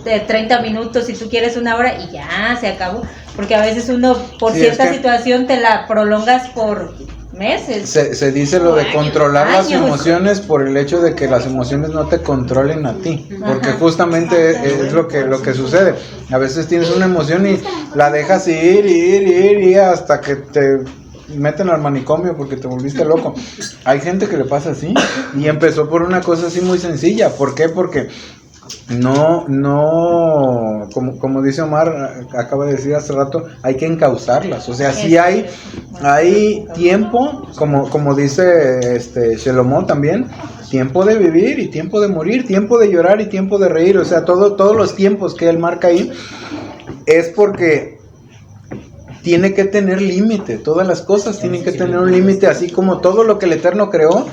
30 minutos, si tú quieres 1 hora y ya, se acabó, porque a veces uno por cierta situación te la prolongas por meses. Se dice lo de controlar las emociones por el hecho de que las emociones no te controlen a ti, porque justamente es lo que sucede. A veces tienes una emoción y la dejas ir hasta que te meten al manicomio porque te volviste loco. Hay gente que le pasa así y empezó por una cosa así muy sencilla. ¿Por qué? Porque no, como dice Omar, acaba de decir hace rato, hay que encauzarlas. O sea, sí hay tiempo, como dice Shelomo también, tiempo de vivir y tiempo de morir, tiempo de llorar y tiempo de reír. O sea, todos los tiempos que él marca ahí es porque tiene que tener límite. Todas las cosas tienen que tener un límite, así como todo lo que el Eterno creó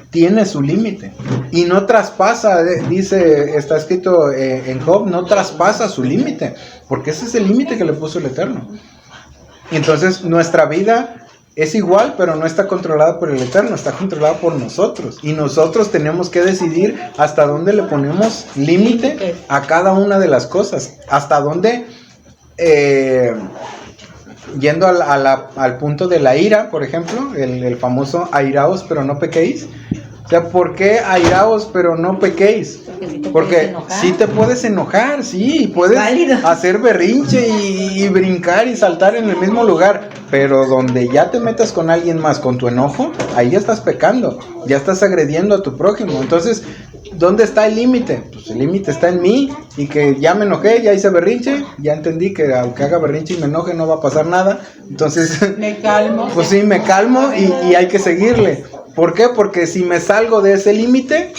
tiene su límite y no traspasa, está escrito en Job, no traspasa su límite, porque ese es el límite que le puso el Eterno. Y entonces nuestra vida es igual, pero no está controlada por el Eterno, está controlada por nosotros, y nosotros tenemos que decidir hasta dónde le ponemos límite a cada una de las cosas, hasta dónde, yendo al punto de la ira, por ejemplo, el famoso airaos pero no pequéis. O sea, ¿por qué airaos pero no pequéis? Porque sí te puedes enojar, sí, puedes hacer berrinche y brincar y saltar en el mismo lugar, pero donde ya te metas con alguien más con tu enojo, ahí ya estás pecando, ya estás agrediendo a tu prójimo. Entonces, ¿dónde está el límite? Pues el límite está en mí, y que ya me enojé, ya hice berrinche, ya entendí que aunque haga berrinche y me enoje no va a pasar nada. Entonces, me calmo. Pues sí, me calmo y hay que seguirle. ¿Por qué? Porque si me salgo de ese límite,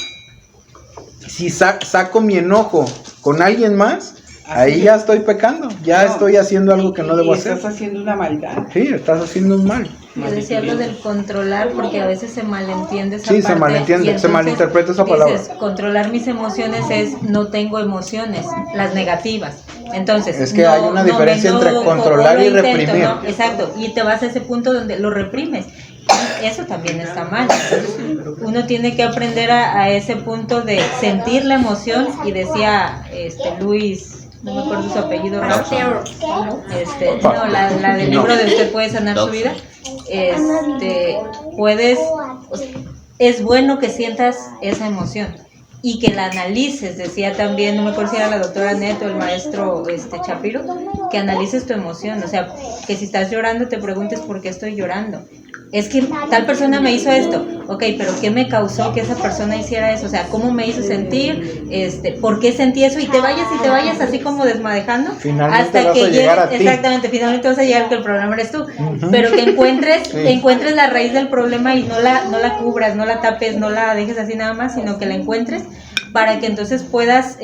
si saco mi enojo con alguien más, ahí ya estoy pecando, ya estoy haciendo algo que no debo hacer. Estás haciendo una maldad. Sí, estás haciendo un mal. Yo decía lo del controlar porque a veces se malentiende esa parte. Sí, se malentiende, se malinterpreta esa palabra. Controlar mis emociones es no tengo emociones, las negativas. Entonces, es que hay una diferencia entre controlar y reprimir. ¿no? Exacto, y te vas a ese punto donde lo reprimes. Y eso también está mal. Entonces, uno tiene que aprender a ese punto de sentir la emoción, y decía Luis, no me acuerdo su apellido, la del libro de Usted puede sanar su vida. Es bueno que sientas esa emoción y que la analices. Decía también, no me acuerdo si era la doctora Neto o el maestro Chapiro, que analices tu emoción. O sea, que si estás llorando te preguntes por qué estoy llorando. Es que tal persona me hizo esto, ok, pero ¿qué me causó que esa persona hiciera eso? O sea, ¿cómo me hizo sentir? ¿Por qué sentí eso? Y te vayas así como desmadejando, finalmente hasta vas que a llegar a ti. Exactamente, finalmente vas a llegar que el problema eres tú. Pero que encuentres la raíz del problema y no la cubras, no la tapes, no la dejes así nada más, sino que la encuentres, para que entonces puedas,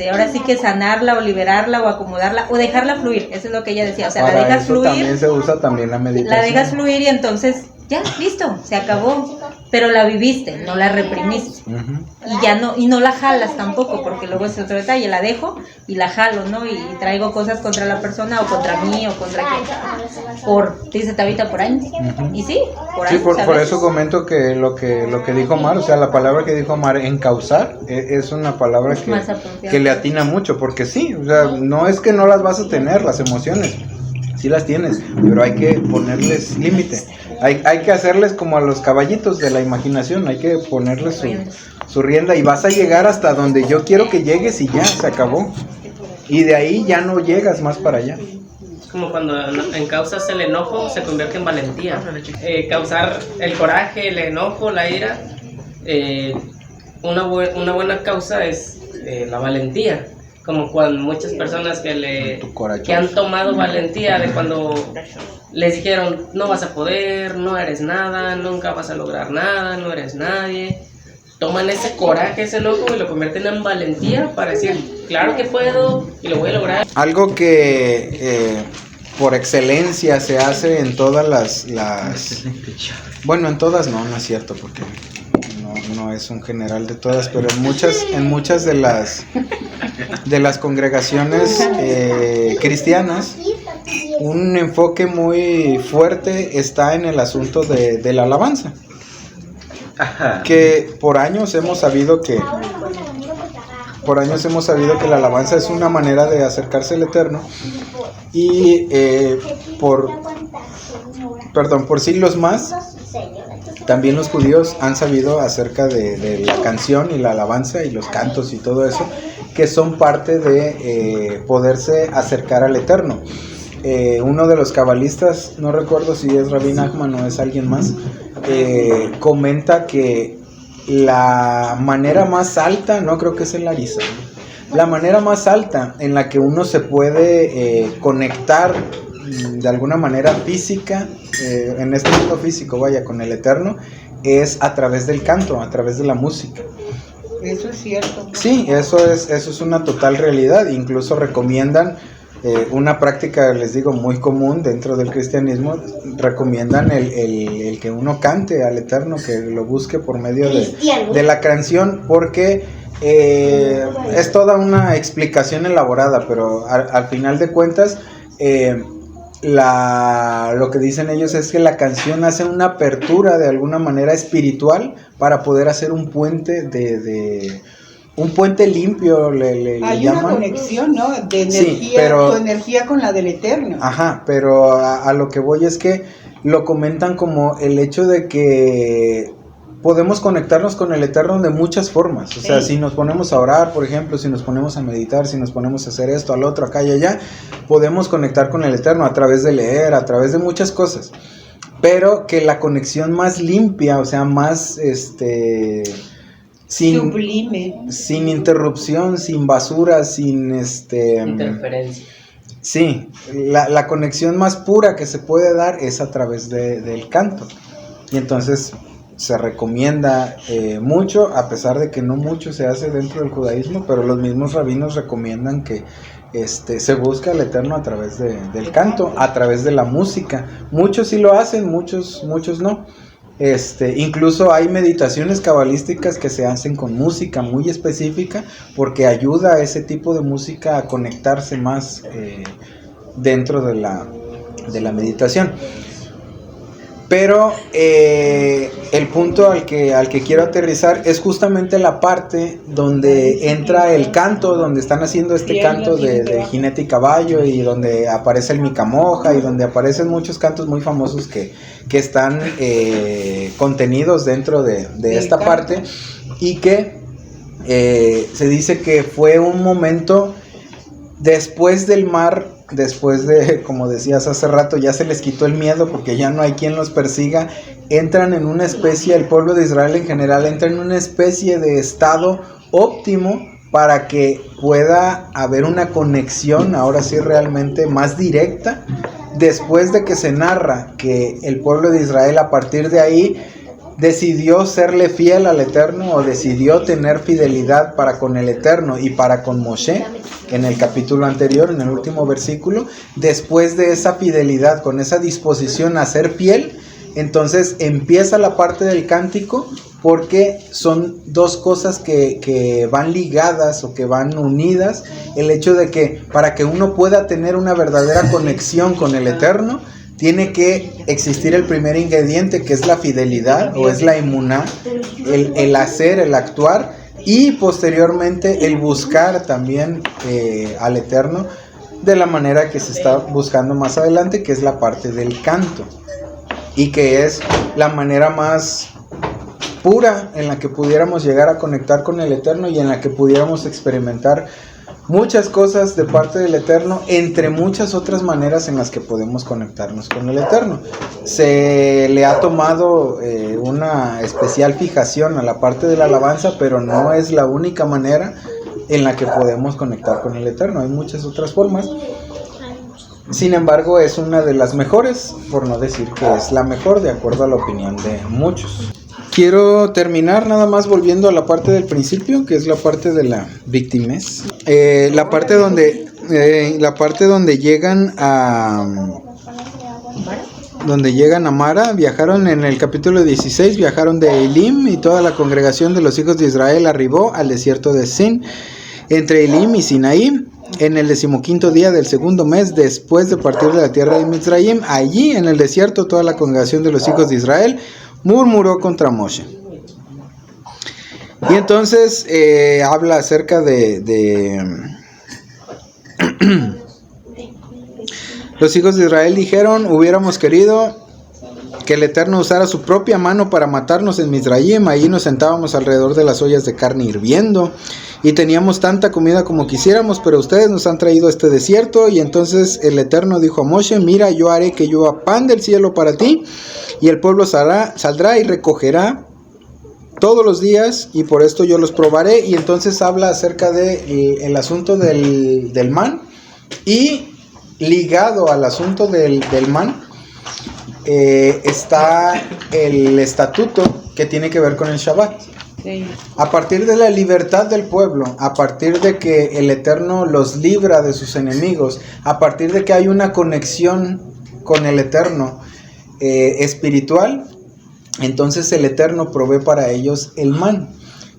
ahora sí que sanarla o liberarla o acomodarla o dejarla fluir. Eso es lo que ella decía, o sea, para la dejas eso fluir. También se usa también la meditación. La dejas fluir y entonces ya, listo, se acabó. Pero la viviste, no la reprimiste. Y ya no, y no la jalas tampoco, porque luego es otro detalle, la dejo y la jalo, ¿no? Y traigo cosas contra la persona o contra mí o contra dice Tabita, por años. Y sí, por años. Sí, por eso comento que lo que dijo Omar, o sea, la palabra que dijo Omar, encauzar, es una palabra que le atina mucho, porque sí, o sea, no es que no las vas a tener, las emociones. Sí las tienes, pero hay que ponerles límite. Hay que hacerles como a los caballitos de la imaginación, hay que ponerles su rienda, y vas a llegar hasta donde yo quiero que llegues y ya, se acabó. Y de ahí ya no llegas más para allá. como cuando encausas el enojo, se convierte en valentía. Causar el coraje, el enojo, la ira, una buena causa es la valentía. Como cuando muchas personas que han tomado valentía de cuando les dijeron no vas a poder, no eres nada, nunca vas a lograr nada, no eres nadie. Toman ese coraje, ese enojo y lo convierten en valentía para decir, claro que puedo y lo voy a lograr. Algo que por excelencia se hace en todas las... Bueno, en todas no es cierto, porque no es un general de todas, pero en muchas de las congregaciones cristianas, un enfoque muy fuerte está en el asunto de la alabanza. Que por años hemos sabido que la alabanza es una manera de acercarse al Eterno, y por siglos más también los judíos han sabido acerca de la canción y la alabanza y los cantos y todo eso, que son parte de poderse acercar al Eterno. Uno de los cabalistas, no recuerdo si es Rabbi Nachman o es alguien más, comenta que la manera más alta, no creo que es el Arizal, la manera más alta en la que uno se puede conectar de alguna manera física, en este mundo físico, con el Eterno, es a través del canto, a través de la música. Eso es cierto. Sí, eso es una total realidad. Incluso recomiendan una práctica, les digo, muy común dentro del cristianismo. Recomiendan el que uno cante al Eterno, que lo busque por medio de la canción, porque es toda una explicación elaborada, pero al final de cuentas lo que dicen ellos es que la canción hace una apertura de alguna manera espiritual para poder hacer un puente un puente limpio, le hay llaman. Una conexión, ¿no? De energía, sí, tu energía con la del Eterno. Ajá, pero a lo que voy es que lo comentan como el hecho de que podemos conectarnos con el Eterno de muchas formas. O sea, si nos ponemos a orar, por ejemplo, si nos ponemos a meditar, si nos ponemos a hacer esto, al otro, acá y allá, podemos conectar con el Eterno a través de leer, a través de muchas cosas. Pero que la conexión más limpia, o sea, más sublime, sin interrupción, sin basura, sin interferencia. Sí, la conexión más pura que se puede dar es a través del canto. Y entonces se recomienda mucho, a pesar de que no mucho se hace dentro del judaísmo, pero los mismos rabinos recomiendan que se busca al Eterno a través del canto, a través de la música. Muchos sí lo hacen, muchos no. Incluso hay meditaciones cabalísticas que se hacen con música muy específica, porque ayuda a ese tipo de música a conectarse más dentro de la meditación. Pero el punto al que quiero aterrizar es justamente la parte donde entra el canto, donde están haciendo canto de jinete y caballo, y donde aparece el micamoja, y donde aparecen muchos cantos muy famosos que están contenidos dentro de esta parte, y que se dice que fue un momento después del mar. Después de, como decías hace rato, ya se les quitó el miedo porque ya no hay quien los persiga. Entran en una especie, el pueblo de Israel en general entra en una especie de estado óptimo para que pueda haber una conexión, ahora sí realmente más directa, después de que se narra que el pueblo de Israel a partir de ahí decidió serle fiel al Eterno, o decidió tener fidelidad para con el Eterno y para con Moshe. En el capítulo anterior, en el último versículo, después de esa fidelidad, con esa disposición a ser fiel, entonces empieza la parte del cántico, porque son dos cosas que van ligadas o que van unidas. El hecho de que para que uno pueda tener una verdadera conexión con el Eterno, tiene que existir el primer ingrediente, que es la fidelidad, o es la emuná, el hacer, el actuar, y posteriormente el buscar también al Eterno de la manera que se está buscando más adelante, que es la parte del canto, y que es la manera más pura en la que pudiéramos llegar a conectar con el Eterno, y en la que pudiéramos experimentar muchas cosas de parte del Eterno, entre muchas otras maneras en las que podemos conectarnos con el Eterno. Se le ha tomado una especial fijación a la parte de la alabanza, pero no es la única manera en la que podemos conectar con el Eterno. Hay muchas otras formas. Sin embargo, es una de las mejores, por no decir que es la mejor, de acuerdo a la opinión de muchos. Quiero terminar nada más volviendo a la parte del principio, que es la parte de la victimez. La parte donde llegan a Mara, viajaron en el capítulo 16, viajaron de Elim, y toda la congregación de los hijos de Israel arribó al desierto de Sin, entre Elim y Sinaí, en el 15º día del segundo mes, después de partir de la tierra de Mizraim. Allí en el desierto toda la congregación de los hijos de Israel murmuró contra Moshe. Y entonces habla acerca de los hijos de Israel dijeron: hubiéramos querido que el Eterno usara su propia mano para matarnos en Mizraim. Allí nos sentábamos alrededor de las ollas de carne hirviendo y teníamos tanta comida como quisiéramos, pero ustedes nos han traído a este desierto. Y entonces el Eterno dijo a Moshe: mira, yo haré que llueva pan del cielo para ti, y el pueblo saldrá y recogerá todos los días, y por esto yo los probaré. Y entonces habla acerca de el asunto del man, y ligado al asunto del man está el estatuto que tiene que ver con el Shabbat. Sí. A partir de la libertad del pueblo, a partir de que el Eterno los libra de sus enemigos, a partir de que hay una conexión con el Eterno espiritual, entonces el Eterno provee para ellos el man.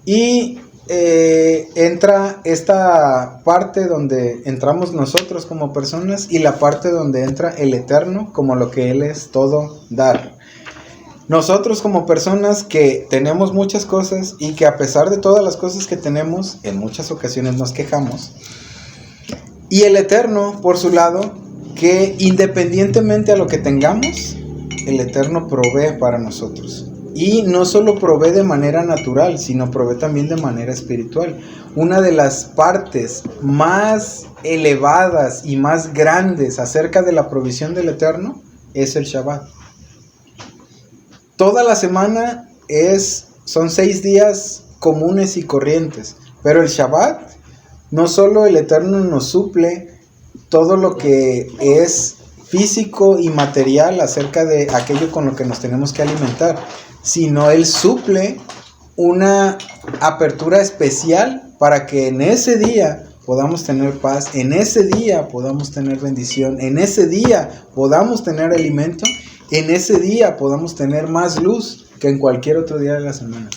Y entra esta parte donde entramos nosotros como personas, y la parte donde entra el Eterno como lo que Él es, todo dar. Nosotros como personas que tenemos muchas cosas, y que a pesar de todas las cosas que tenemos, en muchas ocasiones nos quejamos. Y el Eterno, por su lado, que independientemente a lo que tengamos, el Eterno provee para nosotros. Y no solo provee de manera natural, sino provee también de manera espiritual. Una de las partes más elevadas y más grandes acerca de la provisión del Eterno es el Shabbat. Toda la semana son 6 días comunes y corrientes, pero el Shabbat, no solo el Eterno nos suple todo lo que es físico y material acerca de aquello con lo que nos tenemos que alimentar, sino Él suple una apertura especial para que en ese día podamos tener paz, en ese día podamos tener bendición, en ese día podamos tener alimento, en ese día podamos tener más luz que en cualquier otro día de la semana.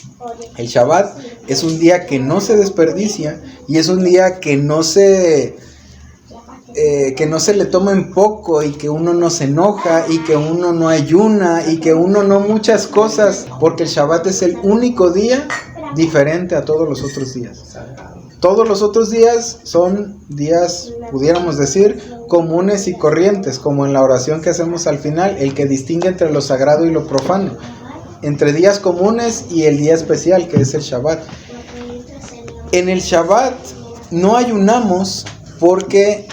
El Shabbat es un día que no se desperdicia, y es un día que no se le toma en poco, y que uno no se enoja, y que uno no ayuna, y que uno no muchas cosas, porque el Shabbat es el único día diferente a todos los otros días. Todos los otros días son días, pudiéramos decir, comunes y corrientes, como en la oración que hacemos al final, el que distingue entre lo sagrado y lo profano, entre días comunes y el día especial que es el Shabbat. En el Shabbat no ayunamos porque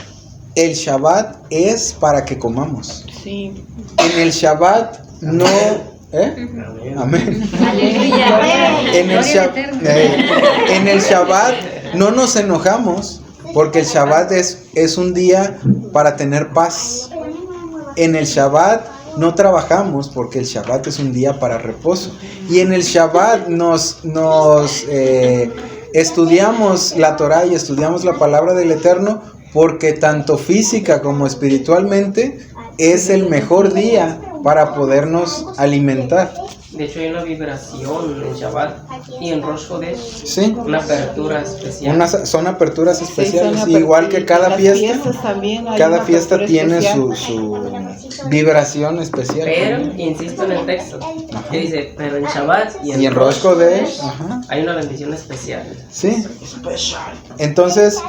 el Shabbat es para que comamos. Sí. En el Shabbat no... Amén. En el Shabbat no nos enojamos porque el Shabbat es un día para tener paz. En el Shabbat no trabajamos porque el Shabbat es un día para reposo. Y en el Shabbat estudiamos la Torah y estudiamos la palabra del Eterno, porque tanto física como espiritualmente es el mejor día para podernos alimentar. De hecho hay una vibración en Shabbat y en Rosh Chodesh, sí, una apertura especial. Son aperturas especiales, sí, igual que cada fiesta. Cada fiesta tiene su vibración especial. Pero, insisto en el texto, que dice, pero en Shabbat y en Rosh Chodesh hay una bendición especial. Sí. Entonces,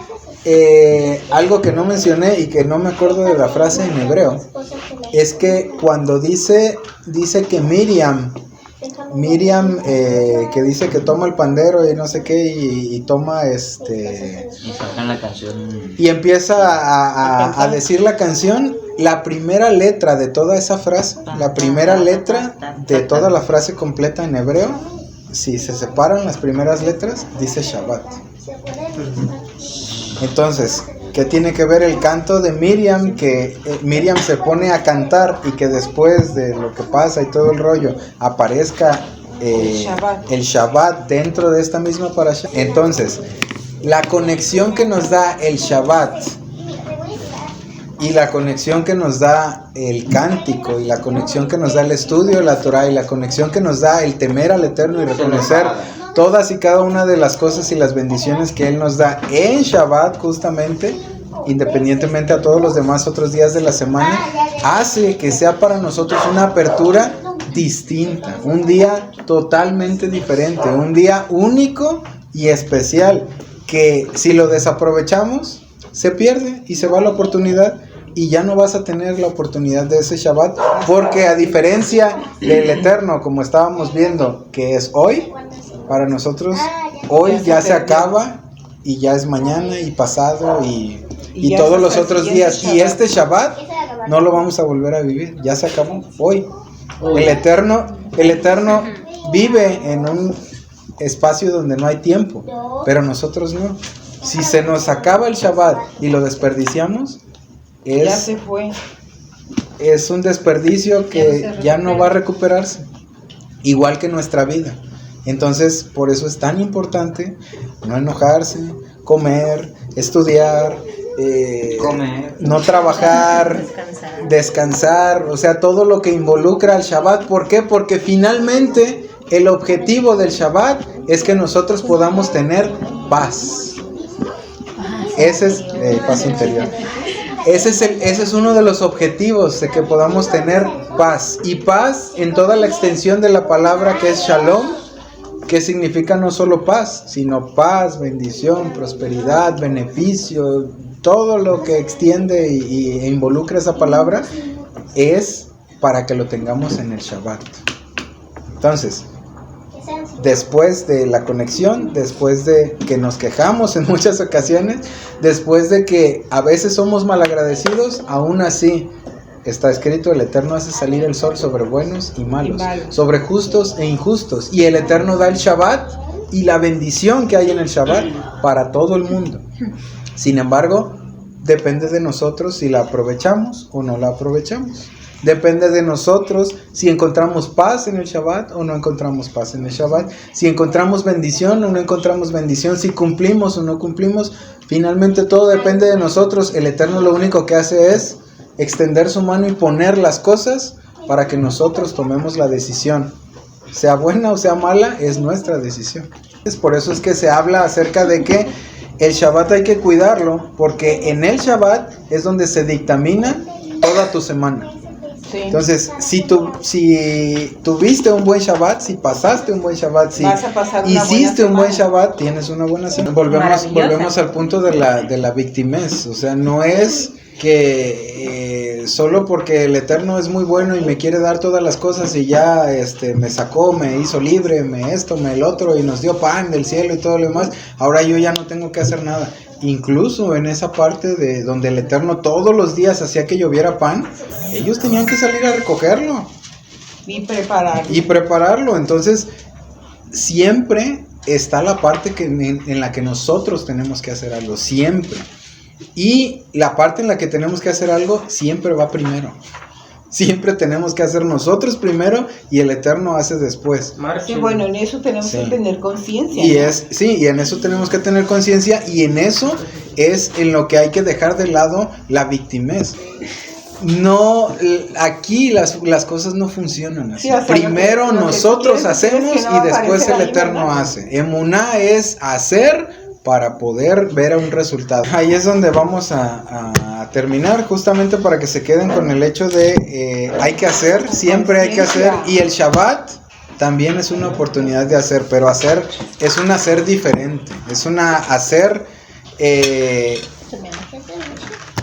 algo que no mencioné y que no me acuerdo de la frase en hebreo, es que cuando dice que Miriam Miriam que dice que toma el pandero y no sé qué y toma Y sacan la canción. y empieza a decir la canción. La primera letra de toda esa frase, la primera letra de toda la frase completa en hebreo, si se separan las primeras letras, dice Shabbat. Entonces, ¿qué tiene que ver el canto de Miriam? Que Miriam se pone a cantar y que después de lo que pasa y todo el rollo aparezca el Shabbat dentro de esta misma parasha. Entonces, la conexión que nos da el Shabbat y la conexión que nos da el cántico y la conexión que nos da el estudio de la Torah y la conexión que nos da el temer al Eterno y reconocer todas y cada una de las cosas y las bendiciones que Él nos da en Shabbat justamente, independientemente a todos los demás otros días de la semana, hace que sea para nosotros una apertura distinta, un día totalmente diferente, un día único y especial, que si lo desaprovechamos se pierde y se va la oportunidad y ya no vas a tener la oportunidad de ese Shabbat, porque a diferencia del Eterno, como estábamos viendo, que es hoy, para nosotros hoy ya se acaba y ya es mañana y pasado y todos los otros días, y este Shabbat no lo vamos a volver a vivir, ya se acabó hoy. El Eterno vive en un espacio donde no hay tiempo, pero nosotros no. Si se nos acaba el Shabbat y lo desperdiciamos, ya se fue. Es un desperdicio que ya no va a recuperarse, igual que nuestra vida. Entonces, por eso es tan importante no enojarse, comer, estudiar, no trabajar, descansar, o sea, todo lo que involucra al Shabbat. ¿Por qué? Porque finalmente el objetivo del Shabbat es que nosotros podamos tener paz. Ese es paz interior. Ese es uno de los objetivos, de que podamos tener paz. Y paz en toda la extensión de la palabra, que es Shalom, que significa no solo paz, sino paz, bendición, prosperidad, beneficio. Todo lo que extiende e involucra esa palabra es para que lo tengamos en el Shabbat. Entonces, después de la conexión, después de que nos quejamos en muchas ocasiones, después de que a veces somos malagradecidos, aún así está escrito: el Eterno hace salir el sol sobre buenos y malos, sobre justos e injustos, y el Eterno da el Shabbat y la bendición que hay en el Shabbat para todo el mundo. Sin embargo, depende de nosotros si la aprovechamos o no la aprovechamos. Depende de nosotros si encontramos paz en el Shabbat o no encontramos paz en el Shabbat. Si encontramos bendición o no encontramos bendición. Si cumplimos o no cumplimos. Finalmente todo depende de nosotros. El Eterno lo único que hace es extender su mano y poner las cosas para que nosotros tomemos la decisión. Sea buena o sea mala, es nuestra decisión. Por eso es que se habla acerca de que el Shabbat hay que cuidarlo, porque en el Shabbat es donde se dictamina toda tu semana. Sí. Entonces, si tuviste un buen Shabbat, si pasaste un buen Shabbat, si hiciste un buen Shabbat, tienes una buena semana. Volvemos al punto de la victimez. O sea, no es que solo porque el Eterno es muy bueno y me quiere dar todas las cosas y ya me sacó, me hizo libre, me el otro, y nos dio pan del cielo y todo lo demás, ahora yo ya no tengo que hacer nada. Incluso en esa parte de donde el Eterno todos los días hacía que lloviera pan, ellos tenían que salir a recogerlo y prepararlo. Entonces siempre está la parte en la que nosotros tenemos que hacer algo, siempre. Y la parte en la que tenemos que hacer algo siempre va primero. Siempre tenemos que hacer nosotros primero y el Eterno hace después. Sí, bueno, en eso tenemos que tener conciencia. Y en eso tenemos que tener conciencia, y en eso es en lo que hay que dejar de lado la victimez. No, aquí las cosas no funcionan así. Sí, o sea, primero nosotros hacemos y después el Eterno hace. Emuná es hacer para poder ver un resultado. Ahí es donde vamos a terminar, justamente para que se queden con el hecho de hay que hacer, siempre hay que hacer, y el Shabbat también es una oportunidad de hacer, pero hacer es un hacer diferente, es una hacer en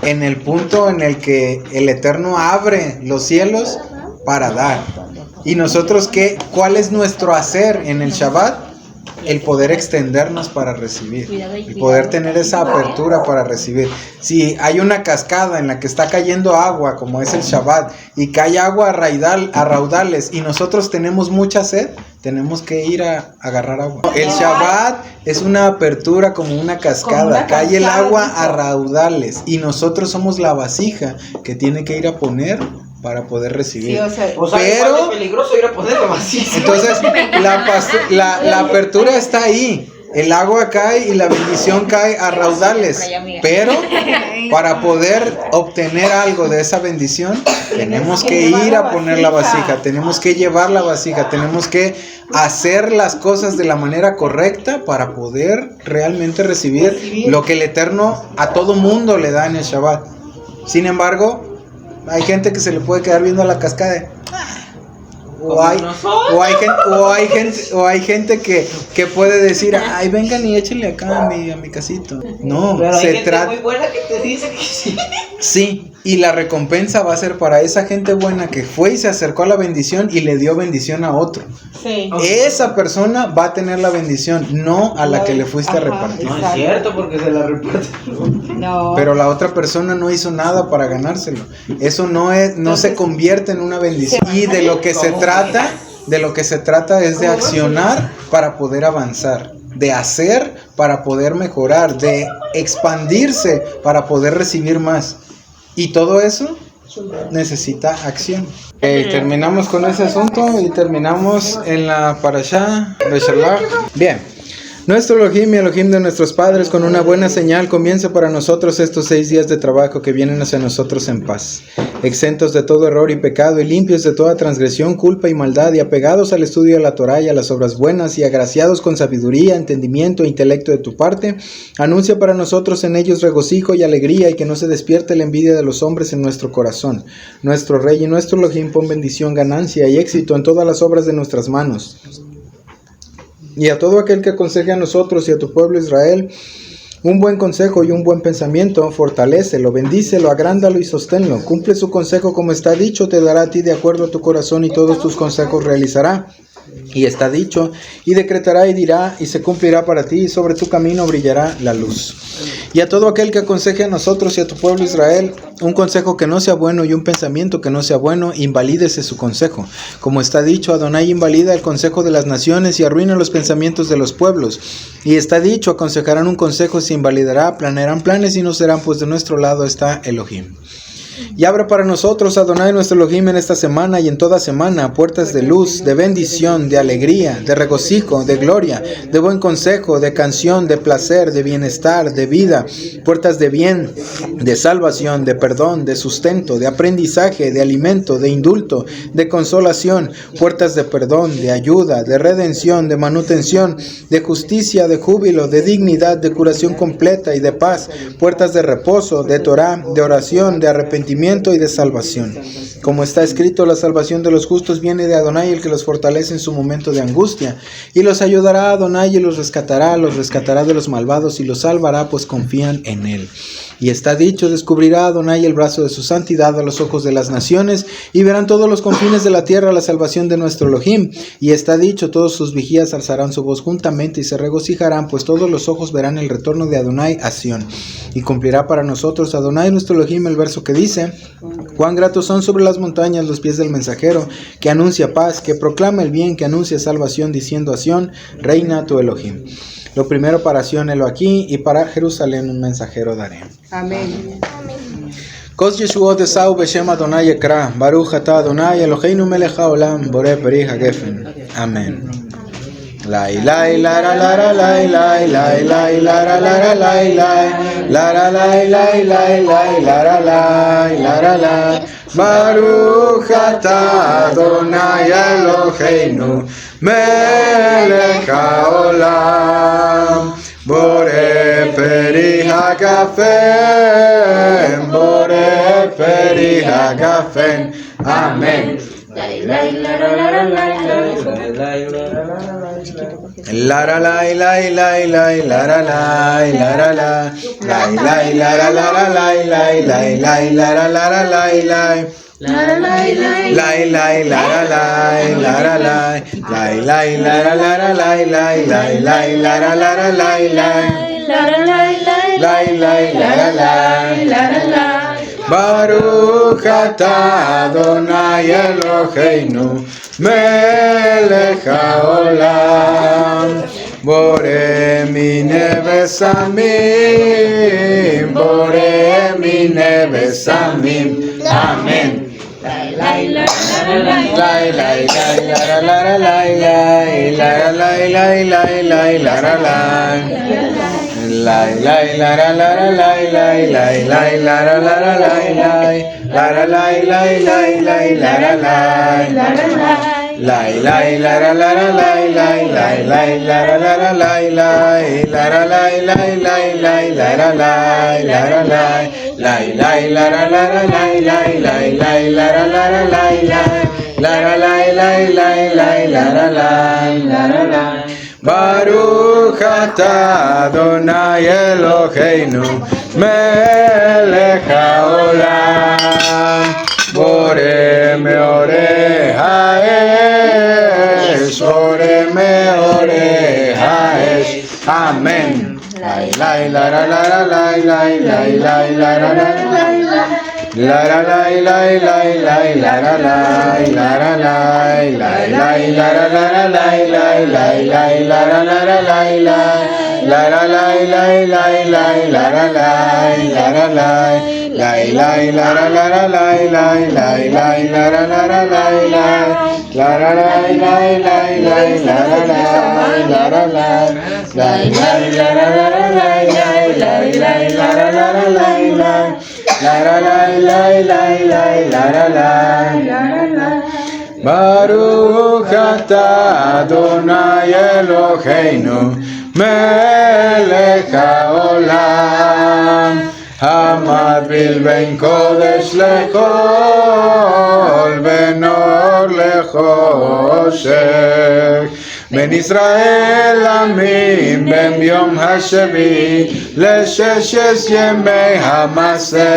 el punto en el que el Eterno abre los cielos para dar. ¿Y nosotros cuál es nuestro hacer en el Shabbat? El poder extendernos para recibir, y poder tener esa apertura para recibir. Si hay una cascada en la que está cayendo agua, como es el Shabbat, y cae agua a raudales, y nosotros tenemos mucha sed, tenemos que ir a agarrar agua. El Shabbat es una apertura como una cascada, cae el agua a raudales, y nosotros somos la vasija que tiene que ir a poner para poder recibir. Sí, pero es peligroso ir a ponerlo vacío. Entonces la apertura está ahí. El agua cae y la bendición cae a raudales. Pero para poder obtener algo de esa bendición, tenemos que ir a poner la vasija, tenemos que llevar la vasija, tenemos que hacer las cosas de la manera correcta para poder realmente recibir lo que el Eterno a todo mundo le da en el Shabbat. Sin embargo, hay gente que se le puede quedar viendo a la cascada. O hay gente que puede decir, ay, vengan y échenle acá a mi casito. No, pero hay gente muy buena que te dice que sí. Sí, y la recompensa va a ser para esa gente buena que fue y se acercó a la bendición y le dio bendición a otro. Sí. Esa persona va a tener la bendición, no a la que le fuiste a repartir. No es cierto, porque se la reparte. No. Pero la otra persona no hizo nada para ganárselo. Eso no se convierte en una bendición. Y de lo que se trata es de accionar para poder avanzar, de hacer para poder mejorar, de expandirse para poder recibir más. Y todo eso necesita acción. Terminamos con ese asunto y terminamos en la parashá de Shalach. Bien. Nuestro Elohim y Elohim de nuestros padres, con una buena señal, comienza para nosotros estos 6 días de trabajo que vienen hacia nosotros en paz, exentos de todo error y pecado y limpios de toda transgresión, culpa y maldad, y apegados al estudio de la Torá y a las obras buenas, y agraciados con sabiduría, entendimiento e intelecto de tu parte. Anuncia para nosotros en ellos regocijo y alegría, y que no se despierte la envidia de los hombres en nuestro corazón. Nuestro Rey y nuestro Elohim, pon bendición, ganancia y éxito en todas las obras de nuestras manos. Y a todo aquel que aconseje a nosotros y a tu pueblo Israel un buen consejo y un buen pensamiento, fortalécelo, bendícelo, agrándalo y sosténlo. Cumple su consejo como está dicho, te dará a ti de acuerdo a tu corazón, y todos tus consejos realizará. Y está dicho, y decretará y dirá, y se cumplirá para ti, y sobre tu camino brillará la luz. Y a todo aquel que aconseje a nosotros y a tu pueblo Israel un consejo que no sea bueno y un pensamiento que no sea bueno, invalídese su consejo. Como está dicho, Adonai invalida el consejo de las naciones y arruina los pensamientos de los pueblos. Y está dicho, aconsejarán un consejo, se invalidará, planearán planes y no serán, pues de nuestro lado está Elohim. Y abra para nosotros, Adonai nuestro Elohim, en esta semana y en toda semana, puertas de luz, de bendición, de alegría, de regocijo, de gloria, de buen consejo, de canción, de placer, de bienestar, de vida, puertas de bien, de salvación, de perdón, de sustento, de aprendizaje, de alimento, de indulto, de consolación, puertas de perdón, de ayuda, de redención, de manutención, de justicia, de júbilo, de dignidad, de curación completa y de paz, puertas de reposo, de Torah, de oración, de arrepentimiento y de salvación. Como está escrito, la salvación de los justos viene de Adonai, el que los fortalece en su momento de angustia, y los ayudará a Adonai y los rescatará de los malvados y los salvará, pues confían en él. Y está dicho, descubrirá Adonai el brazo de su santidad a los ojos de las naciones, y verán todos los confines de la tierra la salvación de nuestro Elohim. Y está dicho, todos sus vigías alzarán su voz juntamente y se regocijarán, pues todos los ojos verán el retorno de Adonai a Sión. Y cumplirá para nosotros Adonai nuestro Elohim el verso que dice, cuán gratos son sobre las montañas los pies del mensajero, que anuncia paz, que proclama el bien, que anuncia salvación, diciendo a Sión, reina tu Elohim. Lo primero para Sión, aquí, y para Jerusalén un mensajero daré. Amén. Kos Yeshuot Esau Beshem Adonai Ekra, Baruch Ata Adonai Eloheinu melech haolam, Borei peri hagefen. Amén. Lai lai lara lara lai lai lai lai lara lara lai lai lara lai lai lai lai lara lai lara lai. Baruch Ata Adonai Eloheinu melech haolam, Borei peri hagafen, Borei peri hagafen. Amén. Lara lai lai lai lai lara lai lara lai lai lai lara lara lai lai lai lai lara lara lai lai La la la la Lai lai la la lai la la lai lai lai la la la la lai lai lai lai la la la la lai lai lai lai la la lai Baruch atah Adonai Eloheinu melech haolam Borei minei vesamim Borei minei vesamim Amen. Lai lai la la la lai lai la la la la lai lai la la lai lai lai la la lai lai lai la la la la lai lai lai lai la la la la lai lai la la lai lai lai lai la la lai lai lai la la la la lai lai lai lai la la la la lai lai la la lai lai lai lai la la lai la la lai lai lai la la la la lai lai lai lai la la la la lai lai la la lai lai lai lai la la lai la la lai Baruch atah Adonai Eloheinu melech haolam Borei meorei haesh Borei meorei haesh Amen. Lai lai la la la la lai lai lai lai la la la la la lai lai lai lai la la lai la la lai lai lai la la la la lai lai lai lai la la la la lai lai la la lai lai lai lai la la lai la la lai lai lai la la la la lai lai lai lai la la la la lai lai la la lai lai lai lai la la lai la la lai lai lai la la la la lai lai lai lai la la la la lai lai la la lai lai lai lai la la lai Baruch atah Adonai Eloheinu melech haolam המבדיל בין קודש לחול, בין אור לחושך, בין ישראל עמים, בין יום השביעי לששת ימי המעשה.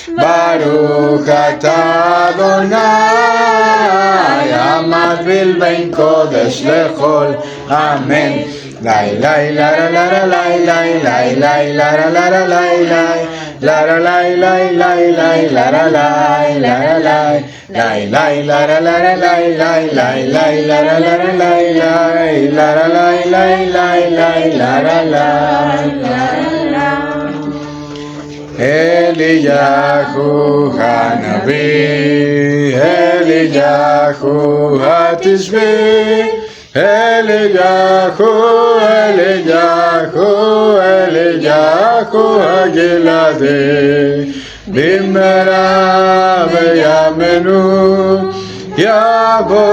ברוך אתה אדוני המבדיל בין קודש לחול, אמן. Lai lai la la la la lai lai lai lai la la la la lai lai la la lai lai lai lai la la lai la la lai lai lai la la la la lai lai lai lai la la la la lai lai la la lai lai lai lai la la lai Eliyahu Hanavi Eliyahu Hatishvi Eliyahu, Eliyahu, Eliyahu Hagiladi Bimera v'yamenu Yavo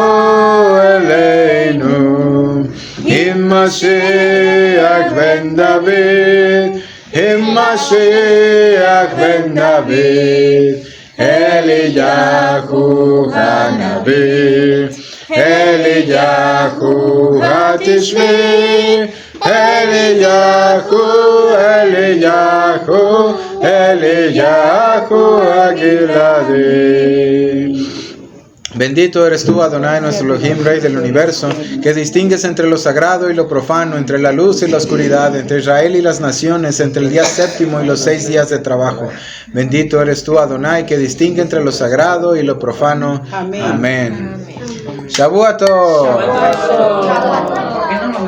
Eleinu Im Mashiach ben David Im Mashiach ben David Eliyahu Hanavi Eliyahu Hatishvi Eliyahu, Eliyahu, Eliyahu Hagiladi. Bendito eres tú, Adonai, nuestro Elohim, Rey del universo, que distingues entre lo sagrado y lo profano, entre la luz y la oscuridad, entre Israel y las naciones, entre el día séptimo y los 6 días de trabajo. Bendito eres tú, Adonai, que distingue entre lo sagrado y lo profano. Amén. Amén. Shavuot Tov.